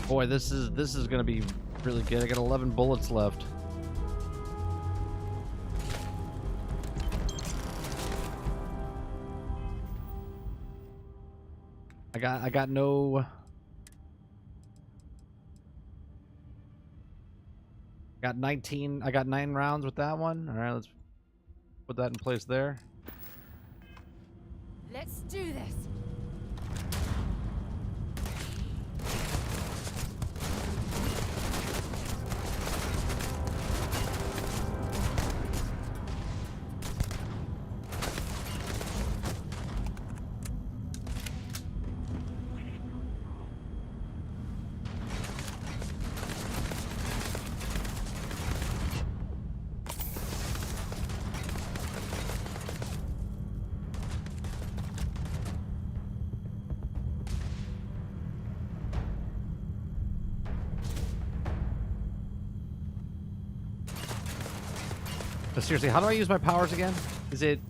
Boy, this is gonna be really good. I got 11 bullets left. I got no. Got 19. I got 9 rounds with that one. All right, let's put that in place there. Let's do this. But seriously, how do I use my powers again? Is it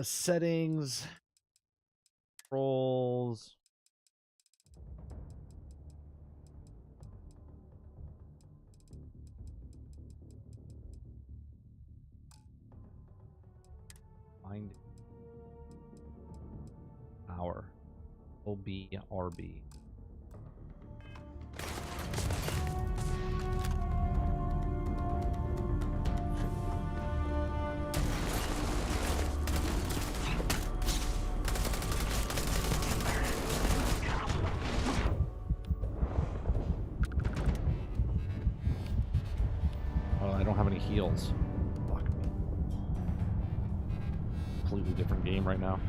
settings, controls? Find power. OBRB. Oh, I don't have any heals. Fuck me. Completely different game right now.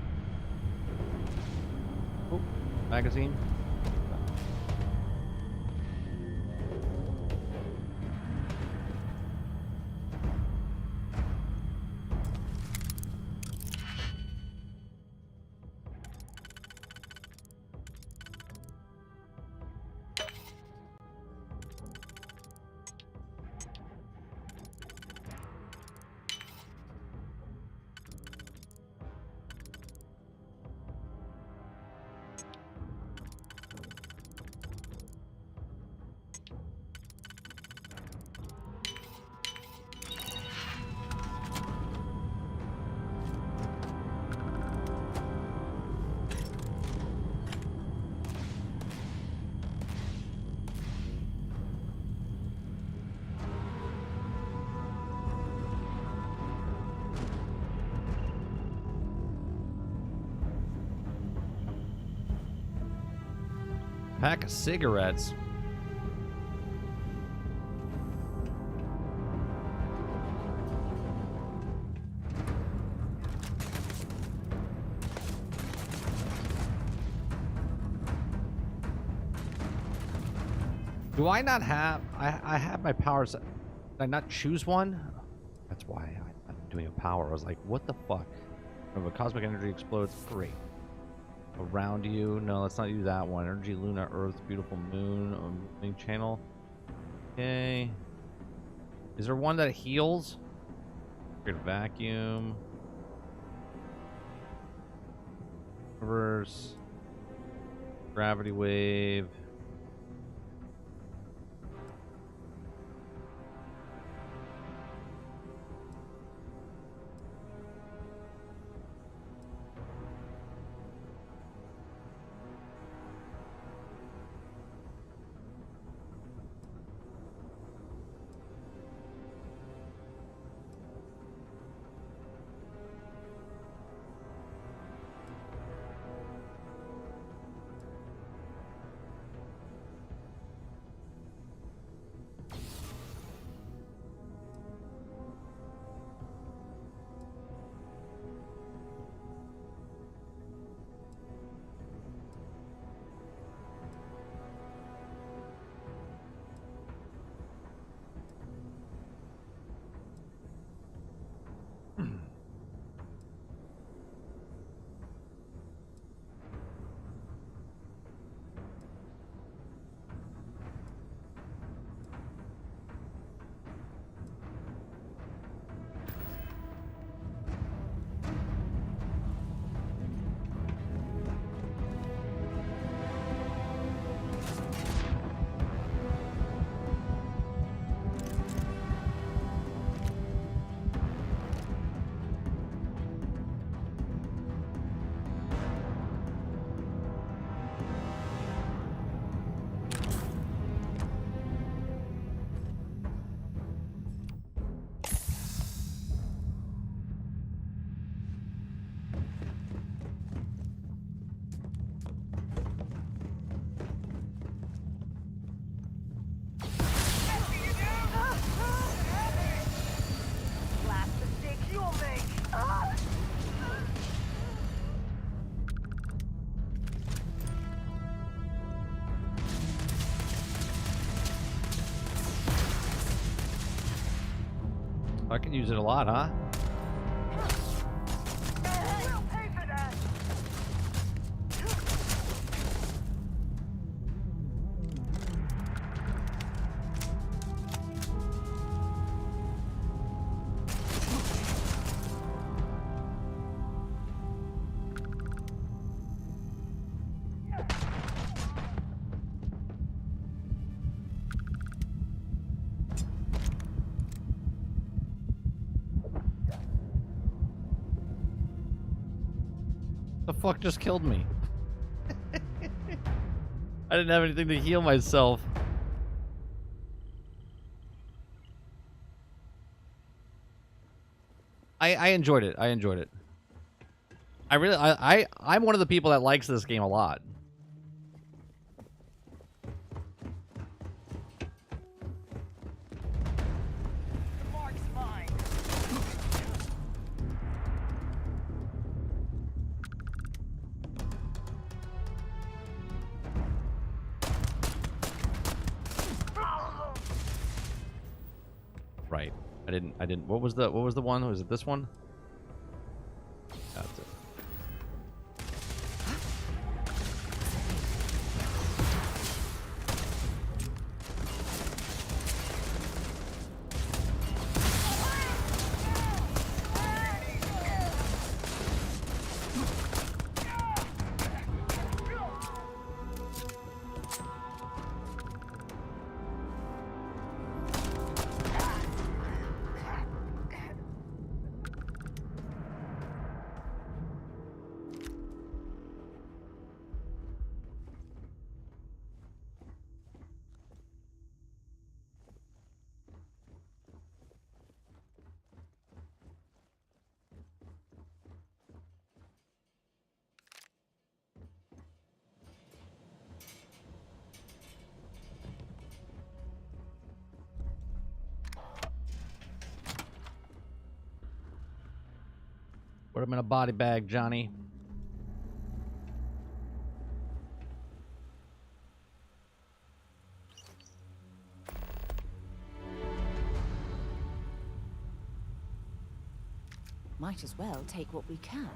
Oh, magazine. Pack of cigarettes. Do I not have... I have my powers... Did I not choose one? That's why I'm doing a power. I was like, what the fuck? If a cosmic energy explodes, great. Around you. No, let's not do that one. Energy, Luna, Earth, beautiful moon, moving channel. Okay. Is there one that heals? Great vacuum. Reverse. Gravity wave. I can use it a lot, huh? The fuck just killed me? I didn't have anything to heal myself. I enjoyed it. I enjoyed it. I'm one of the people that likes this game a lot. Right. I didn't. What was the one? Was it this one? That's it. Put him in a body bag, Johnny. Might as well take what we can.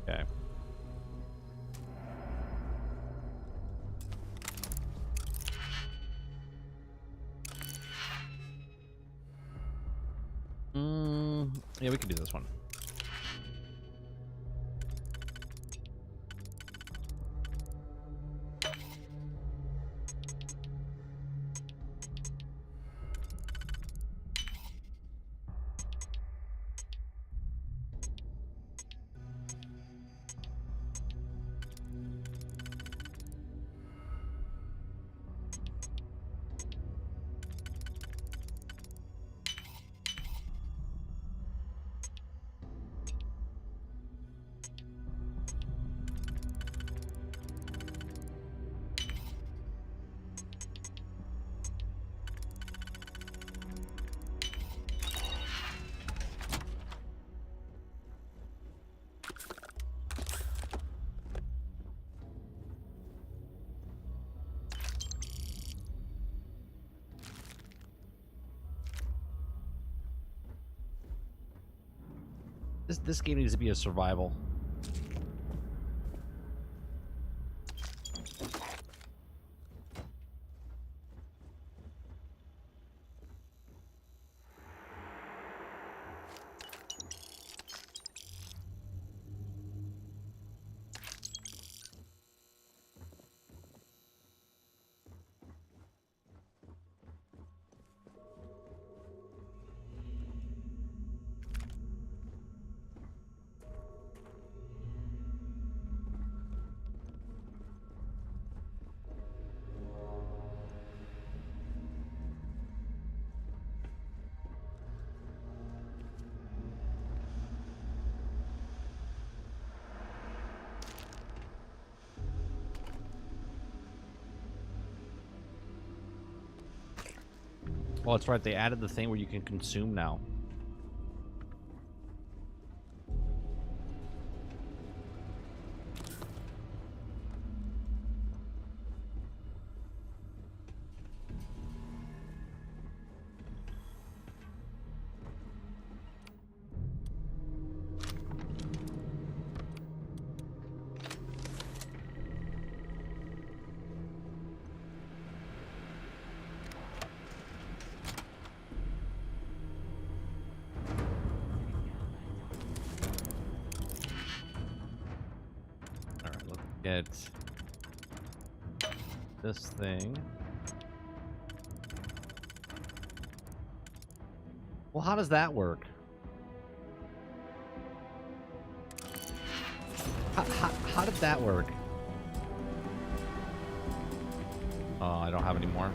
Okay. Yeah, we can do this one. This game needs to be a survival. Oh, that's right. They added the thing where you can consume now. Get this thing. Well, how does that work? How did that work? Oh, I don't have any more.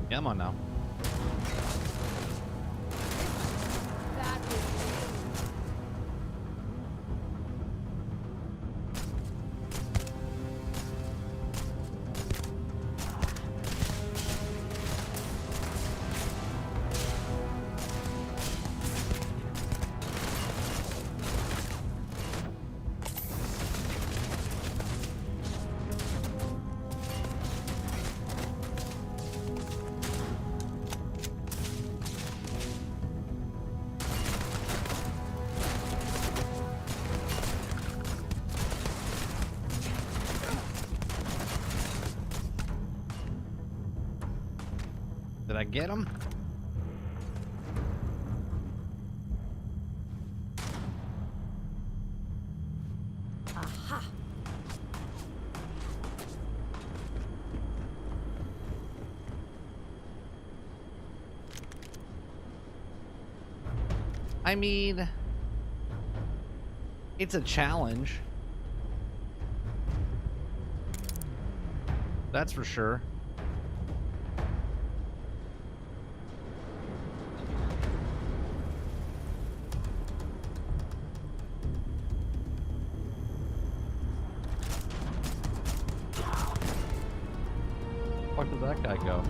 Come on now. Did I get him? Aha! I mean, it's a challenge. That's for sure. Where did that guy go?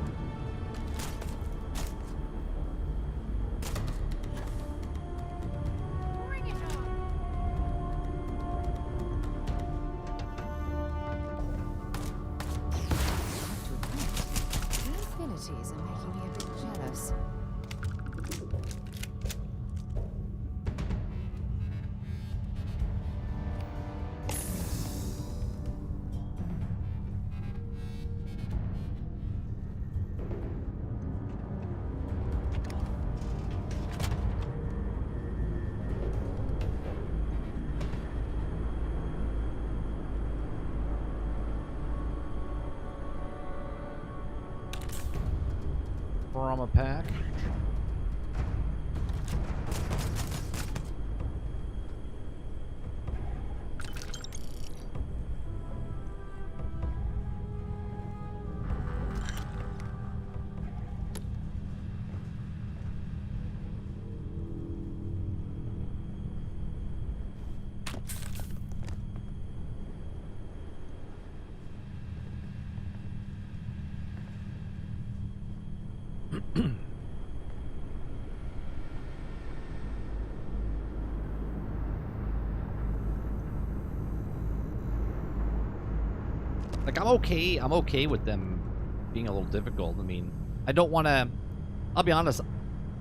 Abilities are making me a bit jealous. trauma pack. Like, I'm okay with them being a little difficult. I mean, I don't want to, I'll be honest,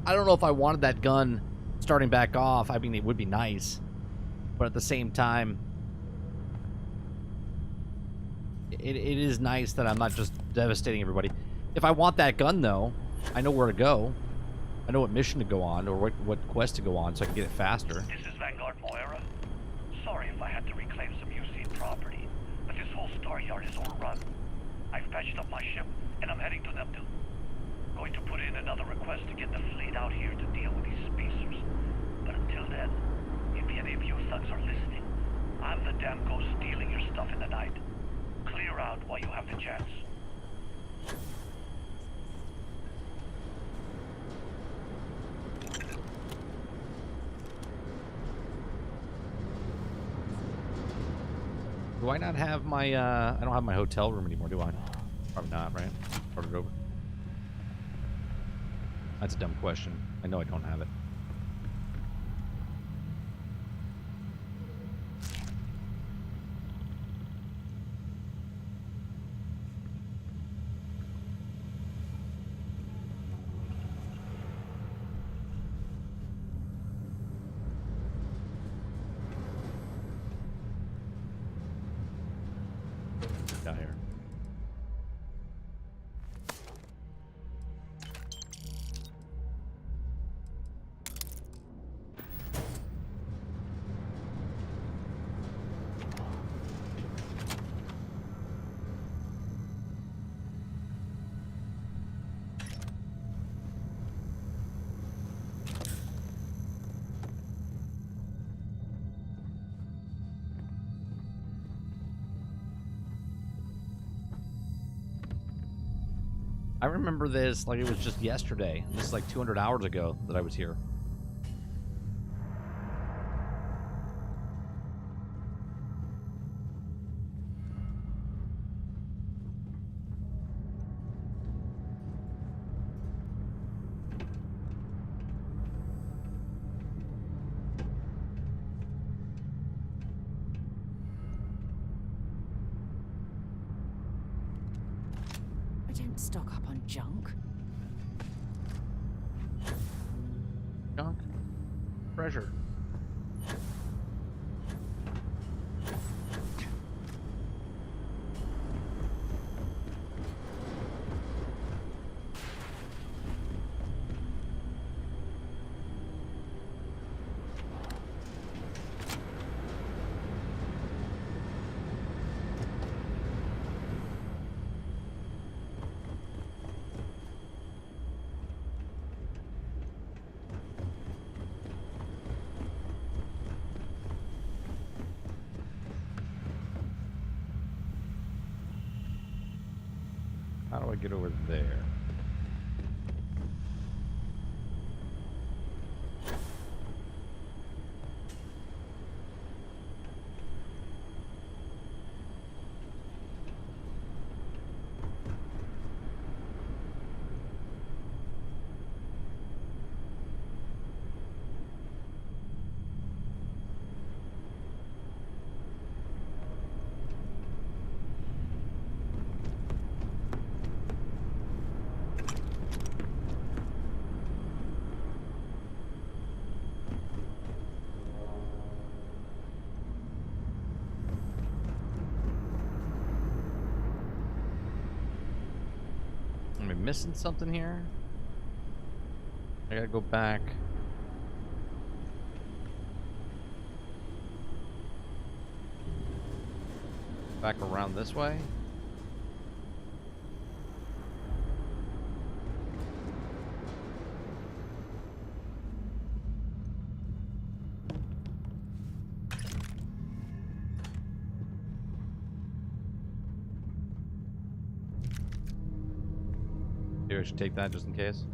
I don't know if I wanted that gun starting back off. I mean, it would be nice, but at the same time, it is nice that I'm not just devastating everybody. If I want that gun, though, I know where to go. I know what mission to go on, or what quest to go on, so I can get it faster. This is Vanguard Moira. Sorry if I had to reclaim some UC property, but this whole star yard is overrun. I've patched up my ship, and I'm heading to Neptune. Going to put in another request to get the fleet out here to deal with these spacers. But until then, if any of you thugs are listening, I'm the damn ghost stealing your stuff in the night. Clear out while you have the chance. Do I not have my, I don't have my hotel room anymore, do I? Probably not, right? Started over. That's a dumb question. I know I don't have it. Down here. I remember this like it was just yesterday. This is like 200 hours ago that I was here. Don't stock up on junk. Junk? Treasure. How do I get over there? Am I missing something here? I gotta go back. Back around this way. Maybe I should take that just in case.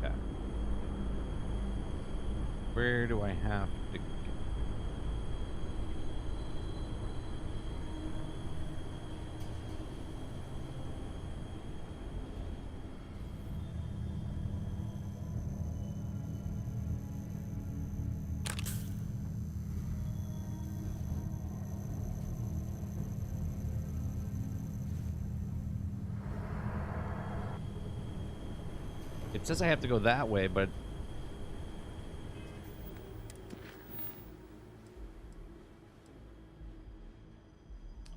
Okay. Where do I have to go? It says I have to go that way, but...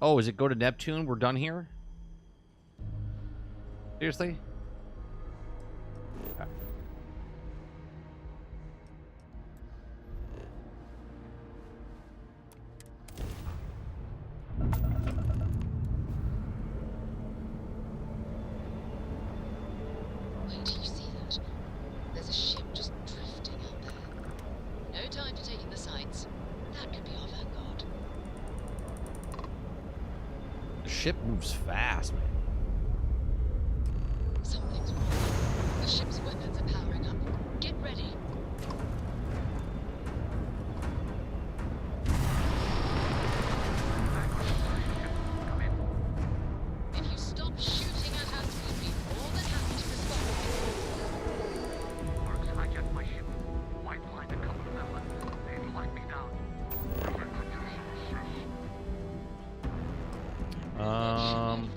Oh, is it go to Neptune? We're done here? Seriously? Okay. Wait till you see that. There's a ship just drifting out there. No time to take in the sights. That could be our vanguard. The ship moves fast, man. Something's wrong. The ship's weapons are powering up. Get ready. If you stop shooting at us, we'd be more than happy to respond. Orcs hijacked my ship. White lined a couple of them. They locked me down.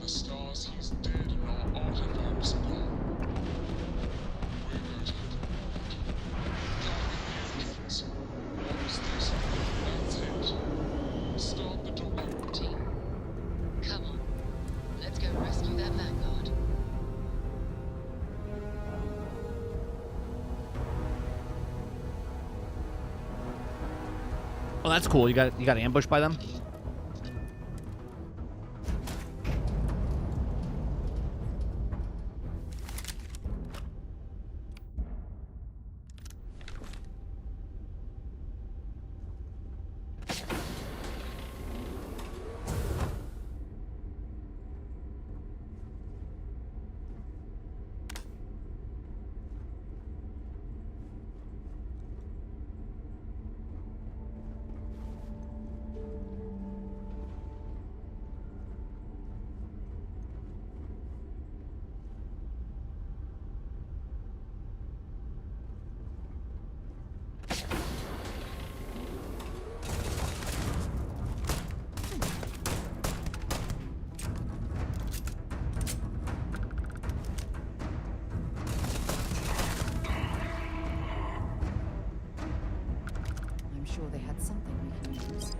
The stars, he's dead and our artifacts gone. We're going to entrance. What is this? That's it. Start the door. Team, come on. Let's go rescue that vanguard. Oh, that's cool. You got ambushed by them? I'm sure they had something we can use.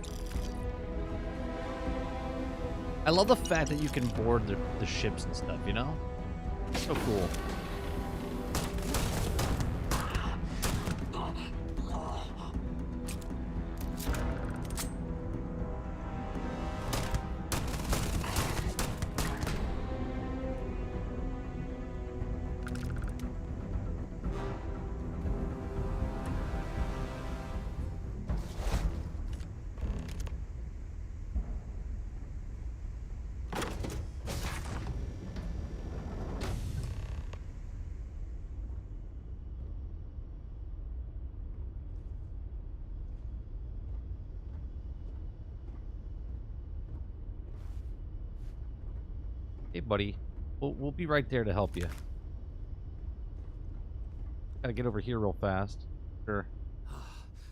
I love the fact that you can board the ships and stuff, you know? So cool. Hey, buddy. We'll be right there to help you. Gotta get over here real fast. Sure.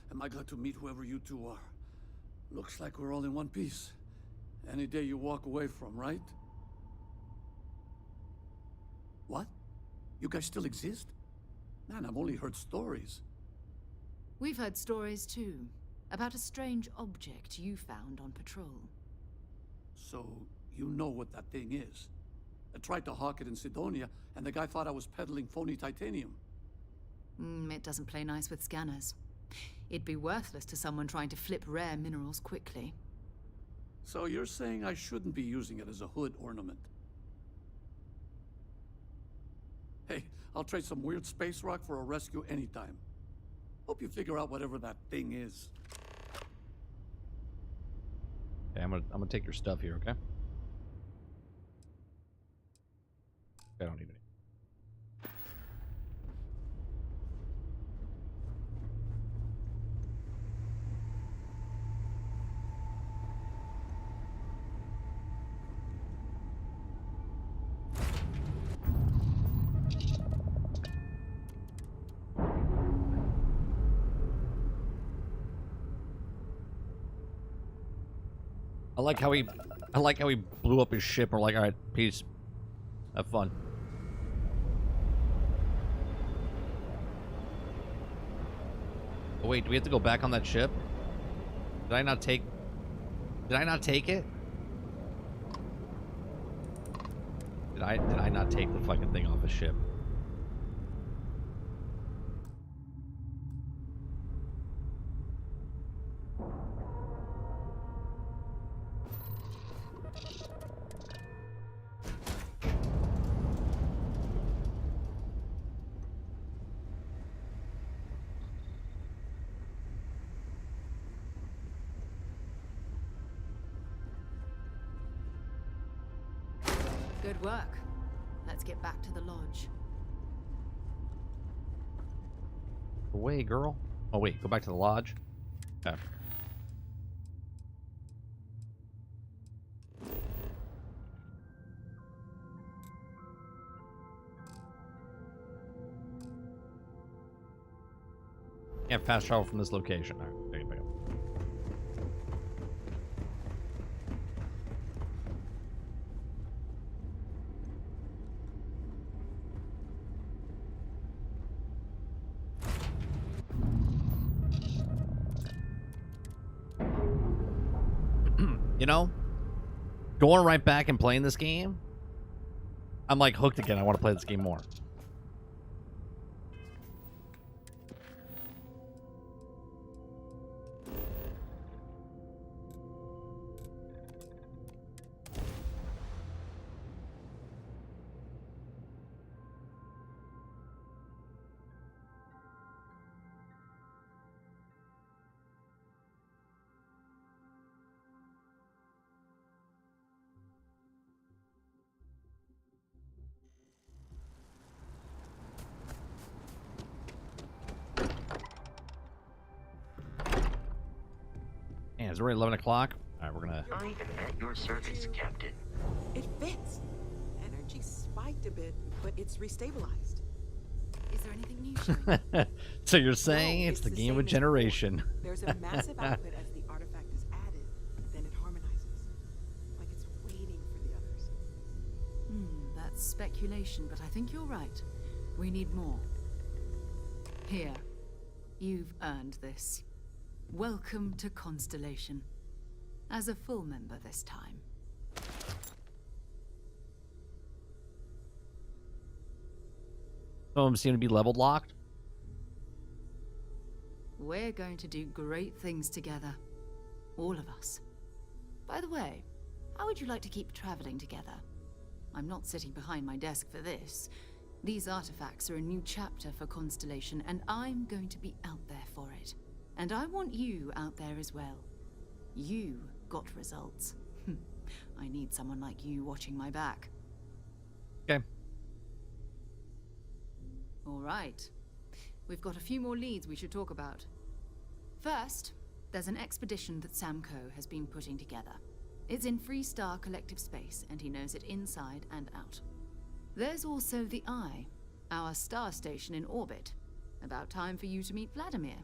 Am I glad to meet whoever you two are? Looks like we're all in one piece. Any day you walk away from, right? What? You guys still exist? Man, I've only heard stories. We've heard stories too, about a strange object you found on patrol. So, you know what that thing is. I tried to hawk it in Sidonia, and the guy thought I was peddling phony titanium. It doesn't play nice with scanners. It'd be worthless to someone trying to flip rare minerals quickly. So you're saying I shouldn't be using it as a hood ornament? Hey, I'll trade some weird space rock for a rescue anytime. Hope you figure out whatever that thing is. Okay, I'm gonna take your stuff here, okay? I don't need any. I like how he blew up his ship. We're like, all right, peace. Have fun. Oh, wait, do we have to go back on that ship? Did I not take it? Did I not take the fucking thing off the ship? Good work. Let's get back to the lodge. Away, girl. Oh, wait, go back to the lodge. Okay. Can't fast travel from this location. All right, take it back up. You know, going right back and playing this game, I'm like hooked again. I want to play this game more. Man, it's already 11 o'clock. All right, we're gonna. I am at your service, Captain. It fits. Energy spiked a bit, but it's restabilized. Is there anything new showing? So you're saying No, it's the the game same of as generation? before. There's a massive output as the artifact is added, then it harmonizes. Like it's waiting for the others. That's speculation, but I think you're right. We need more. Here. You've earned this. Welcome to Constellation. As a full member this time. Some of them seem to be leveled locked. We're going to do great things together. All of us. By the way, how would you like to keep traveling together? I'm not sitting behind my desk for this. These artifacts are a new chapter for Constellation, and I'm going to be out there for it. And I want you out there as well. You got results. I need someone like you watching my back. Okay. All right. We've got a few more leads we should talk about. First, there's an expedition that Samco has been putting together. It's in Freestar Collective Space, and he knows it inside and out. There's also the Eye, our star station in orbit. About time for you to meet Vladimir.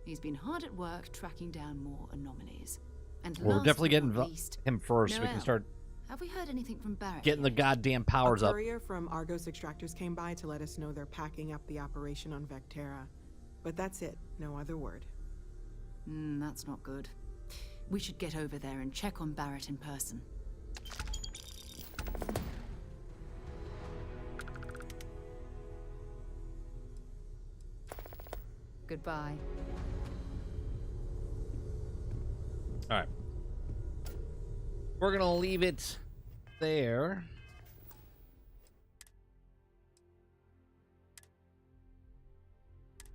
He's been hard at work tracking down more anomalies. And Well, we're last definitely but getting not least, him first so we can Noel. start Have we heard anything from Barrett getting the yet? goddamn powers A up. courier from Argos Extractors came by to let us know they're packing up the operation on Vectera. But that's it. No other word. That's not good. We should get over there and check on Barrett in person. Goodbye. All right. we're going to leave it there.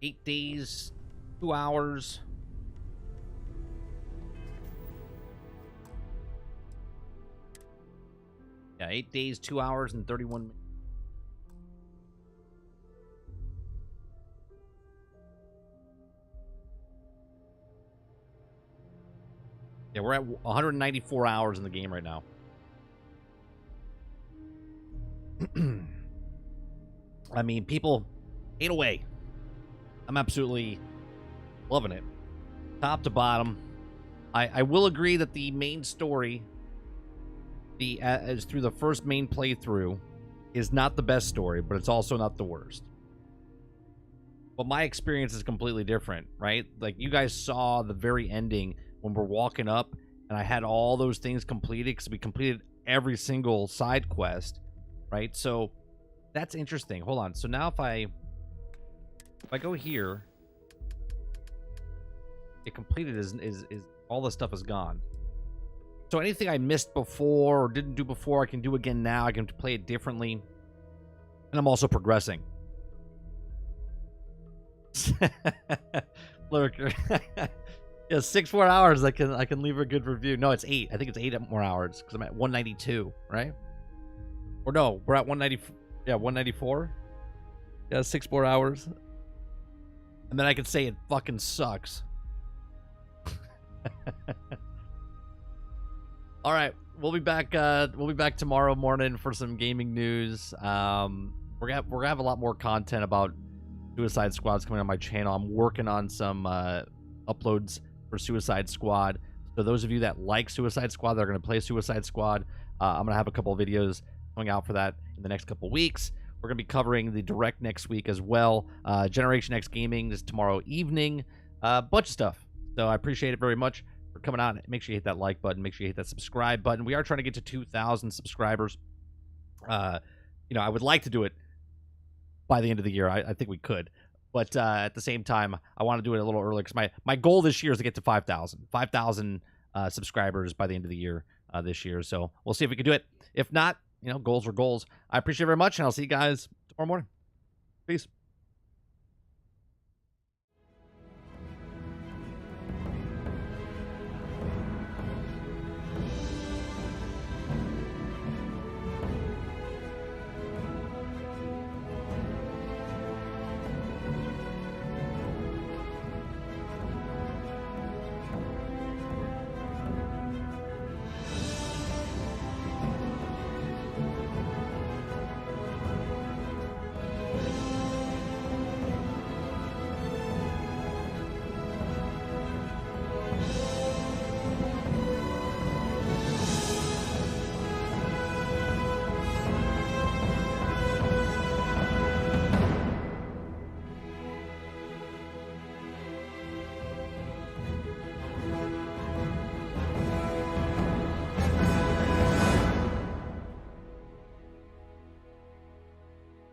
Eight days, 2 hours. Yeah, 8 days, 2 hours, and 31 minutes. Yeah, we're at 194 hours in the game right now. I mean, people ate away. I'm absolutely loving it. Top to bottom. I will agree that the main story, as through the first main playthrough, is not the best story, but it's also not the worst. But my experience is completely different, right? Like, you guys saw the very ending when we're walking up, and I had all those things completed because we completed every single side quest, right? So that's interesting. Hold on. So now if I go here, it completed is all the stuff is gone. So anything I missed before or didn't do before, I can do again now. I can play it differently, and I'm also progressing. Lurker. Yeah, 6 more hours. I can leave a good review. No, it's 8. I think it's 8 more hours because I'm at 192, right? Or no, we're at 190. Yeah, 194. Yeah, 6 more hours, and then I can say it fucking sucks. All right, we'll be back. We'll be back tomorrow morning for some gaming news. We're gonna have a lot more content about Suicide Squad's coming on my channel. I'm working on some uploads for Suicide Squad. So those of you that like Suicide Squad, that are going to play Suicide Squad, I'm going to have a couple of videos coming out for that in the next couple of weeks. We're going to be covering the Direct next week as well. Generation X Gaming is tomorrow evening. Bunch of stuff. So I appreciate it very much for coming on. Make sure you hit that like button. Make sure you hit that subscribe button. We are trying to get to 2,000 subscribers. You know, I would like to do it by the end of the year. I think we could. But at the same time, I want to do it a little early because my goal this year is to get to 5,000. 5,000 subscribers by the end of the year this year. So we'll see if we can do it. If not, you know, goals are goals. I appreciate it very much, and I'll see you guys tomorrow morning. Peace.